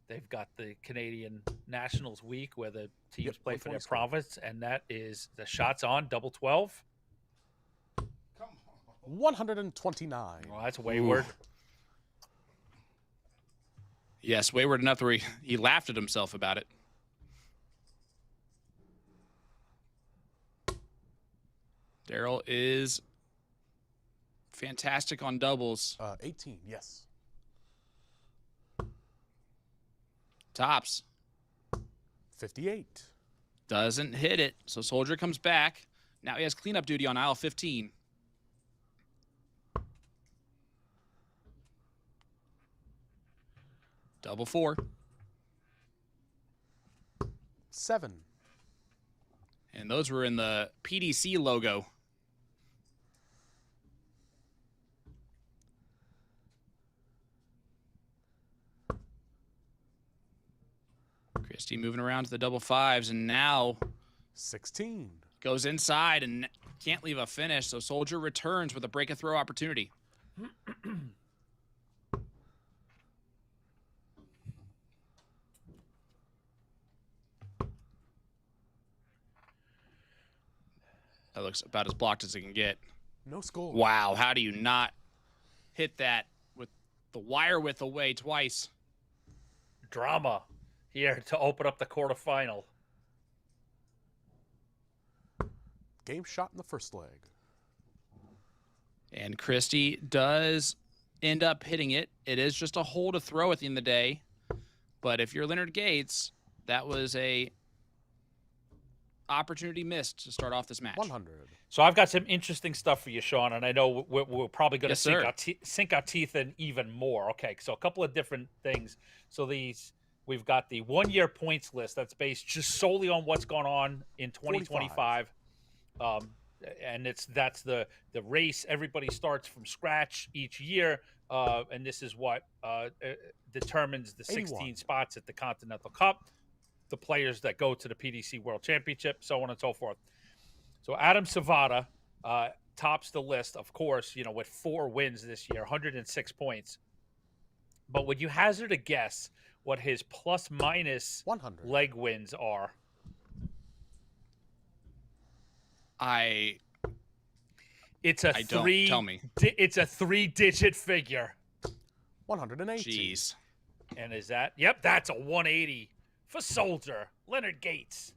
they've got the Canadian Nationals week where the teams Yep, play for their 140. province, and that is the shots on double 12. 129. Well, that's wayward. Yes, wayward enough where he laughed at himself about it. Daryl is fantastic on doubles. 18, yes. Tops. 58. Doesn't hit it. So Soldier comes back. Now he has cleanup duty on aisle 15. Double 4. 7. And those were in the PDC logo. Christie moving around to the double 5s, and now 16. goes inside and can't leave a finish. So Soldier returns with a break a throw opportunity. That looks about as blocked as it can get. No score. Wow, how do you not hit that with the wire width away twice? Drama here to open up the quarterfinal. Game shot in the first leg. And Christie does end up hitting it. It is just a hole to throw at the end of the day. But if you're Leonard Gates, that was a opportunity missed to start off this match. 100. So I've got some interesting stuff for you, Sean, and I know we're probably going to Yes, sink our teeth in even more. Okay, so a couple of different things. So we've got the 1-year points list that's based just solely on what's gone on in 2025. And that's the race. Everybody starts from scratch each year, and this is what determines the 16 81. spots at the Continental Cup, the players that go to the PDC World Championship, so on and so forth. So Adam Savada tops the list, of course, with 4 wins this year, 106 points. But would you hazard a guess what his plus minus 100. leg wins are? It's a don't tell me. It's a 3-digit figure. 180. Jeez. And is that? Yep, that's a 180 for Soldier. Leonard Gates.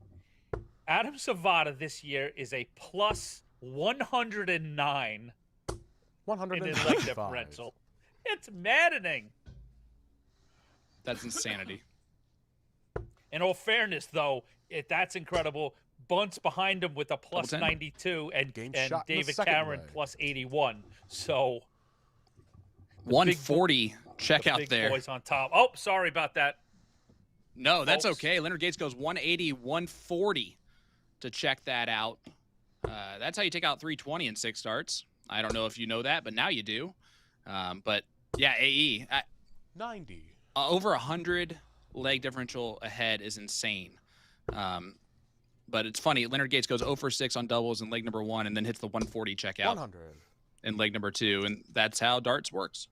Adam Savada this year is a plus 109 in his leg 155. differential. It's maddening. That's insanity. In all fairness, though, that's incredible. Bunts behind him with a plus Double 10. 92 and Game shot in the David second Cameron leg. plus 81. So 140 check the out big there. boys on top. Oh, sorry about that. No, that's folks. okay. Leonard Gates goes 180, 140 to check that out. That's how you take out 320 in 6 starts. I don't know if you know that, but now you do. But yeah, AE. 90. Over 100 leg differential ahead is insane. But it's funny. Leonard Gates goes 0 for 6 on doubles in leg number 1 and then hits the 140 check out 100. in leg number 2. And that's how darts works.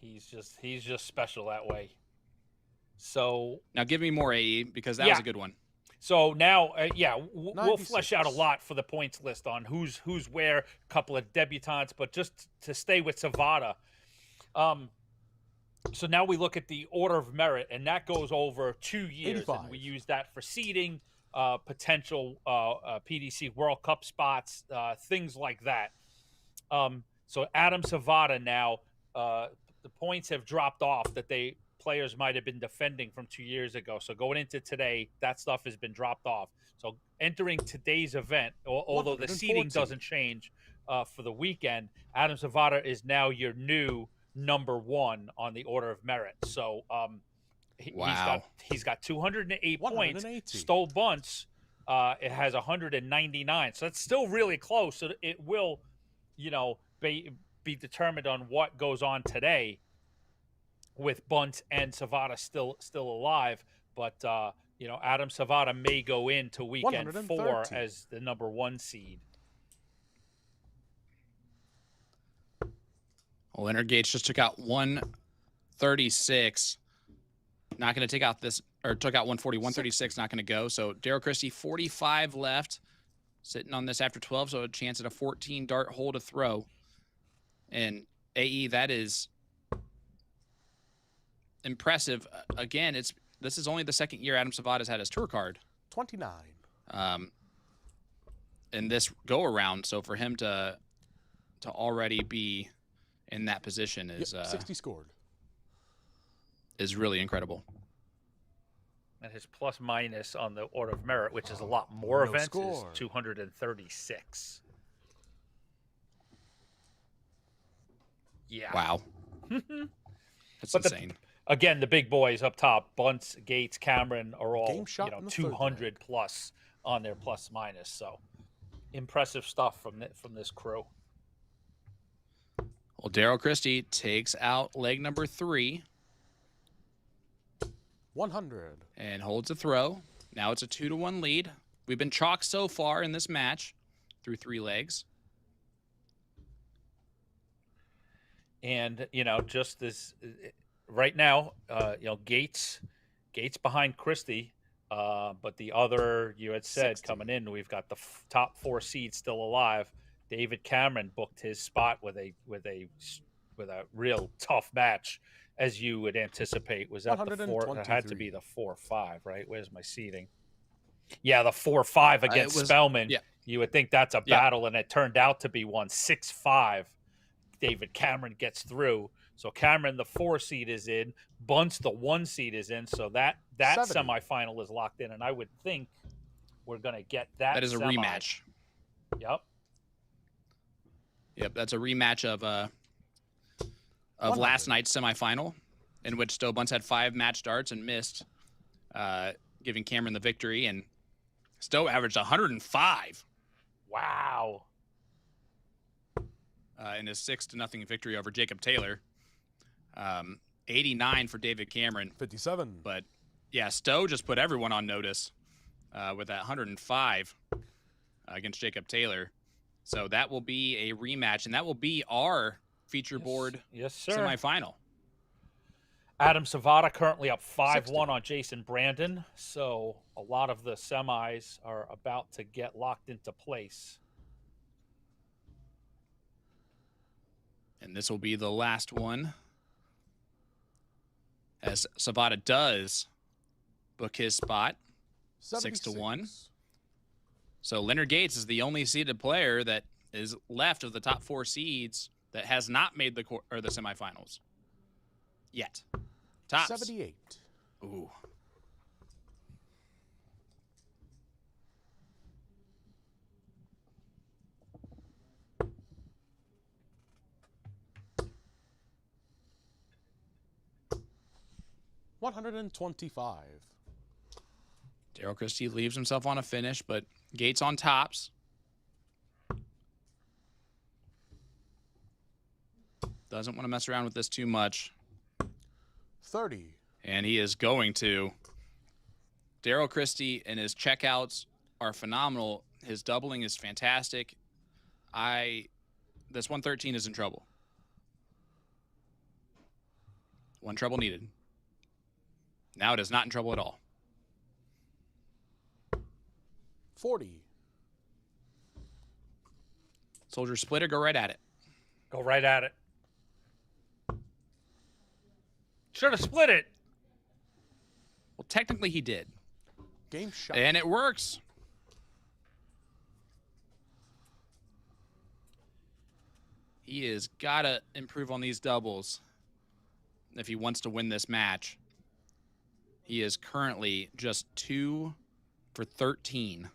He's just special that way. So Now give me more AE because that was a good one. So now, we'll 96. flesh out a lot for the points list on who's where, a couple of debutantes, but just to stay with Savada. So now we look at the order of merit, and that goes over 2 years. 85. And we use that for seeding, potential PDC World Cup spots, things like that. So Adam Savada now, the points have dropped off that players might have been defending from 2 years ago. So going into today, that stuff has been dropped off. So entering today's event, although the seeding 114. doesn't change for the weekend, Adam Savada is now your new number 1 on the order of merit. So he's got 208 points. 180. Stole Bunts. It has 199. So that's still really close. So it will, be determined on what goes on today with Bunts and Savada still alive. But, Adam Savada may go into weekend 4 130. as the number 1 seed. Well, Leonard Gates just took out 136. Not going to take out this, or took out 140. 136 not going to go. So Daryl Christie, 45 left, sitting on this after 12. So a chance at a 14 dart hole to throw. And AE, that is impressive. Again, this is only the second year Adam Savada's had his tour card. 29. In this go around. So for him to already be in that position is 60 scored. is really incredible. And his plus minus on the order of merit, which is a lot more no events, score. is 236. Yeah. Wow. That's But insane. Again, the big boys up top, Bunts, Gates, Cameron, are all Game shot in the third 200 leg. plus on their plus minus. So impressive stuff from this crew. Well, Daryl Christie takes out leg number 3 100. and holds a throw. Now it's a 2-1 lead. We've been chalk so far in this match through 3 legs. And, just this right now, Gates behind Christie. But the other, you had said, 60. coming in, we've got the top 4 seeds still alive. David Cameron booked his spot with a real tough match, as you would anticipate. Was that the 4? It had to be the 4-5, right? Where's my seeding? Yeah, the 4-5 against Spellman. yeah. You would think that's a battle, and it turned out to be one. 6-5. David Cameron gets through. So Cameron, the 4 seed, is in. Bunts, the 1 seed, is in. So that 70. semifinal is locked in, and I would think we're going to get that. That is a rematch. Yep. Yep, that's a rematch of last night's semifinal, in which Stowe Bunts had 5 match darts and missed, giving Cameron the victory. And Stowe averaged 105 Wow. in his 6-0 victory over Jacob Taylor. 89 for David Cameron. 57. But yeah, Stowe just put everyone on notice with that 105 against Jacob Taylor. So that will be a rematch, and that will be our feature board Yes, sir. semifinal. Adam Savata currently up 5-1 60. on Jason Brandon. So a lot of the semis are about to get locked into place. And this will be the last one, as Savata does book his spot, 6-1. So Leonard Gates is the only seeded player that is left of the top 4 seeds that has not made the semifinals yet. Tops. 78. Ooh. $125. Daryl Christie leaves himself on a finish, but Gates on tops. Doesn't want to mess around with this too much. 30. And he is going to. Daryl Christie and his checkouts are phenomenal. His doubling is fantastic. This 113 is in trouble. One trouble needed. Now it is not in trouble at all. 40. Soldier split or go right at it. Go right at it. Should have split it. Well, technically he did. Game shot. And it works. He has got to improve on these doubles if he wants to win this match. He is currently just 2 for 13.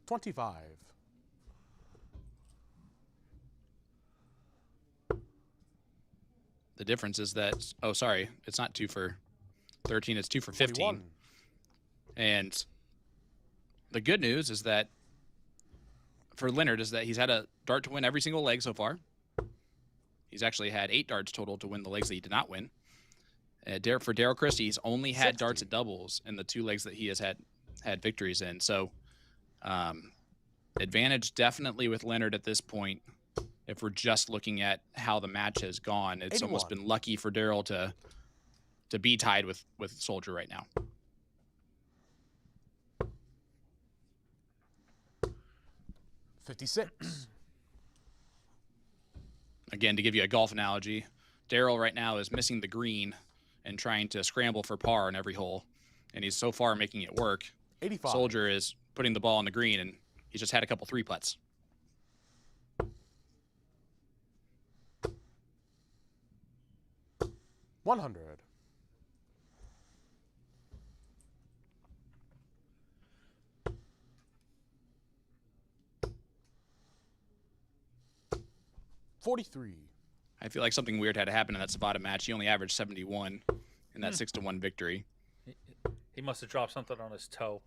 $25. The difference is that, oh, sorry, it's not 2 for 13, it's 2 for 15. 41. And the good news is that for Leonard is that he's had a dart to win every single leg so far. He's actually had 8 darts total to win the legs that he did not win. For Daryl Christie, he's only had 60. darts at doubles in the 2 legs that he has had victories in. So advantage definitely with Leonard at this point. If we're just looking at how the match has gone, it's 81. almost been lucky for Daryl to be tied with Soldier right now. $56. Again, to give you a golf analogy, Daryl right now is missing the green and trying to scramble for par in every hole, and he's so far making it work. 85. Soldier is putting the ball on the green, and he's just had a couple 3-putts. $100. $43. I feel like something weird had to happen in that Savata match. He only averaged 71 in that 6-1 victory. He must have dropped something on his toe.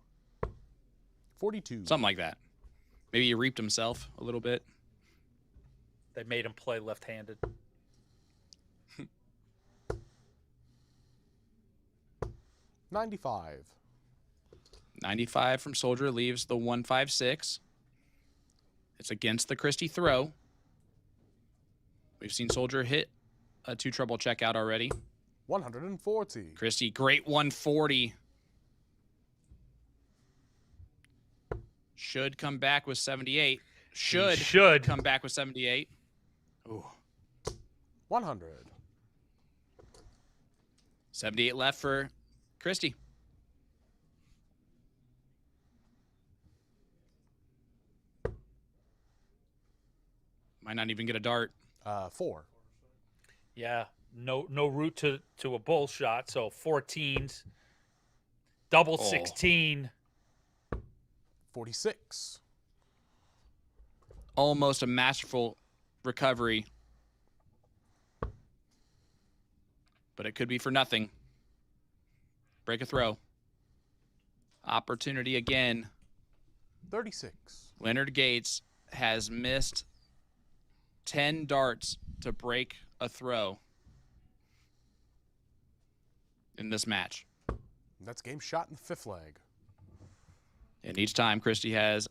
42. Something like that. Maybe he reaped himself a little bit. They made him play left-handed. 95. 95 from Soldier leaves the 156. It's against the Christie throw. We've seen Soldier hit a 2 trouble checkout already. 140. Christie, great 140. Should come back with 78. Should come back with 78. Ooh. 100. 78 left for Christie. Might not even get a dart. 4. Yeah, no route to a bull shot. So 14s, double 16. 46. Almost a masterful recovery. But it could be for nothing. Break a throw. Opportunity again. 36. Leonard Gates has missed 10 darts to break a throw in this match. That's game shot in the 5th leg. And each time Christie has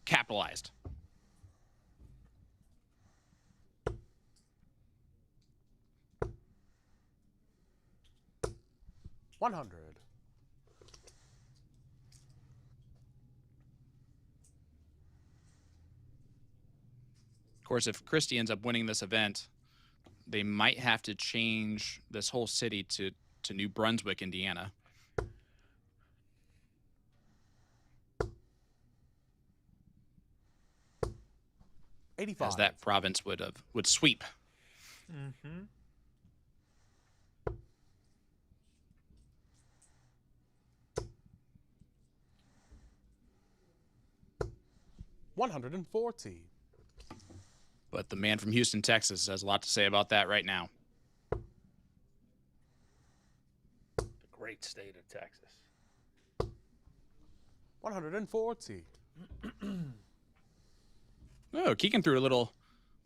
capitalized. 100. Of course, if Christie ends up winning this event, they might have to change this whole city to New Brunswick, Indiana. As that province would sweep. Mm-hmm. $140. But the man from Houston, Texas has a lot to say about that right now. The great state of Texas. 140. Oh, Keegan threw a little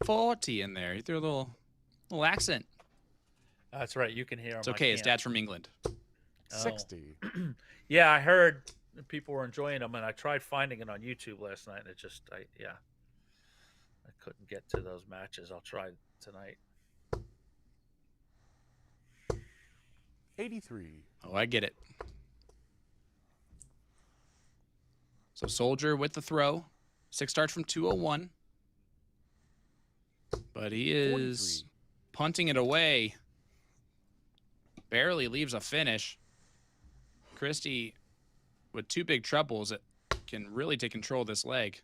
40 in there. He threw a little accent. That's right. You can hear him. It's okay. His dad's from England. 60. Yeah, I heard people were enjoying them, and I tried finding it on YouTube last night, and it just, I couldn't get to those matches. I'll try tonight. 83. Oh, I get it. So Soldier with the throw. 6 starts from 201. But he is 43. punting it away. Barely leaves a finish. Christie, with 2 big troubles, it can really take control of this leg.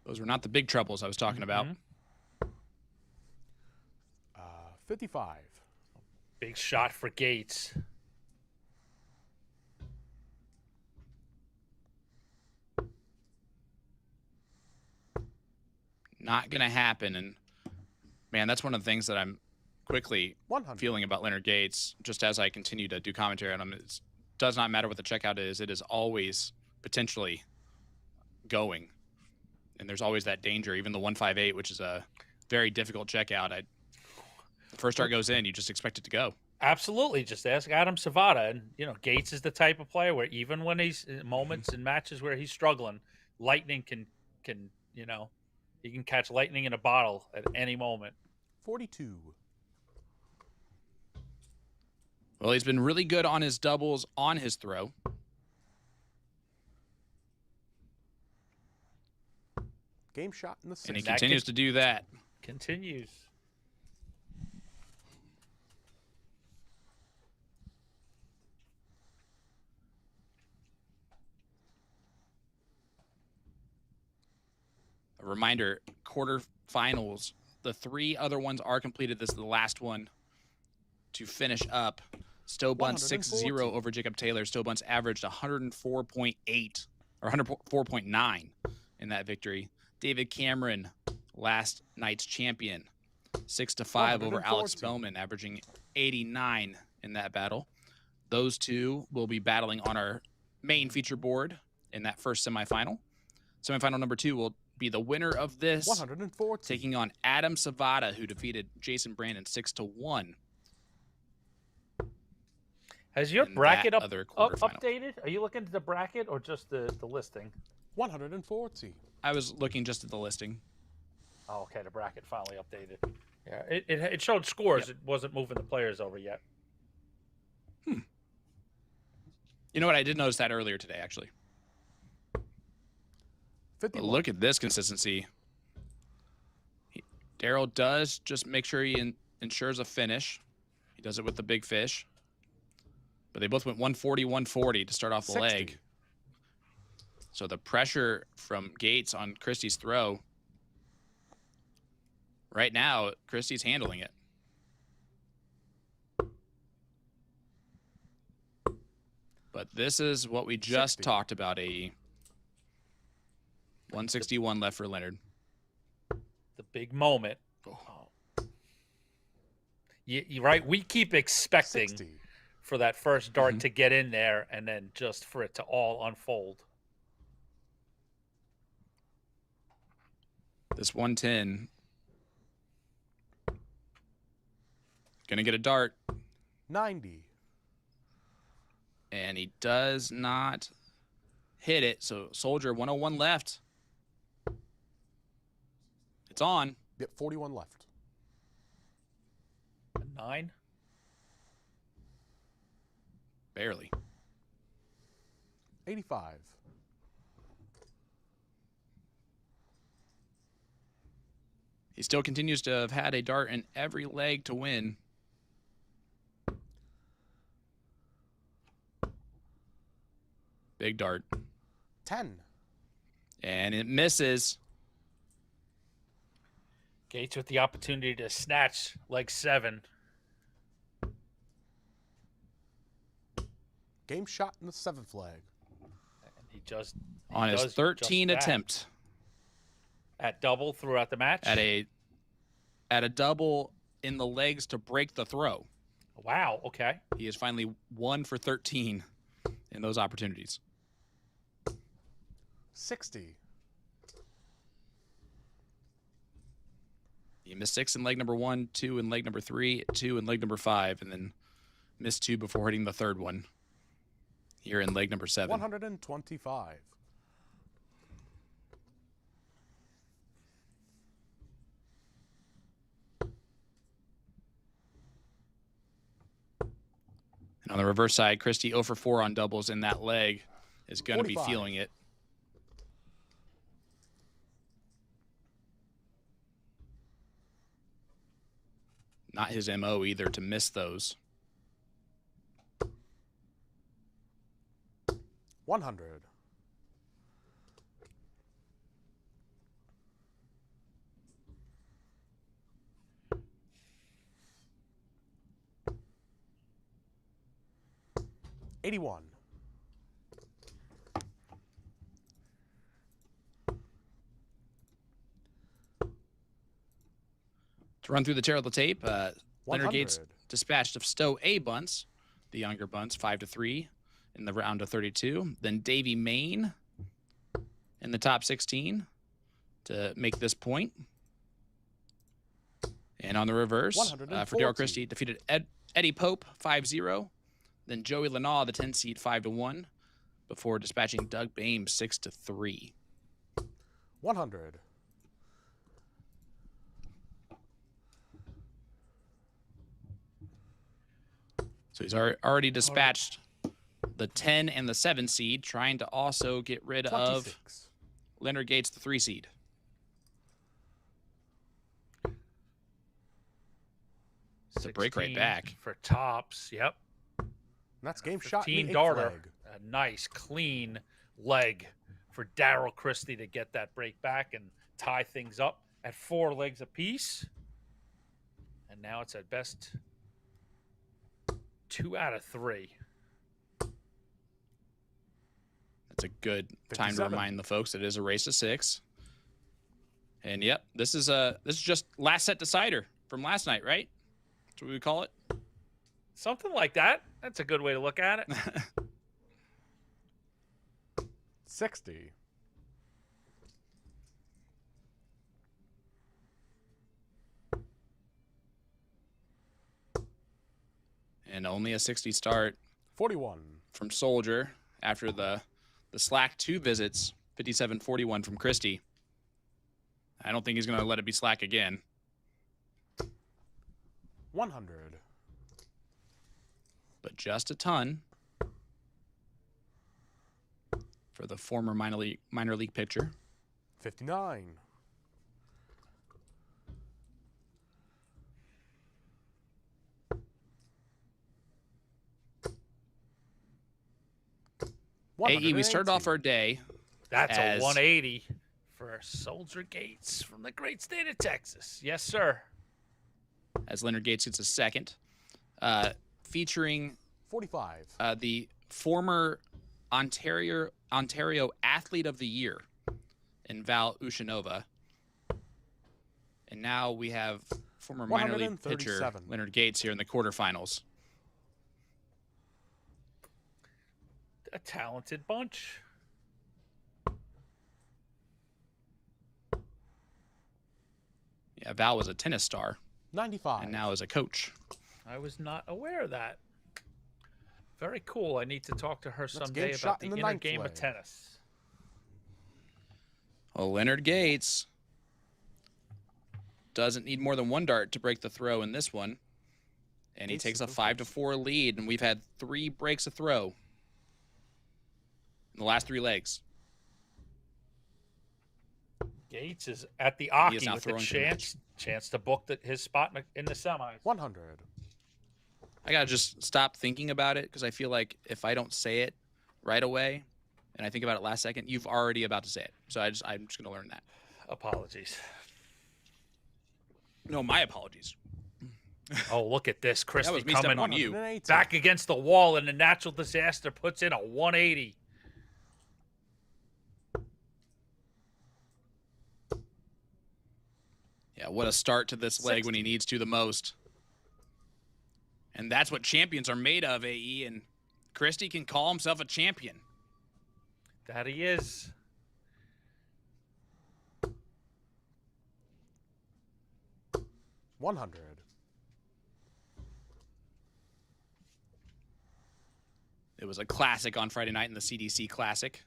Those were not the big troubles I was talking about. 55. Big shot for Gates. Not going to happen. And, man, that's one of the things that I'm quickly 100. feeling about Leonard Gates, just as I continue to do commentary on him. It does not matter what the checkout is. It is always potentially going. And there's always that danger, even the 158, which is a very difficult checkout. The first start goes in, you just expect it to go. Absolutely. Just ask Adam Savada. And, Gates is the type of player where even when he's in moments and matches where he's struggling, lightning can he can catch lightning in a bottle at any moment. 42. Well, he's been really good on his doubles on his throw. Game shot in the 60s. And he continues to do that. Continues. A reminder, quarterfinals, the 3 other ones are completed. This is the last one to finish up. Stowe Bunts 6-0 over Jacob Taylor. Stowe Bunts averaged 104.8 or 104.9 in that victory. David Cameron, last night's champion, 6-5 over Alex Bellman, averaging 89 in that battle. Those two will be battling on our main feature board in that first semifinal. Semifinal number 2 will be the winner of this, 140. taking on Adam Savada, who defeated Jason Brandon 6-1. Has your bracket quarterfinal. updated? Are you looking at the bracket or just the listing? 140. I was looking just at the listing. Oh, okay. The bracket finally updated. Yeah, it showed scores. Yep. It wasn't moving the players over yet. You know what? I did notice that earlier today, actually. 51. But look at this consistency. Daryl does just make sure he ensures a finish. He does it with the big fish. But they both went 140-140 to start off the 60. leg. So the pressure from Gates on Christie's throw. Right now, Christie's handling it. But this is what we just 60. talked about, AE. 161 left for Leonard. The big moment. Oh. You're right. We keep expecting 60. for that first dart to get in there and then just for it to all unfold. This 110 Gonna get a dart. 90. And he does not hit it. So Soldier, 101 left. It's on. Yep, 41 left. A 9. Barely. 85. He still continues to have had a dart in every leg to win. Big dart. 10. And it misses. Gates with the opportunity to snatch leg 7. Game shot in the 7th leg. And he just On his 13 just that. attempt. At double throughout the match. At a double in the legs to break the throw. Wow. Okay. He is finally 1 for 13 in those opportunities. 60. He missed 6 in leg number 1, 2 in leg number 3, 2 in leg number 5, and then missed 2 before hitting the third one here in leg number 7. 125. And on the reverse side, Christie 0 for 4 on doubles in that leg is going to be 45. feeling it. Not his MO either to miss those. 100. $81. To run through the tail of the tape, Leonard 100. Gates dispatched of Stowe A. Bunts, the younger Bunts, 5-3 in the round of 32. Then Davey Main in the top 16 to make this point. And on the reverse, for 140. Daryl Christie, defeated Eddie Pope, 5-0. Then Joey Lanaw, the 10 seed, 5-1, before dispatching Doug Bames, 6-3. 100. So he's already dispatched the 10 and the 7 seed, trying to also get rid of 26. Leonard Gates, the 3 seed. It's a break right 16 back. for tops. Yep. And that's game shot in 15 the 8th darter. leg. A nice clean leg for Daryl Christie to get that break back and tie things up at 4 legs apiece. And now it's at best 2 out of 3. That's a good time to 57. remind the folks that it is a race of 6. And yep, this is just last set decider from last night, right? That's what we call it. Something like that. That's a good way to look at it. 60. And only a 60 start 41. from Soldier after the slack 2 visits, 57-41 from Christie. I don't think he's going to let it be slack again. 100. But just a ton for the former minor league pitcher. 59. AE, we started off our day. That's As- a 180 for Soldier Gates from the great state of Texas. Yes, sir. As Leonard Gates gets a second, featuring 45. the former Ontario Athlete of the Year in Val Ushanova. And now we have former minor league pitcher 137. Leonard Gates here in the quarterfinals. A talented bunch. Yeah, Val was a tennis star 95. and now is a coach. I was not aware of that. Very cool. I need to talk to her Next someday game about shot the in the inner ninth game of leg. tennis. Well, Leonard Gates doesn't need more than one dart to break the throw in this one. And he Gates takes is a the 5-4 lead, and we've had 3 breaks of throw in the last 3 legs. Gates is at the And he is Aki now with the throwing for the match. chance to book his spot in the semis. 100. I gotta just stop thinking about it because I feel like if I don't say it right away and I think about it last second, you've already about to say it. So I'm just gonna learn that. Apologies. No, my apologies. Oh, look at this. That Christie was me coming stepping on you. 180. back against the wall, and a natural disaster puts in a 180. Yeah, what a start to this leg when he needs to the most. And that's what champions are made of, AE. And Christie can call himself a champion. That he is. $100. It was a classic on Friday night in the CDC Classic,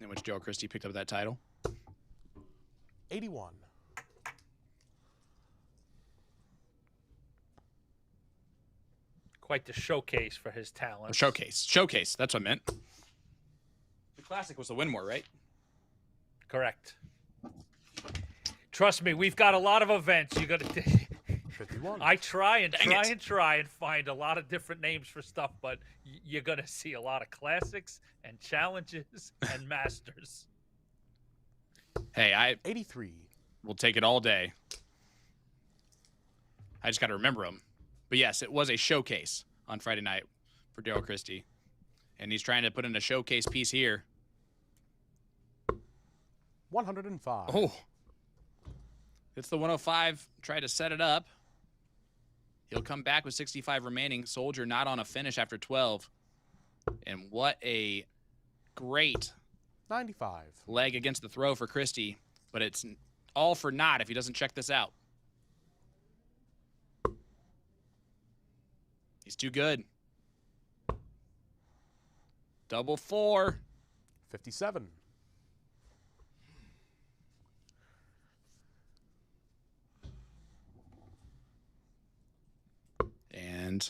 in which Joe Christie picked up that title. 81. Quite the showcase for his talent. Showcase. That's what I meant. The Classic was the Winmore, right? Correct. Trust me, we've got a lot of events. You got to. 51. I try and Dang try it. and find a lot of different names for stuff, but you're gonna see a lot of classics and challenges and masters. Hey, I 83. will take it all day. I just got to remember them. But yes, it was a showcase on Friday night for Daryl Christie. And he's trying to put in a showcase piece here. 105. Oh. It's the 105. Try to set it up. He'll come back with 65 remaining. Soldier not on a finish after 12. And what a great 95. leg against the throw for Christie. But it's all for naught if he doesn't check this out. He's too good. Double 4. 57. And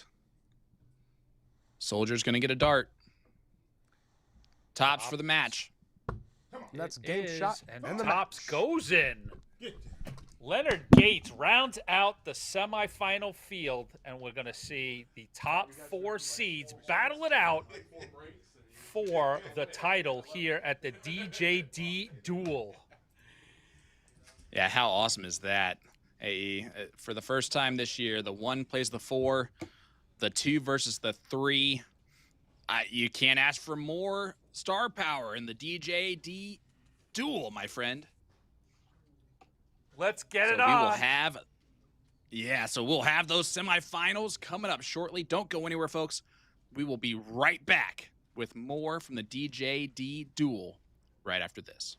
Soldier's going to get a dart. Tops for the match. And that's game Is, shot and and the tops match. goes in. Leonard Gates rounds out the semifinal field, and we're going to see the top 4 seeds battle it out for the title here at the DJD Duel. Yeah, how awesome is that? AE? For the first time this year, the 1 plays the 4, the 2 versus the 3. You can't ask for more star power in the DJD Duel, my friend. Let's get So it we on. will have, so we'll have those semifinals coming up shortly. Don't go anywhere, folks. We will be right back with more from the DJD Duel right after this.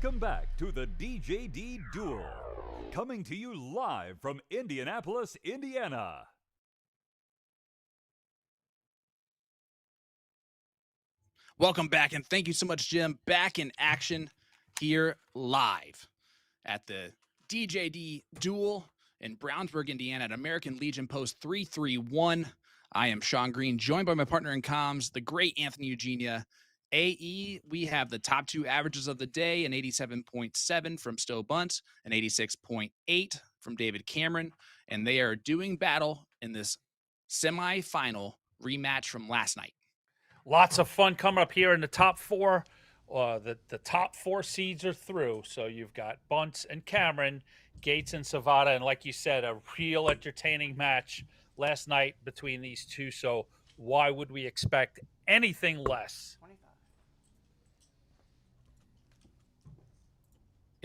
Welcome back to the DJD Duel. Coming to you live from Indianapolis, Indiana. Welcome back, and thank you so much, Jim. Back in action here live at the DJD Duel in Brownsburg, Indiana at American Legion Post 331. I am Sean Green, joined by my partner in comms, the great Anthony Eugenia. AE, we have the top two averages of the day, an 87.7 from Stowe Bunts, an 86.8 from David Cameron, and they are doing battle in this semifinal rematch from last night. Lots of fun coming up here in the top four. The top four seeds are through. So you've got Bunts and Cameron, Gates and Savata, and like you said, a real entertaining match last night between these two. So why would we expect anything less? 25.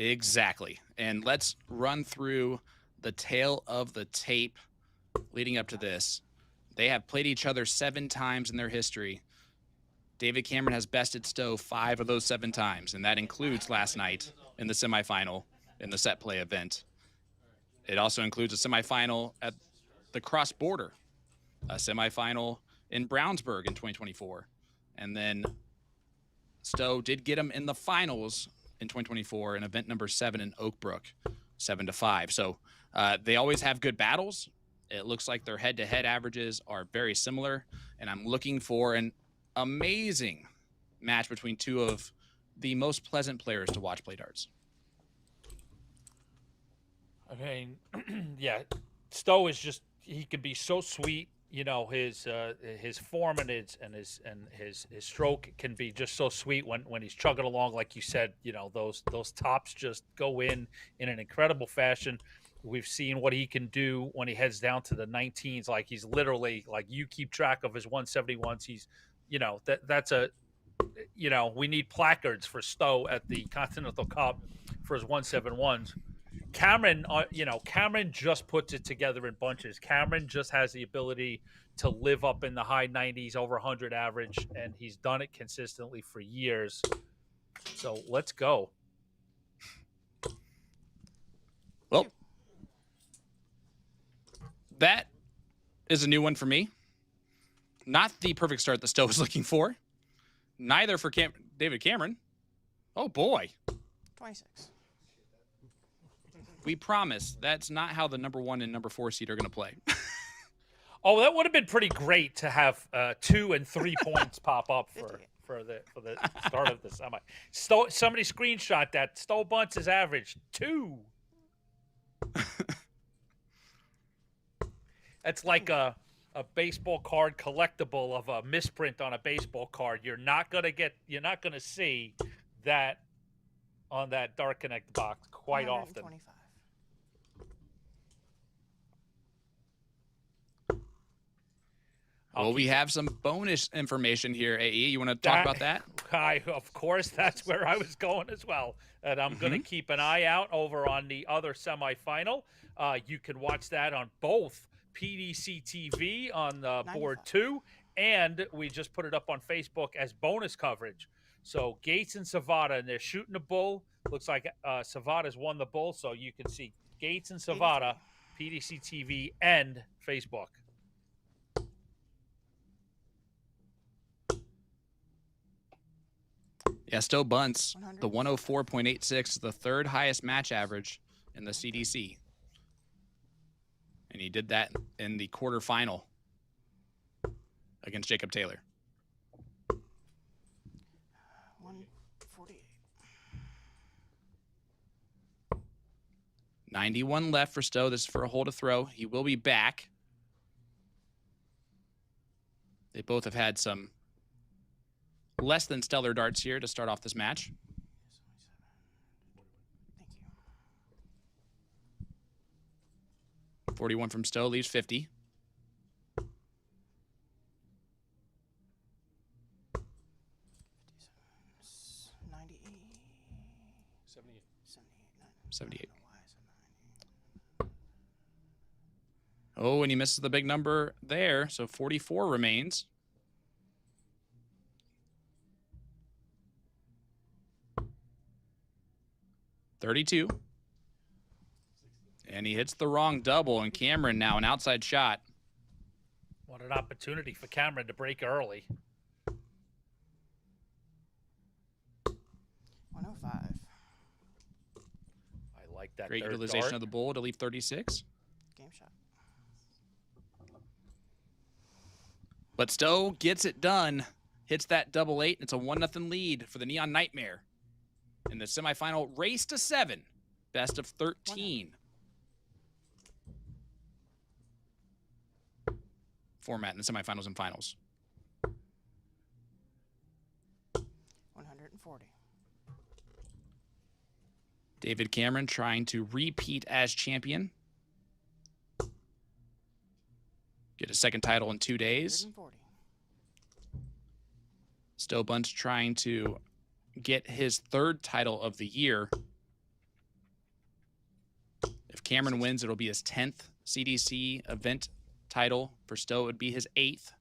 Exactly. And let's run through the tale of the tape leading up to this. They have played each other 7 times in their history. David Cameron has bested Stowe 5 of those 7 times, and that includes last night in the semifinal in the set play event. It also includes a semifinal at the cross border, a semifinal in Brownsburg in 2024. And then Stowe did get him in the finals in 2024 in event number 7 in Oak Brook, 7-5. So they always have good battles. It looks like their head-to-head averages are very similar, and I'm looking for an amazing match between two of the most pleasant players to watch play darts. I mean, yeah, Stowe is just, he can be so sweet. You know, his form and his stroke can be just so sweet when he's chugging along. Like you said, you know, those tops just go in an incredible fashion. We've seen what he can do when he heads down to the 19s. Like, he's literally, like, you keep track of his 171s. He's, you know, that's a, you know, we need placards for Stowe at the Continental Cup for his 171s. Cameron, you know, Cameron just puts it together in bunches. Cameron just has the ability to live up in the high 90s, over 100 average, and he's done it consistently for years. So let's go. Well, that is a new one for me. Not the perfect start that Stowe was looking for. Neither for David Cameron. Oh, boy. 26. We promise that's not how the number 1 and number 4 seed are going to play. Oh, that would have been pretty great to have 2 and 3 points pop up for the start of the semi. Somebody screenshot that. Stowe Bunts is average 2. That's like a baseball card collectible of a misprint on a baseball card. You're not gonna see that on that Dark Connect box quite often. 125. Well, we have some bonus information here, AE. You want to talk about that? Of course, that's where I was going as well. And I'm going to keep an eye out over on the other semifinal. You can watch that on both PDC TV on board 2, and we just put it up on Facebook as bonus coverage. So Gates and Savata, and they're shooting the bull. Looks like Savata's won the bull, so you can see Gates and Savata, PDC TV, and Facebook. Yeah, Stowe Bunts, the 104.86, the 3rd highest match average in the CDC. And he did that in the quarterfinal against Jacob Taylor. 148. 91 left for Stowe. This is for a hole to throw. He will be back. They both have had some less than stellar darts here to start off this match. Thank you. 41 from Stowe leaves 50. 98. 78. 78. Oh, and he misses the big number there, so 44 remains. 32. And he hits the wrong double, and Cameron now an outside shot. What an opportunity for Cameron to break early. 105. I like that. Great third utilization dart. of the bull to leave 36. Game shot. But Stowe gets it done. Hits that double 8, and it's a 1-0 lead for the Neon Nightmare. In the semifinal, race to 7. Best of 13. Format in the semifinals and finals. 140. David Cameron trying to repeat as champion. Get a second title in 2 days. 140. Stowe Bunts trying to get his third title of the year. If Cameron wins, it'll be his 10th CDC event title. For Stowe, it would be his 8th.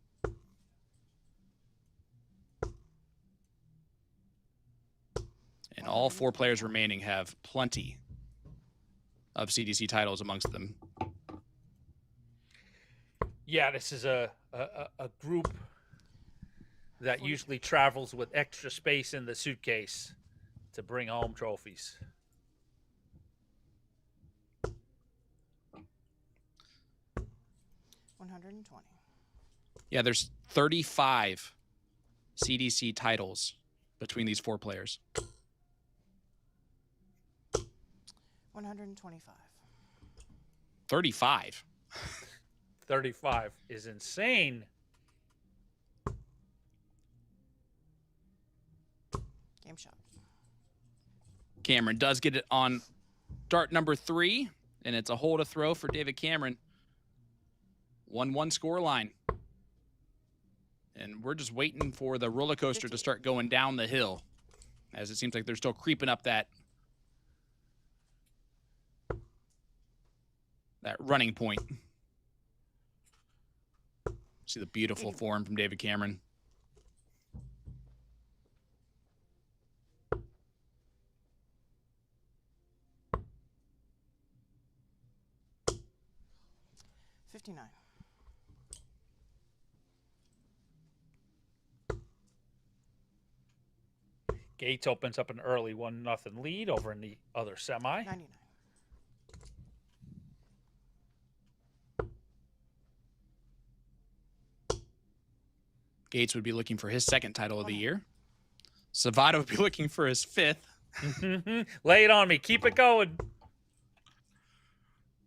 And all 4 players remaining have plenty of CDC titles amongst them. Yeah, this is a group that usually travels with extra space in the suitcase to bring home trophies. $120. Yeah, there's 35 CDC titles between these 4 players. 125. 35. 35 is insane. Game shot. Cameron does get it on dart number 3, and it's a hole to throw for David Cameron. 1-1 score line. And we're just waiting for the roller coaster to start going down the hill, as it seems like they're still creeping up that running point. See the beautiful form from David Cameron. $59. Gates opens up an early 1-0 lead over in the other semi. 99. Gates would be looking for his 2nd title of the year. Savada would be looking for his 5th. Lay it on me. Keep it going.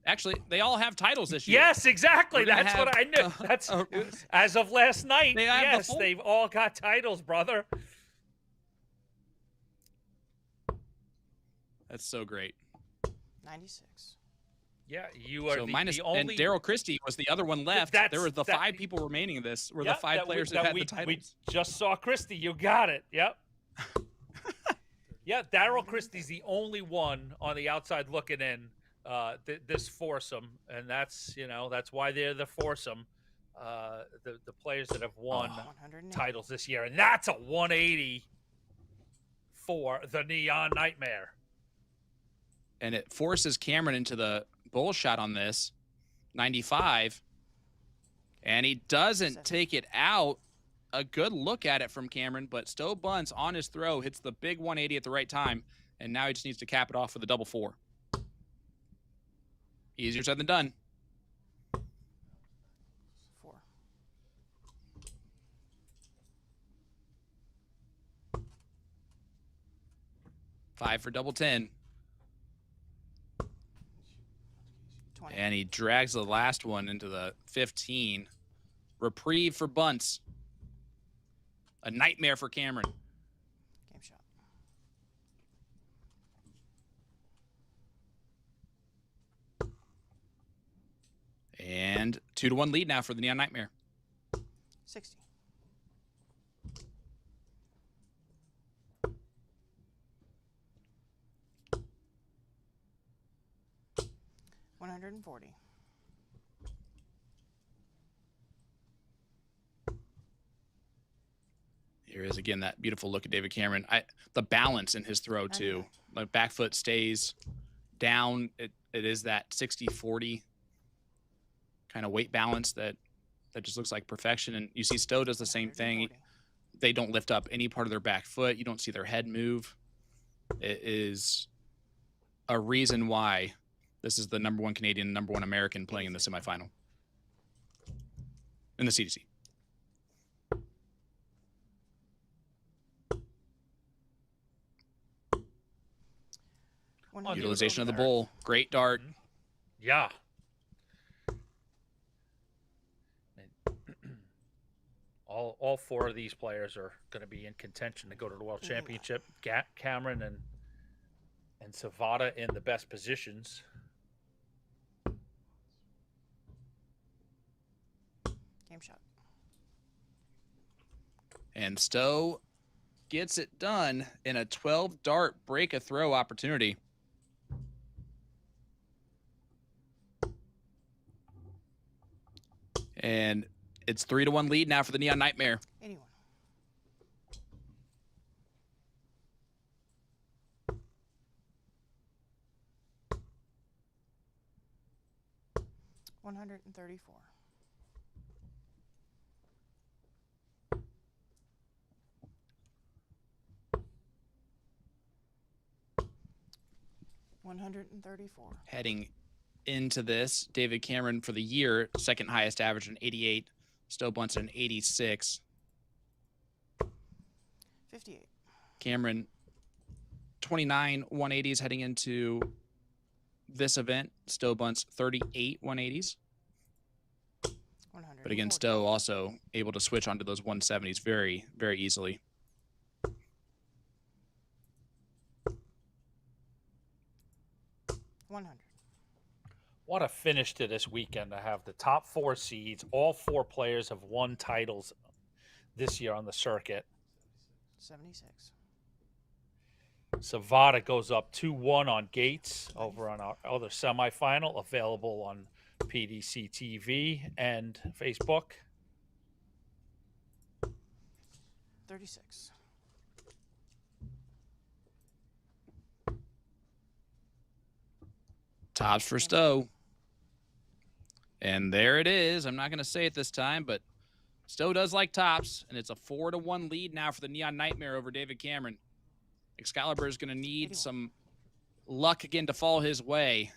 Actually, they all have titles this year. Yes, exactly. We're gonna That's what I knew. That's as of last night. They have the Yes, full- they've all got titles, brother. That's so great. 96. Yeah, you are So the, minus, the only. and Daryl Christie was the other one left. That's- There were the that- 5 people remaining in this. Were Yeah, the 5 players that had the titles. We just saw Christie. You got it. Yep. Yeah, Daryl Christie's the only one on the outside looking in this foursome, and that's why they're the foursome. The players that have won 180. titles this year, and that's a 180 for the Neon Nightmare. And it forces Cameron into the bull shot on this, 95. And he doesn't take it out. A good look at it from Cameron, but Stowe Bunts on his throw hits the big 180 at the right time, and now he just needs to cap it off with a double 4. Easier said than done. 4. Five for double 10. 20. And he drags the last one into the 15. Reprieve for Bunts. A nightmare for Cameron. Game shot. And 2-1 lead now for the Neon Nightmare. 60. $140. Here is again that beautiful look at David Cameron. The balance in his throw too. 99. Like back foot stays down. It is that 60-40 kind of weight balance that just looks like perfection. And you see Stowe does the same thing. 140. They don't lift up any part of their back foot. You don't see their head move. It is a reason why this is the #1 Canadian, #1 American playing in the semifinal in the CDC. Utilization of the bull. Great dart. Yeah. All four of these players are going to be in contention to go to the World Championship. Cameron and Savada in the best positions. Game shot. And Stowe gets it done in a 12-dart break-a-throw opportunity. And it's 3-1 lead now for the Neon Nightmare. 81. $134. $134. Heading into this, David Cameron for the year, second highest average, an 88. Stowe Bunts an 86. 58. Cameron, 29 180s heading into this event. Stowe Bunts 38 180s. 140. But again, Stowe also able to switch onto those 170s very, very easily. $100. What a finish to this weekend to have the top 4 seeds. All 4 players have won titles this year on the circuit. 76. Savada goes up 2-1 on Gates over on our other semifinal, available on PDC TV and Facebook. 36. Tops for Stowe. And there it is. I'm not going to say it this time, but Stowe does like tops, and it's a 4-1 lead now for the Neon Nightmare over David Cameron. Excalibur is going to need 81. some luck again to fall his way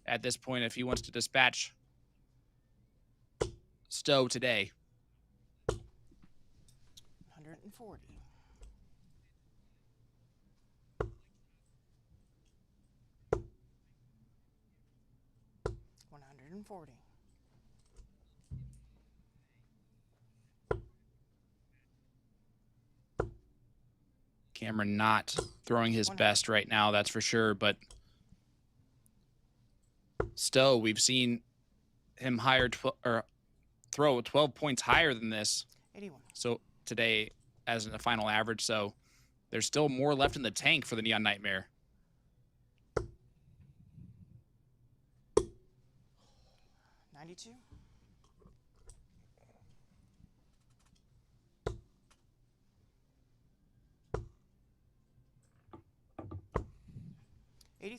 at this point if he wants to dispatch Stowe today. 140. $140. Cameron not throwing his best right now, that's for sure. But Stowe, we've seen him throw 12 points higher than this. 81. So today, as in the final average, so there's still more left in the tank for the Neon Nightmare. 92. $83.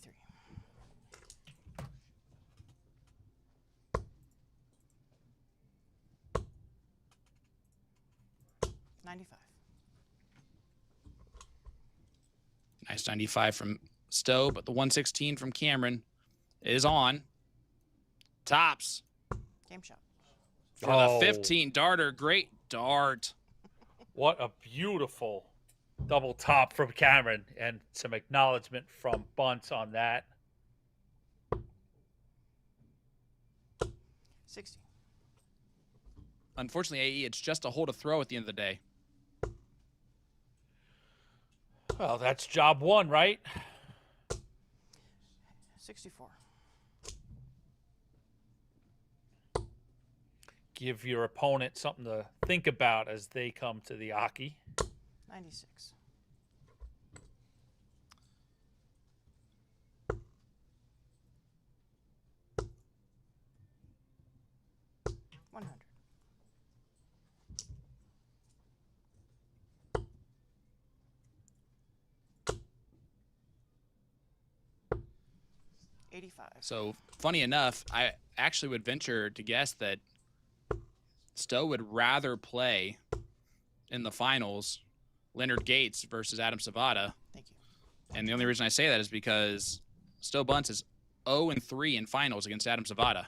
$95. Nice 95 from Stowe, but the 116 from Cameron is on. Tops Game shot. for the 15 darter. Great dart. What a beautiful double top from Cameron, and some acknowledgement from Bunts on that. 60. Unfortunately, AE, it's just a hole to throw at the end of the day. Well, that's job 1, right? 64. Give your opponent something to think about as they come to the Aki. 96. $100. 85. So funny enough, I actually would venture to guess that Stowe would rather play in the finals Leonard Gates versus Adam Savada. Thank you. And the only reason I say that is because Stowe Bunts is 0-3 in finals against Adam Savada.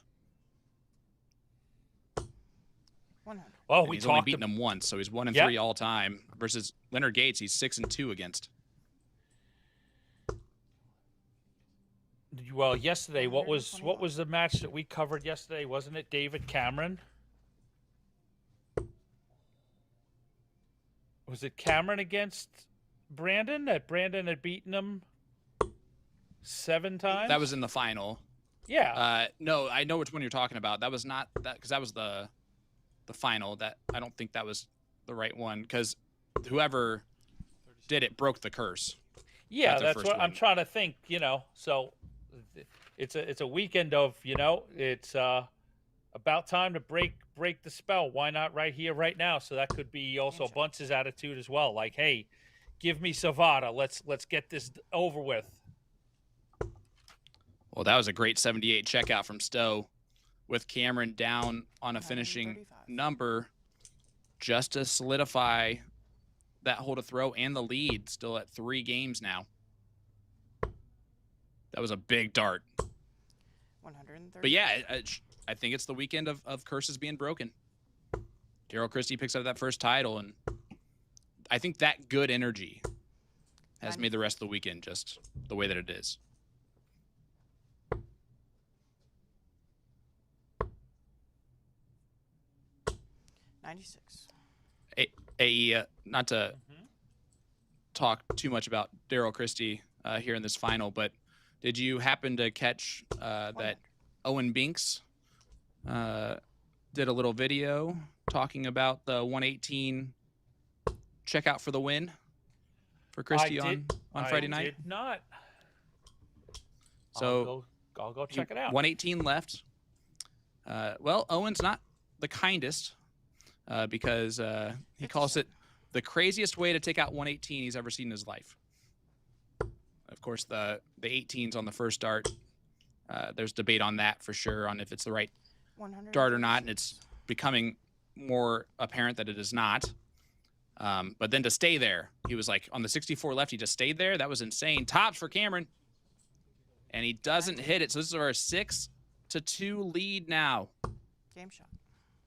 100. Well, And we he's only talked. beaten him once, so he's 1-3 Yep. all time. Versus Leonard Gates, he's 6-2 against. Well, yesterday, what was 121. the match that we covered yesterday? Wasn't it David Cameron? Was it Cameron against Brandon? That Brandon had beaten him 7 times. That was in the final. Yeah. No, I know which one you're talking about. That was not that, because that was the final. That I don't think that was the right one, because whoever did it broke the curse. Yeah, That's our that's first what I'm win. trying to think. So it's a weekend of it's about time to break the spell. Why not right here, right now? So that could be also Game shot. Bunts' attitude as well. Like, hey, give me Savada. Let's get this over with. Well, that was a great 78 checkout from Stowe, with Cameron down on a finishing 135. number, just to solidify that hold to throw and the lead, still at 3 games now. That was a big dart. 130. But yeah, I think it's the weekend of curses being broken. Daryl Christie picks up that first title, and I think that good energy has made the rest of the weekend just the way that it is. $96. Not to talk too much about Daryl Christie here in this final, but did you happen to catch that Owen Binks did a little video talking about the 118 checkout for the win for Christie on Friday night? I did not. So I'll go check it out. 118 left. Well, Owen's not the kindest because he calls it the craziest way to take out 118 he's ever seen in his life. Of course, the 18s on the first dart, there's debate on that for sure, on if it's the right dart or not, and it's becoming more apparent that it is not. But then to stay there, he was like, on the 64 left, he just stayed there. That was insane. Tops for Cameron. And he doesn't hit it. So this is our 6-2 lead now. Game shot.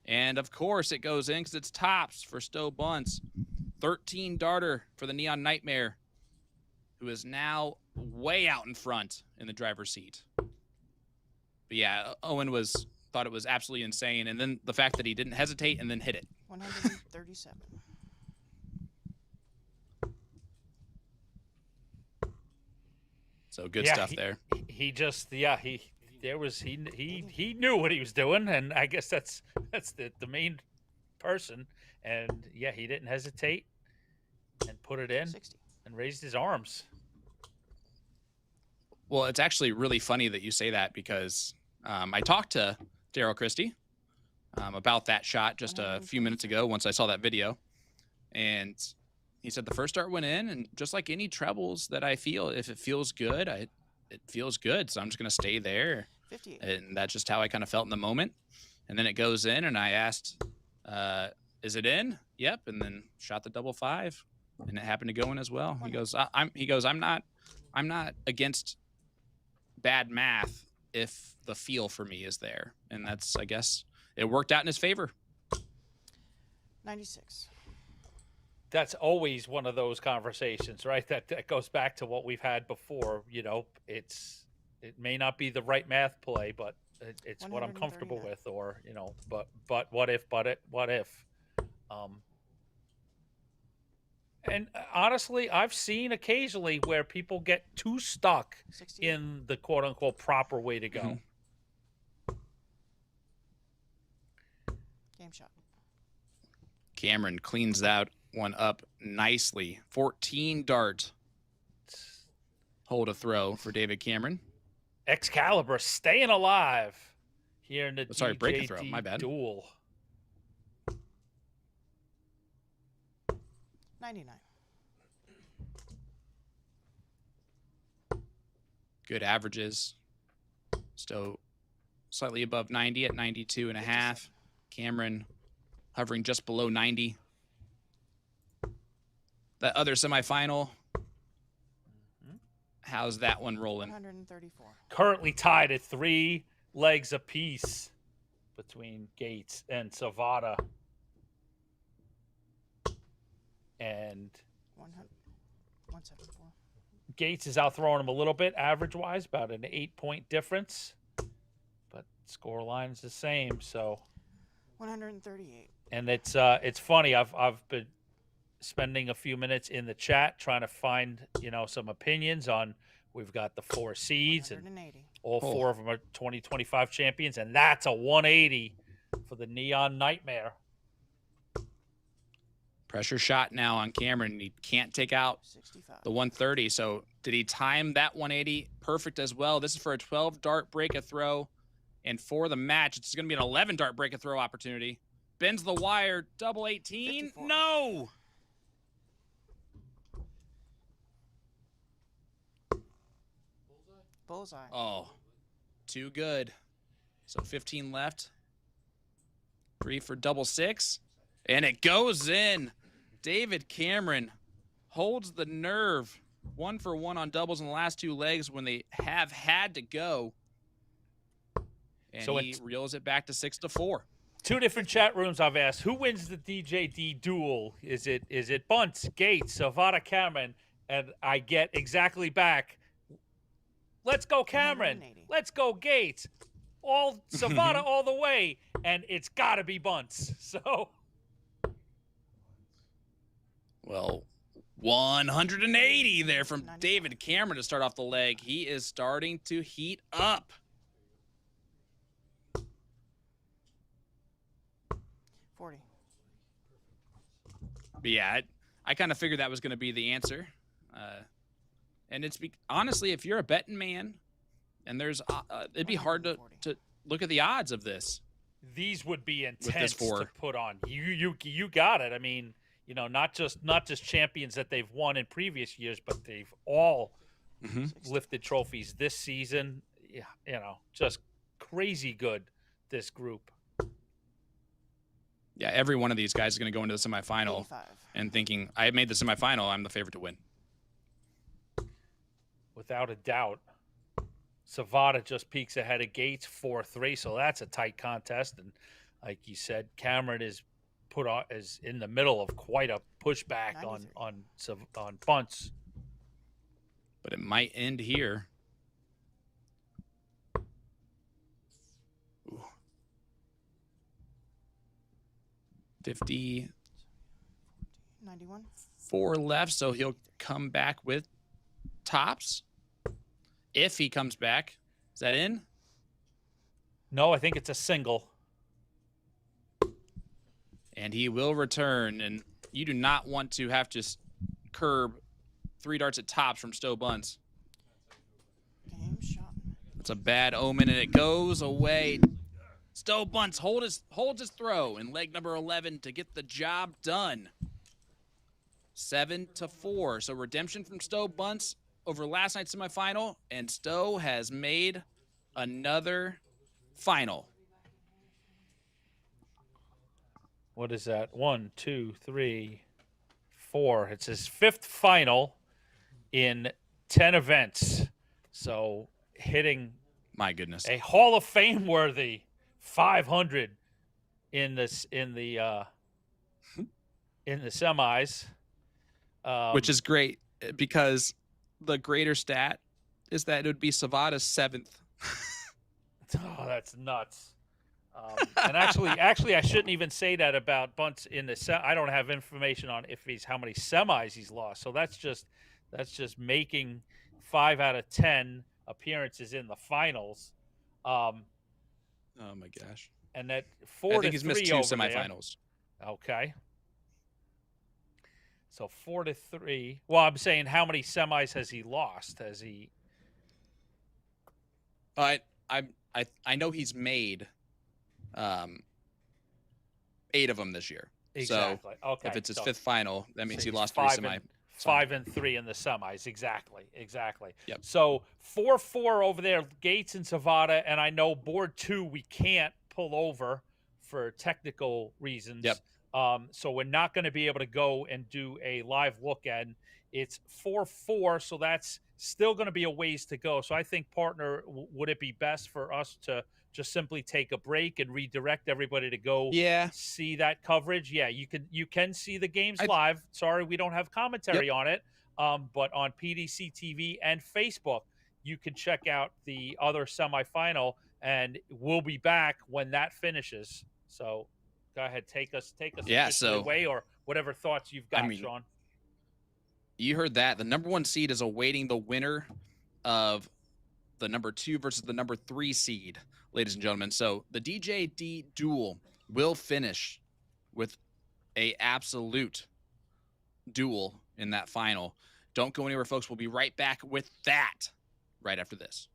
And of course it goes in because it's tops for Stowe Bunts. 13 darter for the Neon Nightmare, who is now way out in front in the driver's seat. But yeah, Owen thought it was absolutely insane. And then the fact that he didn't hesitate and then hit it. 137. So good stuff there. He knew what he was doing, and I guess that's the main person. And yeah, he didn't hesitate and put it in 60. and raised his arms. Well, it's actually really funny that you say that, because I talked to Daryl Christie about that shot just a few minutes ago once I saw that video. And he said the first dart went in, and just like any trebles that I feel, if it feels good, it feels good. So I'm just going to stay there. 58. And that's just how I kind of felt in the moment. And then it goes in, and I asked, is it in? Yep. And then shot the double 5, and it happened to go in as well. He goes, I'm not against bad math if the feel for me is there. And that's, I guess, it worked out in his favor. 96. That's always one of those conversations, right? That goes back to what we've had before. It may not be the right math play, but it's what I'm comfortable 139. with, or but what if. And honestly, I've seen occasionally where people get too stuck 68. in the quote unquote proper way to go. Mhm. Game shot. Cameron cleans that one up nicely. 14 dart hold a throw for David Cameron. Excalibur staying alive here in the Sorry, break a throw. DJD My bad. Duel. 99. Good averages. Stowe slightly above 90 at 92 and a half. Cameron hovering just below 90. That other semifinal, how's that one rolling? 134. Currently tied at 3 legs apiece between Gates and Savada. And 174. Gates is outthrowing him a little bit, average-wise, about an 8-point difference. But score line is the same, so. 138. And it's funny. I've been spending a few minutes in the chat trying to find some opinions on. We've got the 4 seeds, and 180. all 4 of them are 2025 champions, and that's a 180 for the Neon Nightmare. Pressure shot now on Cameron. He can't take out 65. the 130. So did he time that 180 perfect as well? This is for a 12 dart break a throw. And for the match, it's going to be an 11 dart break a throw opportunity. Bends the wire, double 18. 54. No. Bullseye. Oh, too good. So 15 left. 3 for double 6. And it goes in. David Cameron holds the nerve. 1 for 1 on doubles in the last 2 legs when they have had to go. And So he reels it back to 6-4. 2 different chat rooms I've asked, who wins the DJD duel? Is it Bunts, Gates, Savada, Cameron? And I get exactly back, let's go Cameron. 180. Let's go Gates. All Savada all the way. And it's got to be Bunts. So. Well, 180 there from 95. David Cameron to start off the leg. He is starting to heat up. 40. But yeah, I kind of figured that was going to be the answer. And it's honestly, if you're a betting man, and there's, it'd be hard to look at the odds of this. These would be this intense 4. to put on. You got it. I mean, not just champions that they've won in previous years, but they've all lifted trophies this season. Yeah, just crazy good, this group. Yeah, every one of these guys is going to go into the semifinal 85. and thinking, I made the semifinal, I'm the favorite to win. Without a doubt. Savada just peaks ahead of Gates 4-3, so that's a tight contest. And like you said, Cameron is in the middle of quite a pushback 93. on Bunts. But it might end here. Ooh. 54 91. left, so he'll come back with tops. If he comes back. Is that in? No, I think it's a single. And he will return. And you do not want to have to curb 3 darts at tops from Stowe Bunts. Game shot. That's a bad omen, and it goes away. Stowe Bunts holds his throw in leg number 11 to get the job done. 7-4. So redemption from Stowe Bunts over last night's semifinal, and Stowe has made another final. What is that? 1, 2, 3, 4. It's his 5th final in 10 events. So hitting My goodness. a Hall of Fame worthy 500 in the semis. Which is great because the greater stat is that it would be Savada's 7th. Oh, that's nuts. And actually, I shouldn't even say that about Bunts in the I don't have information on how many semis he's lost. So that's just making 5 out of 10 appearances in the finals. Oh my gosh! And that I think he's missed 2 semifinals. There. Okay. So 4-3. Well, I'm saying how many semis has he lost? Has he? I know he's made 8 of them this year. Exactly. So okay. if it's his so 5th final, that means he he's lost 3 5 5-3 in the semis. Exactly. Yep. So 4-4 over there, Gates and Zavada, and I know board 2 we can't pull over for technical reasons. Yep. So we're not going to be able to go and do a live look at. It's 4-4, so that's still going to be a ways to go. So I think, partner, would it be best for us to just simply take a break and redirect everybody to go see that coverage? Yeah, you can see the games live. Sorry, we don't have commentary on it. But on PDC TV and Facebook, you can check out the other semifinal, and we'll be back when that finishes. So go ahead, take us away, or whatever thoughts you've got, Sean. You heard that. The number 1 seed is awaiting the winner of the number 2 versus the number 3 seed, ladies and gentlemen. So the DJD Duel will finish with a absolute duel in that final. Don't go anywhere, folks. We'll be right back with that right after this.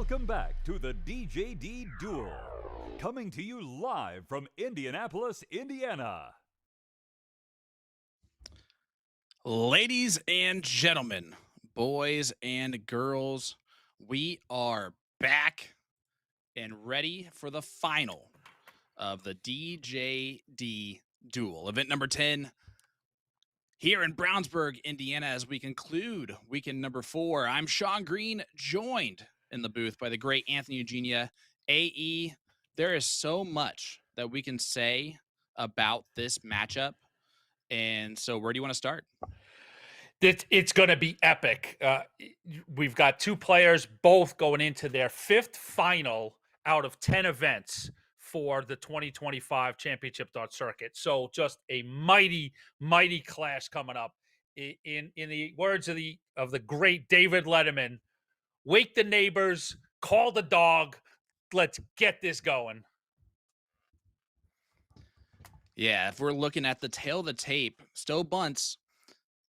Welcome back to the DJD Duel. Coming to you live from Indianapolis, Indiana. Ladies and gentlemen, boys and girls, we are back and ready for the final of the DJD Duel. Event number 10 here in Brownsburg, Indiana, as we conclude weekend number 4. I'm Sean Green, joined in the booth by the great Anthony Eugenia. AE, there is so much that we can say about this matchup. And so where do you want to start? It's going to be epic. We've got two players both going into their 5th final out of 10 events for the 2025 Championship Dart Circuit. So just a mighty, mighty clash coming up. In the words of the great David Letterman, wake the neighbors, call the dog, let's get this going. Yeah, if we're looking at the tail of the tape, Stowe Bunts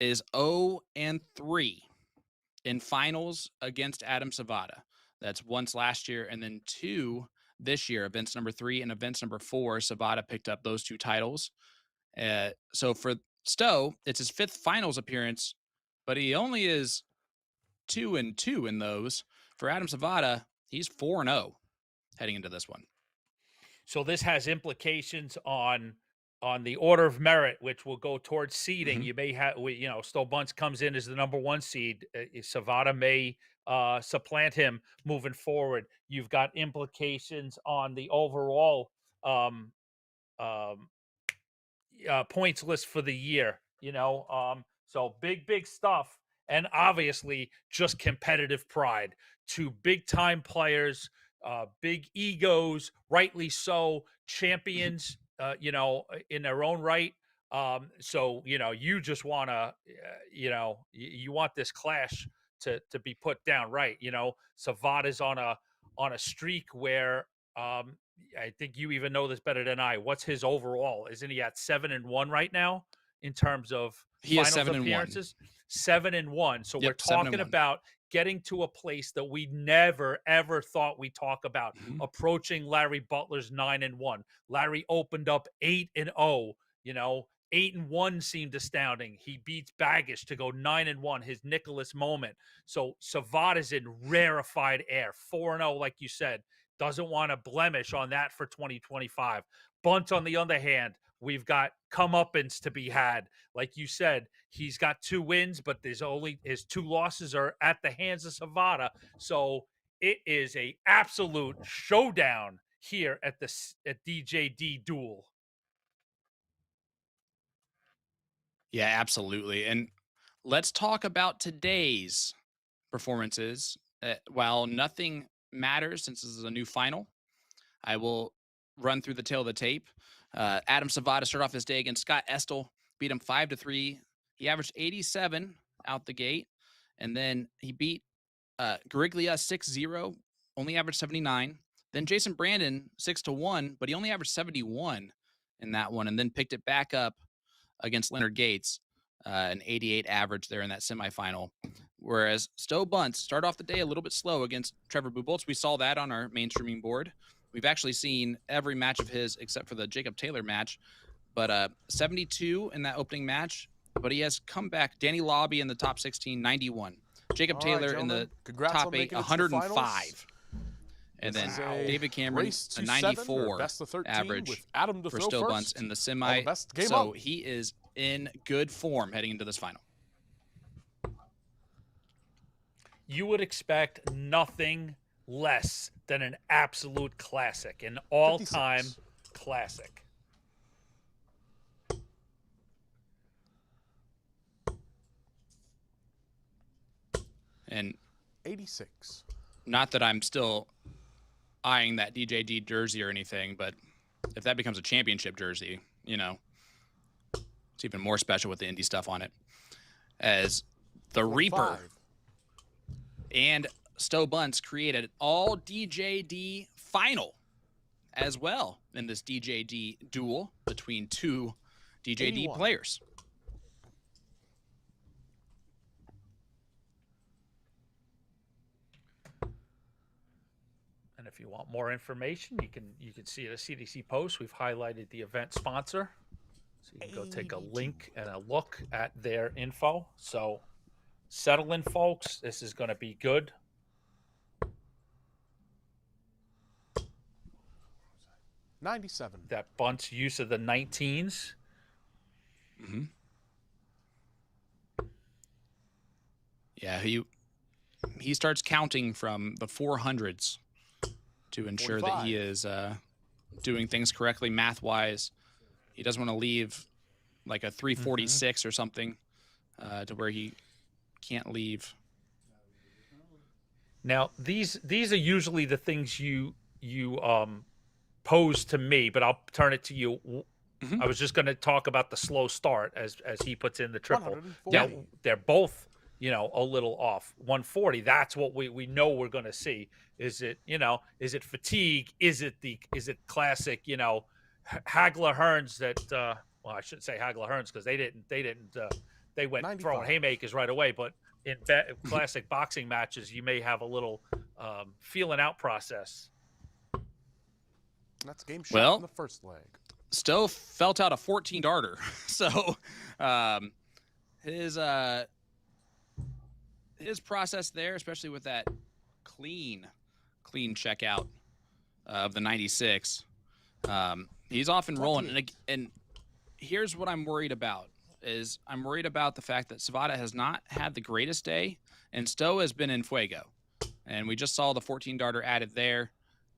is 0-3 in finals against Adam Savada. That's once last year and then 2 this year. Events number 3 and events number 4, Savada picked up those 2 titles. So for Stowe, it's his 5th finals appearance, but he only is 2-2 in those. For Adam Savada, he's 4-0 heading into this one. So this has implications on the order of merit, which will go towards seeding. You may have, Stowe Bunts comes in as the number 1 seed. Savada may supplant him moving forward. You've got implications on the overall points list for the year. So big stuff, and obviously just competitive pride. 2 big time players, big egos, rightly so, champions. In their own right. So, you just want to, you want this clash to be put down right. Savada's on a streak where I think you even know this better than I. What's his overall? Isn't he at 7-1 right now in terms of finals appearances? 7-1. So we're talking about getting to a place that we never, ever thought we'd talk about, approaching Larry Butler's 9-1. Larry opened up 8-0. 8-1 seemed astounding. He beats Baggish to go 9-1, his Nicholas moment. So Savada's in rarefied air, 4-0, like you said. Doesn't want a blemish on that for 2025. Bunt, on the other hand, we've got comeuppance to be had. Like you said, he's got 2 wins, but his 2 losses are at the hands of Savada. So it is a absolute showdown here at DJD Duel. Yeah, absolutely. And let's talk about today's performances. While nothing matters since this is a new final, I will run through the tail of the tape. Adam Savada started off his day against Scott Estel, beat him 5-3. He averaged 87 out the gate, and then he beat Gariglia 6-0, only averaged 79. Then Jason Brandon 6-1, but he only averaged 71 in that one, and then picked it back up against Leonard Gates, an 88 average there in that semifinal. Whereas Stowe Bunts started off the day a little bit slow against Trevor Bubles. We saw that on our main streaming board. We've actually seen every match of his except for the Jacob Taylor match, but 72 in that opening match. But he has come back. Danny Lauby in the top 16, 91. Jacob Taylor in the top 8, 105. And then David Cameron, a 94 average for Stowe Bunts in the semi. So he is in good form heading into this final. You would expect nothing less than an absolute classic, an all-time classic. And 86. Not that I'm still eyeing that DJD jersey or anything, but if that becomes a championship jersey, it's even more special with the indie stuff on it. As the Reaper and Stowe Bunts created all DJD final as well in this DJD duel between 2 DJD 81 players. And if you want more information, you can see it at CDC Post. We've highlighted the event sponsor, so you can go take a link and a look at their info. So settle in, folks. This is going to be good. $97. That Bunts use of the 19s. Mm-hmm. Yeah, he starts counting from the 400s to ensure 45. that he is doing things correctly math-wise. He doesn't want to leave like a 346 or something to where he can't leave. Now, these are usually the things you pose to me, but I'll turn it to you. Mhm. I was just going to talk about the slow start as he puts in the triple. 140. Now, they're both, a little off. 140, that's what we know we're going to see. Is it, is it fatigue? Is it classic, Hagler Hearns that well, I shouldn't say Hagler Hearns because they went 95. throwing haymakers right away, but in classic boxing matches, you may have a little feeling out process. That's game shot Well, in the first leg. Stowe felt out a 14 darter. So his process there, especially with that clean checkout of the 96, he's off and rolling. And here's what I'm worried about is I'm worried about the fact that Savada has not had the greatest day, and Stowe has been in fuego. And we just saw the 14 darter added there.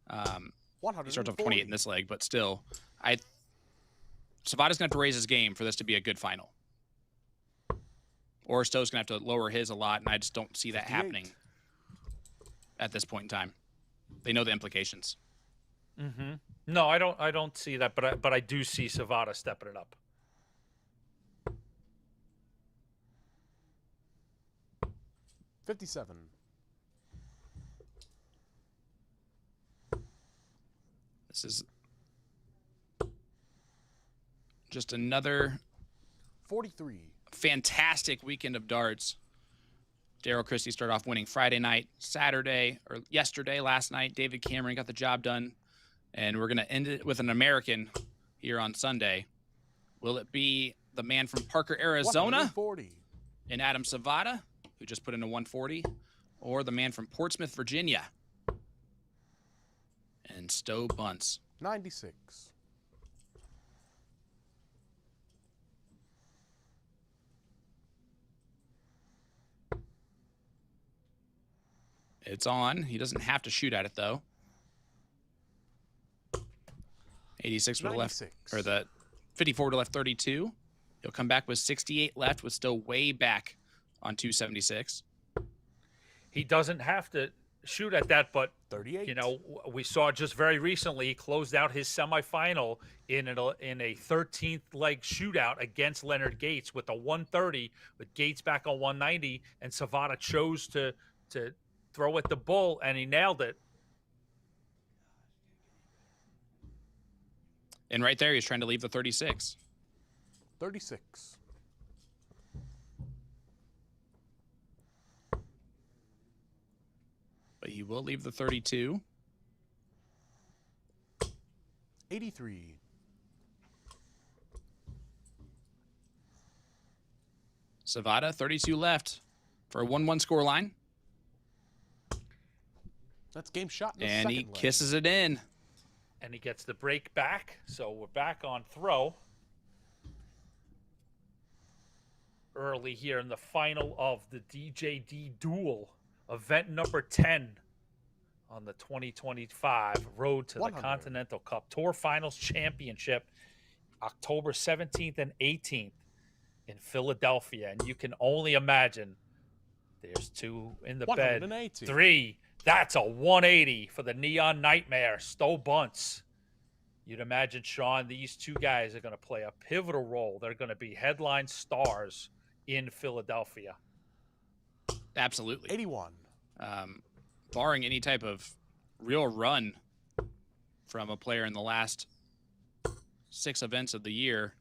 He starts off 28 in this leg, but still, Savada's going to have to raise his game for this to be a good final. Or Stowe's going to have to lower his a lot, and I just don't see that 58. happening at this point in time. They know the implications. Mm-hmm. No, I don't see that, but I do see Savada stepping it up. $57. This is just another 43. fantastic weekend of darts. Daryl Christie started off winning Friday night, last night. David Cameron got the job done. And we're going to end it with an American here on Sunday. Will it be the man from Parker, Arizona, 140. and Adam Savada, who just put in a 140, or the man from Portsmouth, Virginia, and Stowe Bunts? 96. It's on. He doesn't have to shoot at it, though. 86 would have left, 96. or the 54 would have left 32. He'll come back with 68 left, with still way back on 276. He doesn't have to shoot at that, but 38. we saw just very recently he closed out his semifinal in a 13th leg shootout against Leonard Gates with a 130, with Gates back on 190, and Savada chose to throw at the bull, and he nailed it. And right there, he's trying to leave the 36. 36. But he will leave the 32. 83. Savada, 32 left for a 1-1 score line. That's game shot in the And second he leg. kisses it in. And he gets the break back, so we're back on throw. Early here in the final of the DJD Duel, event number 10 on the 2025 Road to the 100. Continental Cup Tour Finals Championship, October 17th and 18th in Philadelphia. And you can only imagine there's two in the bed. 180. 3. That's a 180 for the Neon Nightmare, Stowe Bunts. You'd imagine, Sean, these two guys are going to play a pivotal role. They're going to be headline stars in Philadelphia. Absolutely. 81. Barring any type of real run from a player in the last 6 events of the year.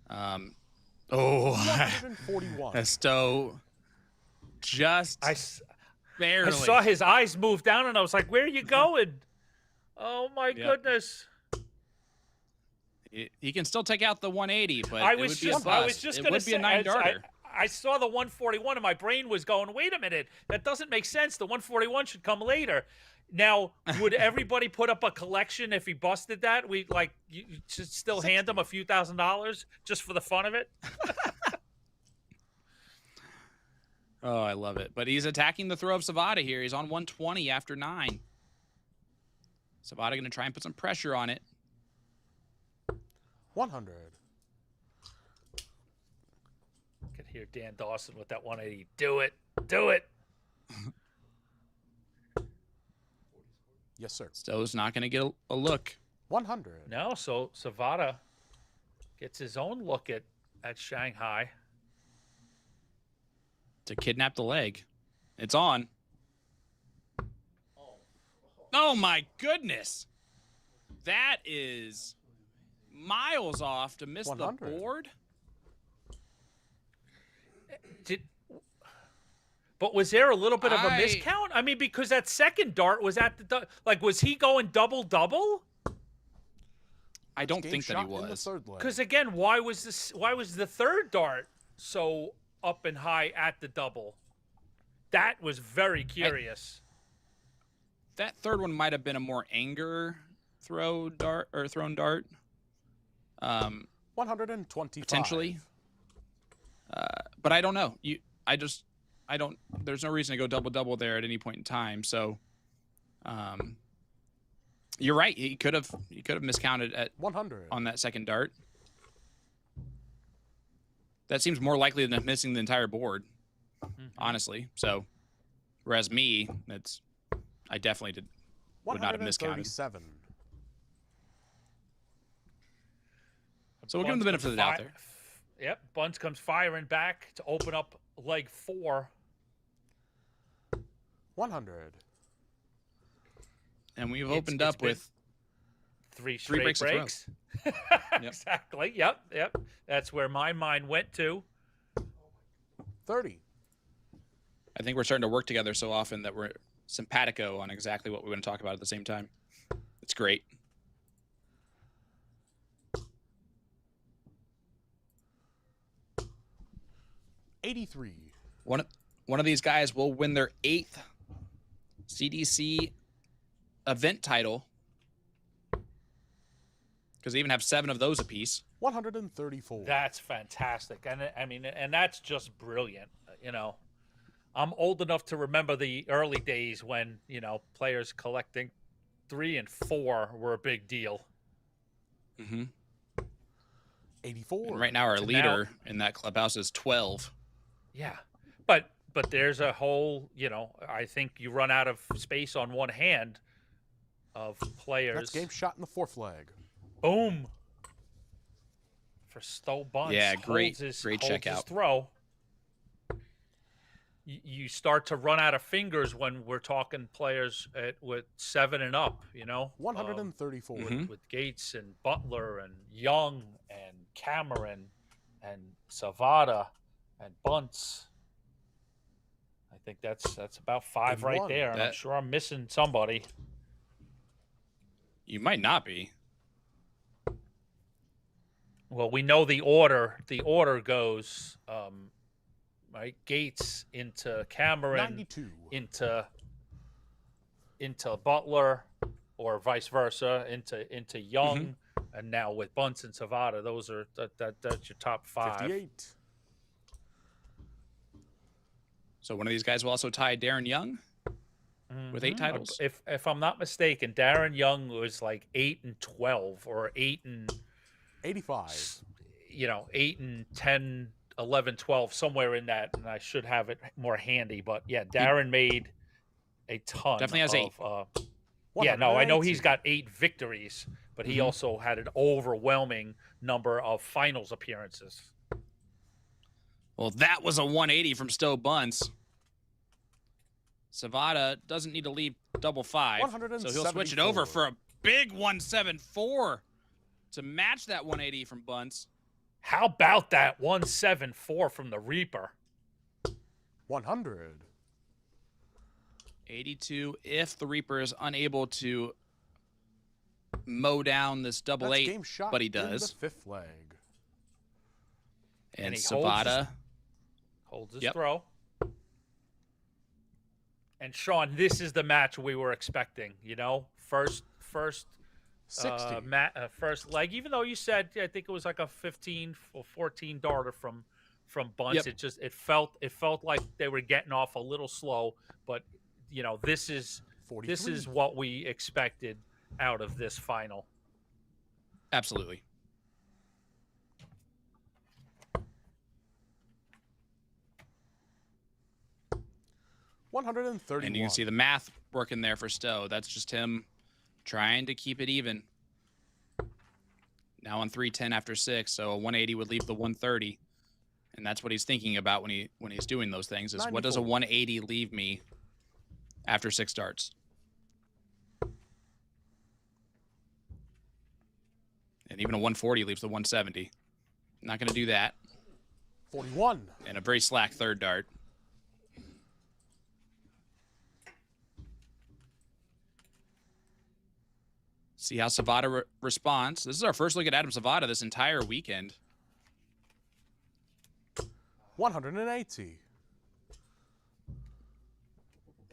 141. Stowe just Barely. I saw his eyes move down, and I was like, "Where are you going?" Oh my goodness! He can still take out the 180, but I it was would be just, a I bust. was just It gonna would be say, a 9-darter. I saw the 141, and my brain was going, "Wait a minute, that doesn't make sense. The 141 should come later." Now, would everybody put up a collection if he busted that? You should still hand him a few $1,000s just for the fun of it. Oh, I love it. But he's attacking the throw of Savada here. He's on 120 after 9. Savada going to try and put some pressure on it. 100. I could hear Dan Dawson with that 180. Do it. Do it. Yes, sir. Stowe's not going to get a look. 100. No, so Savada gets his own look at Shanghai. To kidnap the leg. It's on. Oh, my goodness. That is miles off to miss 100. the board. But was there a little bit of a miscount? I mean, because that second dart was at the was he going double-double? I don't Game think that he shot in the was. third leg. Because again, why was the third dart so up and high at the double? That was very curious. That third one might have been a more anger thrown dart. 125. Potentially. But I don't know. I don't. There's no reason to go double-double there at any point in time. So, you're right. He could have miscounted at 100 on that second dart. That seems more likely than missing the entire board, honestly. So, whereas me, I definitely would not have miscounted. 137. So we'll give him the benefit of the doubt there. Yep, Bunts comes firing back to open up leg 4. 100. And we've opened up with 3 straight breaks of throw. breaks. Exactly. Yep. That's where my mind went to. 30. I think we're starting to work together so often that we're simpatico on exactly what we want to talk about at the same time. It's great. $83. One of these guys will win their 8th CDC event title because they even have 7 of those apiece. 134. That's fantastic. And I mean, and that's just brilliant. You know, I'm old enough to remember the early days when, players collecting 3 and 4 were a big deal. 84. And right now our leader in that clubhouse is 12. Yeah. But there's a whole, I think you run out of space on one hand of players. That's game shot in the 4th leg. Boom. For Stowe Bunts. Yeah, great holds checkout. his throw. You start to run out of fingers when we're talking players with 7 and up, 134. with Gates and Butler and Young and Cameron and Savada and Bunts. I think that's about 5 right 81. there, and I'm sure I'm missing somebody. You might not be. Well, we know the order. The order goes, right? Gates into Cameron, 92. into Butler, or vice versa, into Young, and now with Bunts and Savada, those are that's your top 5. 58. So one of these guys will also tie Darren Young with 8 titles. If I'm not mistaken, Darren Young was like 8 and 12, or 8 and 85. 8 and 10, 11, 12, somewhere in that, and I should have it more handy. But yeah, Darren made a ton. Definitely has 8. Yeah, no, I know he's got 8 victories, but he also had an overwhelming number of finals appearances. Well, that was a 180 from Stowe Bunts. Savada doesn't need to leave double 5, so he'll switch it over for a big 174 to match that 180 from Bunts. How about that 174 from the Reaper? 100. 82 if the Reaper is unable to mow down this double That's eight, game shot but he in does. the 5th leg. And he holds his- Savada. Holds his Yep. throw. And Sean, this is the match we were expecting. You know, first 60. first leg. Even though you said I think it was like a 15 or 14 darter from Bunts, Yep. it felt like they were getting off a little slow. But you know, this is 43. what we expected out of this final. Absolutely. $131. And you can see the math working there for Stowe. That's just him trying to keep it even. Now on 310 after 6, so a 180 would leave the 130. And that's what he's thinking about when he's doing those things is what does a 94. 180 leave me after 6 starts? And even a 140 leaves the 170. Not going to do that. 41. And a very slack third dart. See how Savada responds. This is our first look at Adam Savada this entire weekend. 180.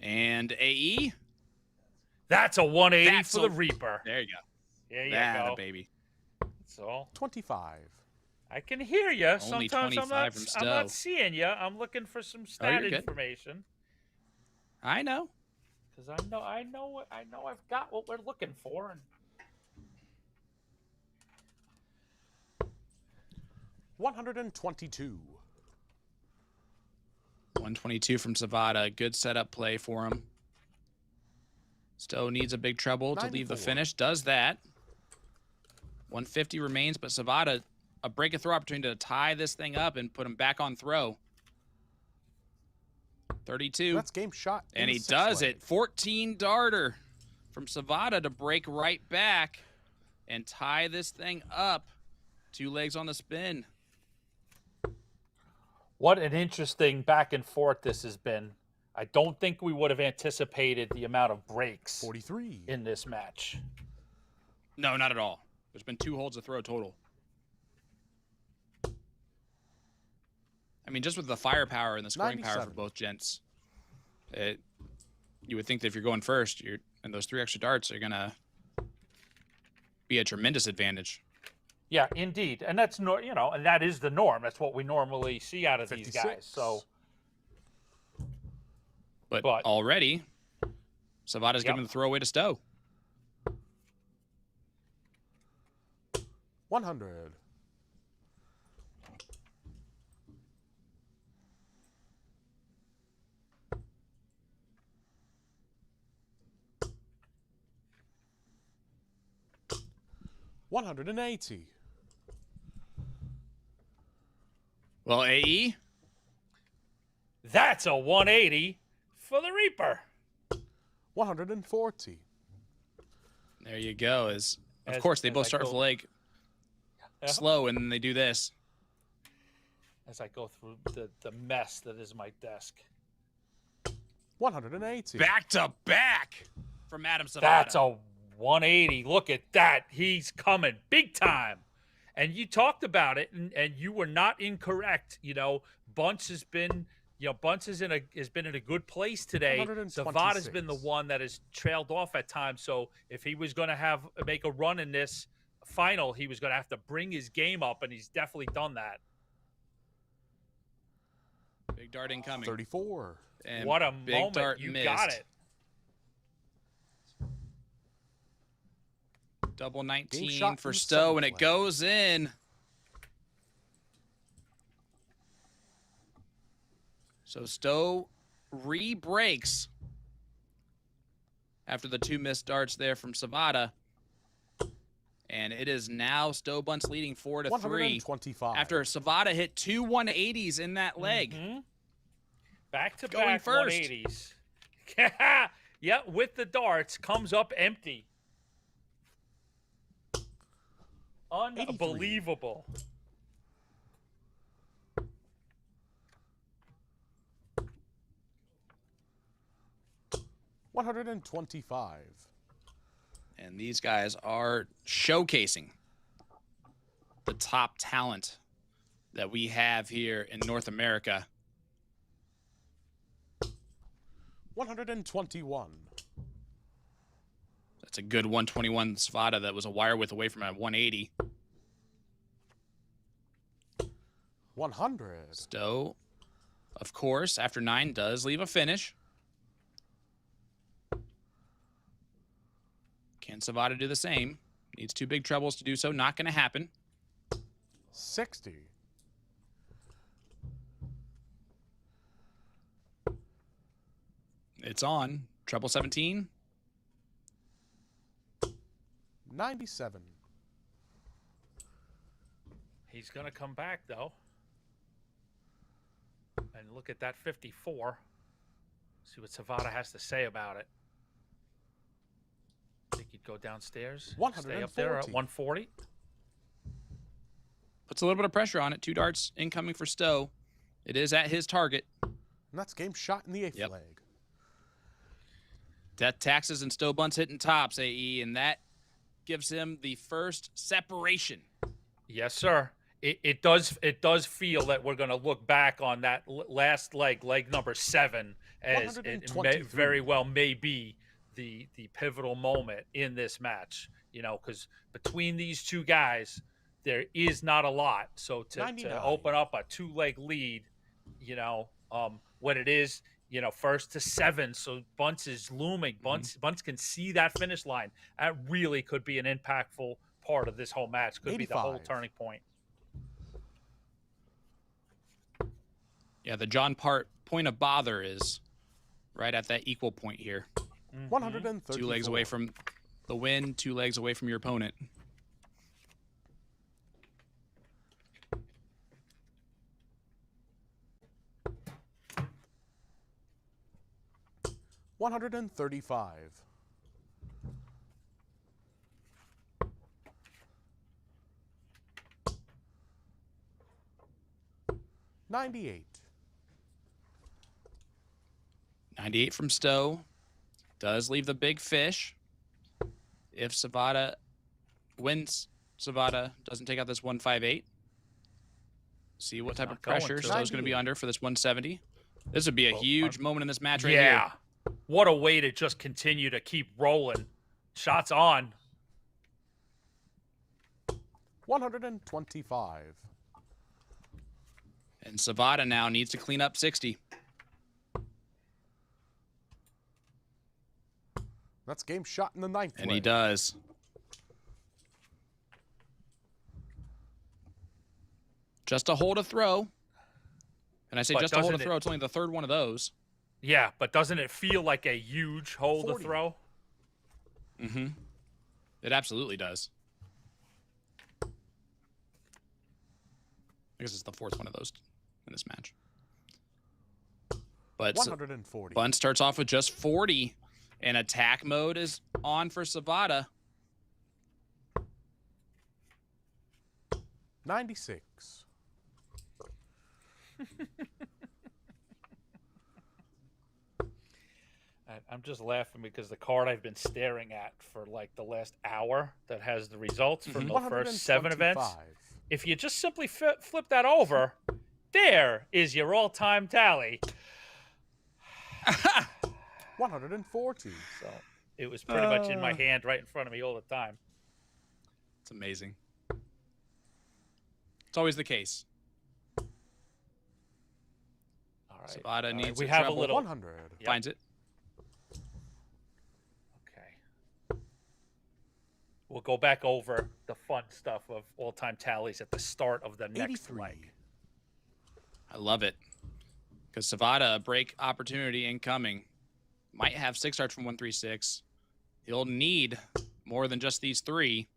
And AE. That's a 180 That's for a- the Reaper. There you go. There you That go. a baby. So 25. I can hear you. Only Sometimes 25 from I'm not Stowe. seeing you. I'm looking for some you're stat good. information I know. because I know I've got what we're looking for. And 122. 122 from Savada. Good setup play for him. Stowe needs a big treble to leave the 94. finish. Does that. 150 remains, but Savada, a break and throw opportunity to tie this thing up and put him back on throw. 32. That's game shot. in And the he 6th does leg. it. 14 darter from Savada to break right back and tie this thing up. 2 legs on the spin. what an interesting back and forth this has been. I don't think we would have anticipated the amount of breaks 43. in this match. No, not at all. There's been 2 holds to throw total. I mean, just with the firepower and the scoring power for 97. both gents, you would think that if you're going first, and those 3 extra darts are going to be a tremendous advantage. Yeah, indeed, and that's and that is the norm. That's what we normally see out of these 56. guys. So, But, But- already, Savada's Yep. giving the throwaway to Stowe. 100. $180. Well, AE, that's a 180 for the Reaper. 140. there you go. Of As- course, they as both I start go- with the leg slow, and then they do this. As I go through the mess that is my desk. 180. Back to back from Adam Savada. That's a 180. Look at that. He's coming big time. And you talked about it, and you were not incorrect. Bunts has been, Bunts has been in a good place today. 126. Zavada's been the one that has trailed off at times. So if he was going to make a run in this final, he was going to have to bring his game up, and he's definitely done that. Big dart incoming. 34. And What a big moment. dart You missed. got it. Double Game 19 shot for in the Stowe, and 7th it leg. goes in. So Stowe re-breaks after the 2 missed darts there from Savada. And it is now Stowe Bunts leading 4-3 125. after Savada hit 2 180s in that leg. Mhm. Back to Going back first. 180s. Yeah, with the darts comes up empty. Unbelievable. 125. And these guys are showcasing the top talent that we have here in North America. 121. That's a good 121 Svada that was a wire width away from a 180. 100. Stowe, of course, after 9 does leave a finish. Can Savada do the same? Needs 2 big trebles to do so. Not going to happen. 60. It's on. Treble 17. 97. He's going to come back, though. And look at that 54. See what Savada has to say about it. Think he'd go downstairs? Stay up there at 140? Puts a little bit of pressure on it. 2 darts incoming for Stowe. It is at his target. And that's game shot in the 8th leg. Death taxes and Stowe Bunts hitting tops, AE, and that gives him the first separation. Yes, sir. It does feel that we're going to look back on that last leg number 7, as it very well may be the pivotal moment in this match. You know, because between these two guys, there is not a lot. So to open up a 2-leg lead, you know, what it is, you know, 1st to 7. So Bunts is looming. Bunts can see that finish line. That really could be an impactful part of this whole match. Could 85. be the whole turning point. Yeah, the John Part point of bother is right at that equal point here. 134. 2 legs away from the win, 2 legs away from your opponent. $135. 98. 98 from Stowe. Does leave the big fish. If Savada wins, Savada doesn't take out this 158. See what type of pressure Stowe's going to be under for this 170. This would be a huge moment in this match right here. Yeah. What a way to just continue to keep rolling. Shots on. 125. And Savada now needs to clean up 60. That's game shot in the 9th And leg. he does. Just a hold a throw. And I say just a hold a throw. It's only the 3rd one of those. Yeah, but doesn't it feel like a huge hold to throw? Mm-hmm. It absolutely does. I guess it's the 4th one of those in this match. But 140. Bunt starts off with just 40. And attack mode is on for Savada. 96. I'm just laughing because the card I've been staring at for like the last hour that has the results from the first 7 events. If you just simply flip that over, there is your all-time tally. 140. So it was pretty much in my hand right in front of me all the time. It's amazing. It's always the case. All right. Savada needs we a have treble. a little 100. Yep. Finds it. Okay. We'll go back over the fun stuff of all-time tallies at the start of the next 83. leg. I love it. Because Savada, a break opportunity incoming. Might have 6 darts from 136. He'll need more than just these 3.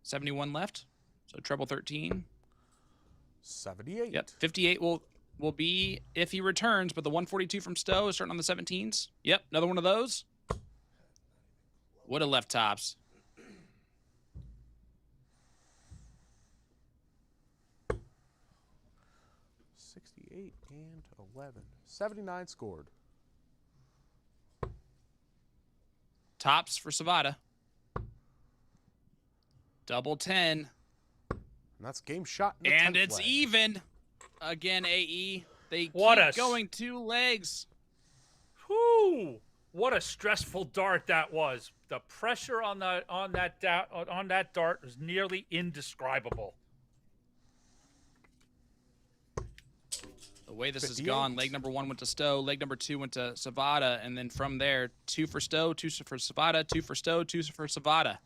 71 left. So treble 13. 78. Yep. 58 will be if he returns, but the 142 from Stowe is starting on the 17s. Yep, another one of those. Would have left tops. And 11. 79 scored. Tops for Savada. Double 10. And that's game shot. In the And 10th it's leg. even. Again, AE. They What keep a going 2 legs. Whew! What a stressful dart that was. The pressure on that dart was nearly indescribable. The way this has 58. gone, leg number 1 went to Stowe, leg number 2 went to Savada, and then from there, 2 for Stowe, 2 for Savada, 2 for Stowe, 2 for Savada.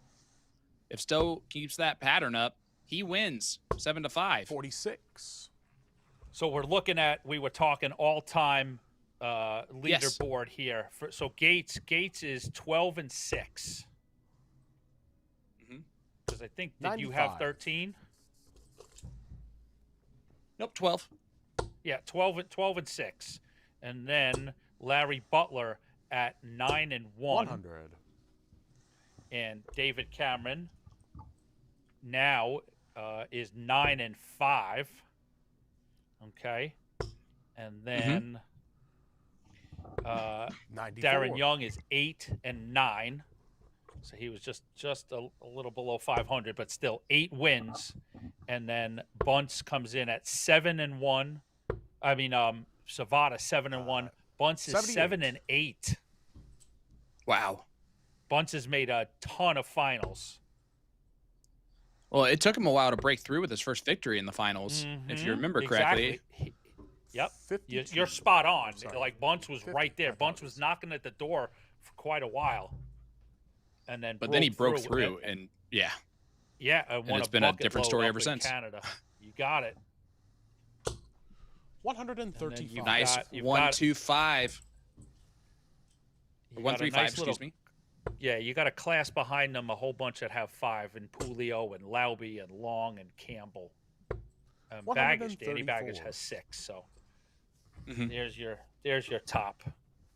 If Stowe keeps that pattern up, he wins 7-5. 46. So we're looking at, we were talking all-time leaderboard here. So Gates is 12-6. Because I think, did you have 95. 13? Nope, 12. Yeah, 12-6. And then Larry Butler at 9-1. 100. And David Cameron now is 9-5. Okay. And then 94. Darren Young is 8-9. So he was just a little below 500, but still 8 wins. And then Bunts comes in at 7-1. I mean, Savada 7-1. Bunts is 7-8. Wow. Bunts has made a ton of finals. Well, it took him a while to break through with his first victory in the finals, if you remember correctly. Exactly. Yep. 52. You're spot on. Sorry. Like, Bunts was 50. right there. I thought Bunts it was was- knocking at the door for quite a while. And then But then he broke through, and and yeah. yeah, and won it's a been a bucket different load story up ever in since. Canada. You got it. 135. you've Nice you've 1-2-5. you got a 1-3-5, nice excuse little- me. Yeah, you got a class behind them, a whole bunch that have 5, and Pulio and Lauby and Long and Campbell. Baggage, Danny Baggage 134. has 6, so Mhm. there's your top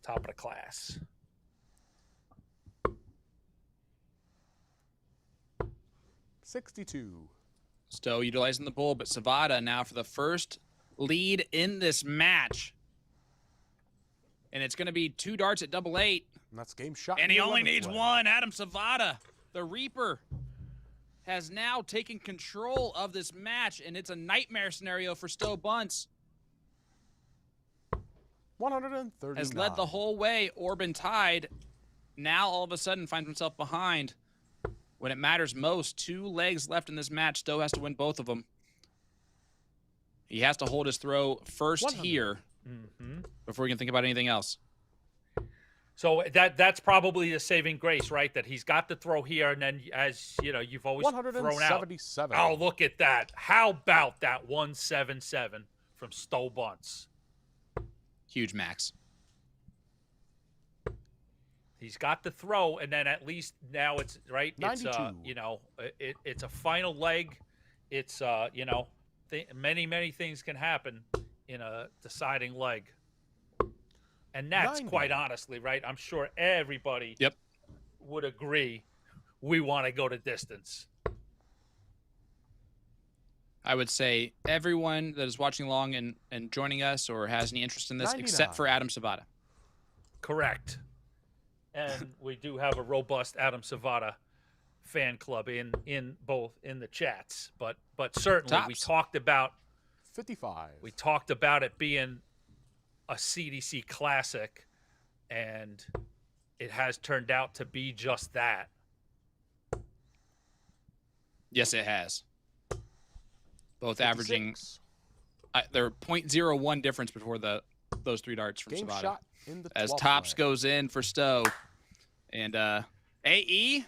of the class. 62. Stowe utilizing the bull, but Savada now for the first lead in this match. And it's going to be 2 darts at double 8. And that's game shot. And in he the only 11th needs leg. 1. Adam Savada, the Reaper, has now taken control of this match, and it's a nightmare scenario for Stowe Bunts. 139. Has led the whole way, Orban tied. Now all of a sudden finds himself behind. When it matters most, 2 legs left in this match. Stowe has to win both of them. He has to hold his throw first 100. here before we can think about anything else. So that's probably the saving grace, right? That he's got the throw here, and then, as you know, you've always thrown out. 177. Oh, look at that! How about that 177 from Stowe Bunts? Huge max. He's got the throw, and then at least now it's right. It's 92. you know, it's a final leg. It's you know, many things can happen in a deciding leg, and that's 90. quite honestly, right? I'm sure everybody Yep. would agree. We want to go to distance. I would say everyone that is watching along and joining us or has any interest in this, except for Adam Savada. Correct. And we do have a robust Adam Savada fan club in both in the chats, but certainly we Tops. talked about 55. it being a CDC classic, and it has turned out to be just that. Yes, it has. Both 56. averaging, they're 0.01 difference before those 3 darts from Game Savada. shot in the As 12th Tops leg. goes in for Stowe. And AE,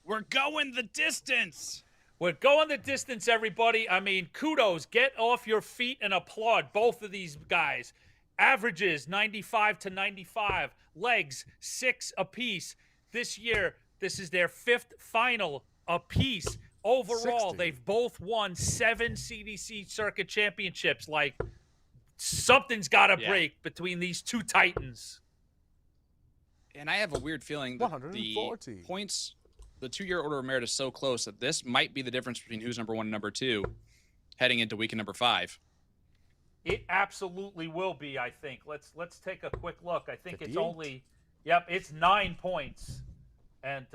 we're going the distance. We're going the distance, everybody. I mean, kudos. Get off your feet and applaud both of these guys. Averages 95 to 95. Legs 6 apiece. This year, this is their 5th final apiece. Overall, 60. they've both won 7 CDC circuit championships. Like, something's got to break between these 2 titans. And I have a weird feeling that the 140. points, the 2-year order of merit is so close that this might be the difference between who's number 1 and number 2 heading into weekend number 5. It absolutely will be, I think. Let's take a quick look. I think it's 58. only, it's 9 points. and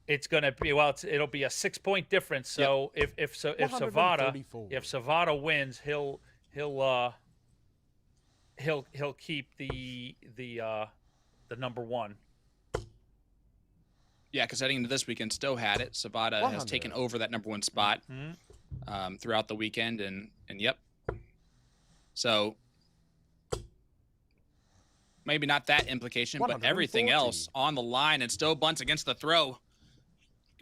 it's going to be it'll be a 6-point difference. So if Savada wins, he'll keep the number one. Yeah, because heading into this weekend, Stowe had it. Savada has taken over that number one spot throughout the weekend, and yep. So maybe not that implication, but everything else on the line. And Stowe Bunts against the throw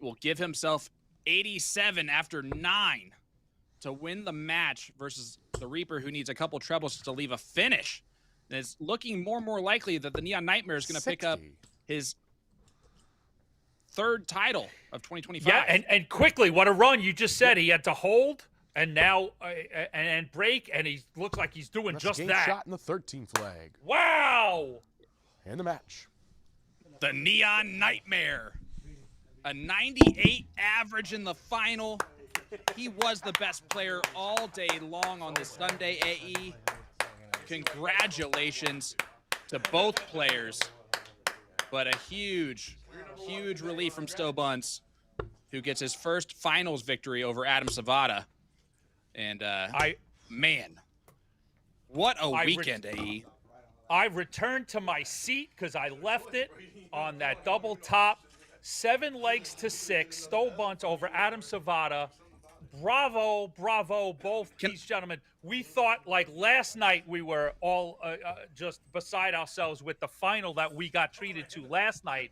will give himself 87 after 9 to win the match versus the Reaper, who needs a couple trebles to leave a finish. And it's looking more and more likely that the Neon Nightmare is going to pick up his 3rd title of 2025. Yeah, and quickly, what a run. You just said he had to hold and now and break, and he looks like he's doing just that. Shot in the 13th flag. Wow! And the match. The Neon Nightmare. A 98 average in the final. He was the best player all day long on this Sunday, AE. Congratulations to both players. But a huge relief from Stowe Bunts, who gets his first finals victory over Adam Savada. And, man, what a weekend, AE. I returned to my seat because I left it on that double top. 7 legs to 6. Stowe Bunts over Adam Savada. Bravo, both these gentlemen. We thought, like last night, we were all just beside ourselves with the final that we got treated to last night.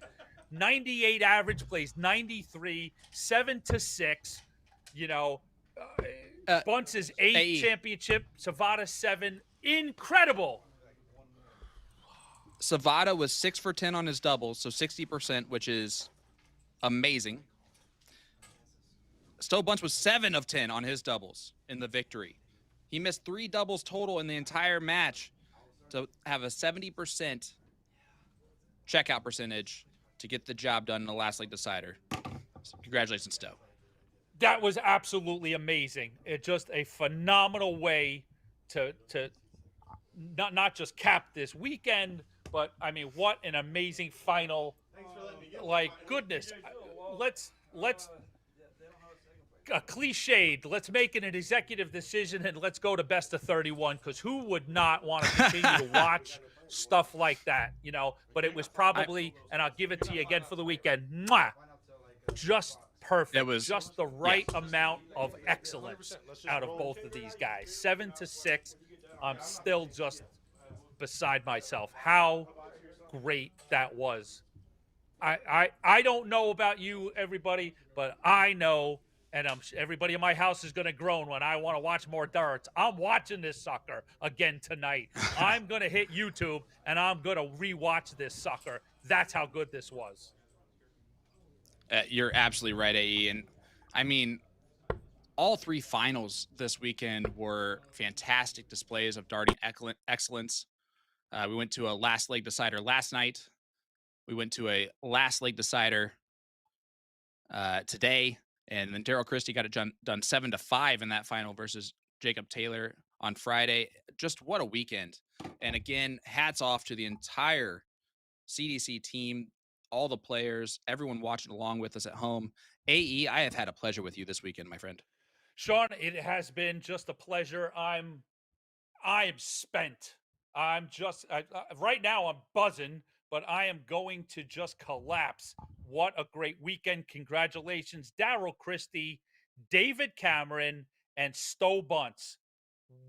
98 average plays, 93, 7 to 6. You know, Bunts is 8 championship, Savada 7. Incredible. Savada was 6 for 10 on his doubles, so 60%, which is amazing. Stowe Bunts was 7 of 10 on his doubles in the victory. He missed 3 doubles total in the entire match to have a 70% checkout percentage to get the job done in the last leg decider. So congratulations, Stowe. That was absolutely amazing. It's just a phenomenal way to not just cap this weekend, but I mean, what an amazing final. Like, goodness, let's cliched. Let's make it an executive decision and let's go to best of 31, because who would not want to continue to watch stuff like that, you know? But it was probably, and I'll give it to you again for the weekend, just perfect. It was just the right amount of excellence out of both of these guys. 7 to 6. I'm still just beside myself. How great that was. I don't know about you, everybody, but I know, and everybody in my house is going to groan when I want to watch more darts. I'm watching this sucker again tonight. I'm going to hit YouTube, and I'm going to rewatch this sucker. That's how good this was. You're absolutely right, AE. And, I mean, all 3 finals this weekend were fantastic displays of darting excellence. We went to a last leg decider last night. We went to a last leg decider today, and then Daryl Christie got it done 7-5 in that final versus Jacob Taylor on Friday. Just what a weekend. And again, hats off to the entire CDC team, all the players, everyone watching along with us at home. AE, I have had a pleasure with you this weekend, my friend. Sean, it has been just a pleasure. I am spent. I'm just right now I'm buzzing, but I am going to just collapse. What a great weekend. Congratulations, Daryl Christie, David Cameron, and Stowe Bunts.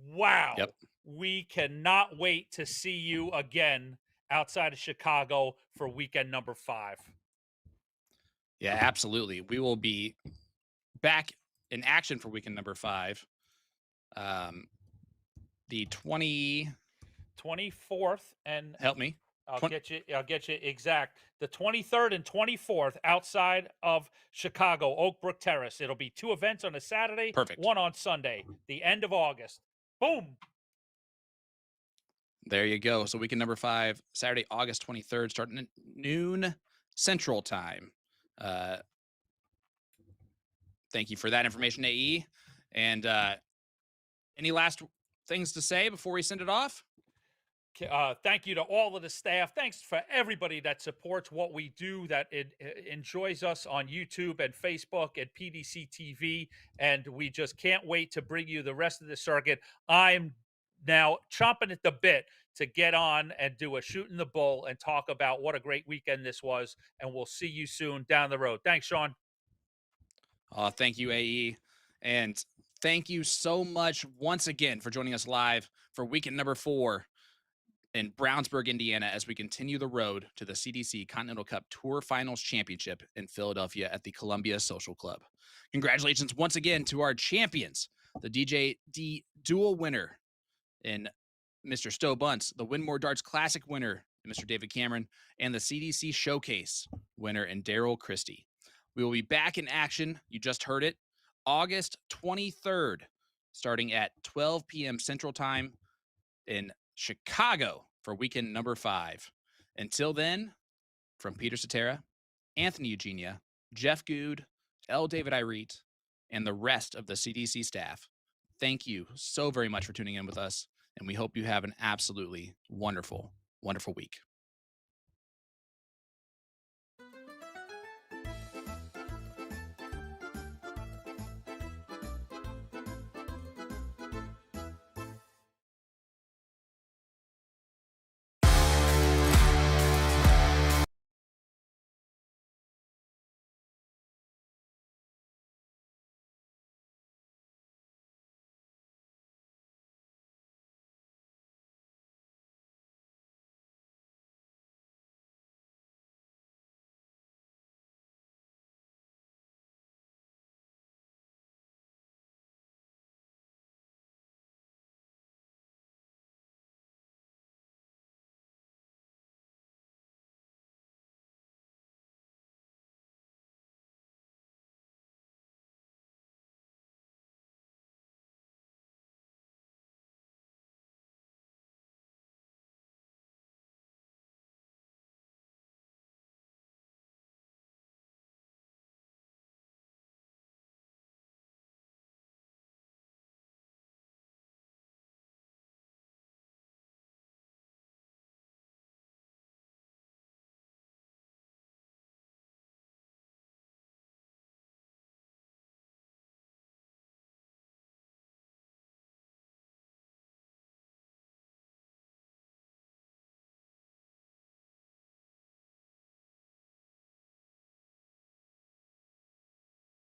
Wow. Yep. We cannot wait to see you again outside of Chicago for weekend number 5. Yeah, absolutely. We will be back in action for weekend number 5. The 24th and help me. I'll get you exact. The 23rd and 24th outside of Chicago, Oak Brook Terrace. It'll be 2 events on a Saturday, Perfect. 1 on Sunday, the end of August. Boom. There you go. So weekend number 5, Saturday, August 23rd, starting at noon Central Time. Thank you for that information, AE. And any last things to say before we send it off? Thank you to all of the staff. Thanks for everybody that supports what we do, that enjoys us on YouTube and Facebook and PDC TV. And we just can't wait to bring you the rest of the circuit. I'm now chomping at the bit to get on and do a Shooting the Bull and talk about what a great weekend this was. And we'll see you soon down the road. Thanks, Sean. Thank you, AE. And thank you so much once again for joining us live for weekend number 4 in Brownsburg, Indiana, as we continue the road to the CDC Continental Cup Tour Finals Championship in Philadelphia at the Columbia Social Club. Congratulations once again to our champions, the DJD Duel winner in Mr. Stowe Bunts, the Winmore Darts Classic winner in Mr. David Cameron, and the CDC Showcase winner in Daryl Christie. We will be back in action. You just heard it. August 23rd, starting at 12 p.m. Central Time in Chicago for weekend number 5. Until then, from Peter Cetera, Anthony Eugenia, Jeff Good, L. David Irete, and the rest of the CDC staff, thank you so very much for tuning in with us, and we hope you have an absolutely wonderful, wonderful week.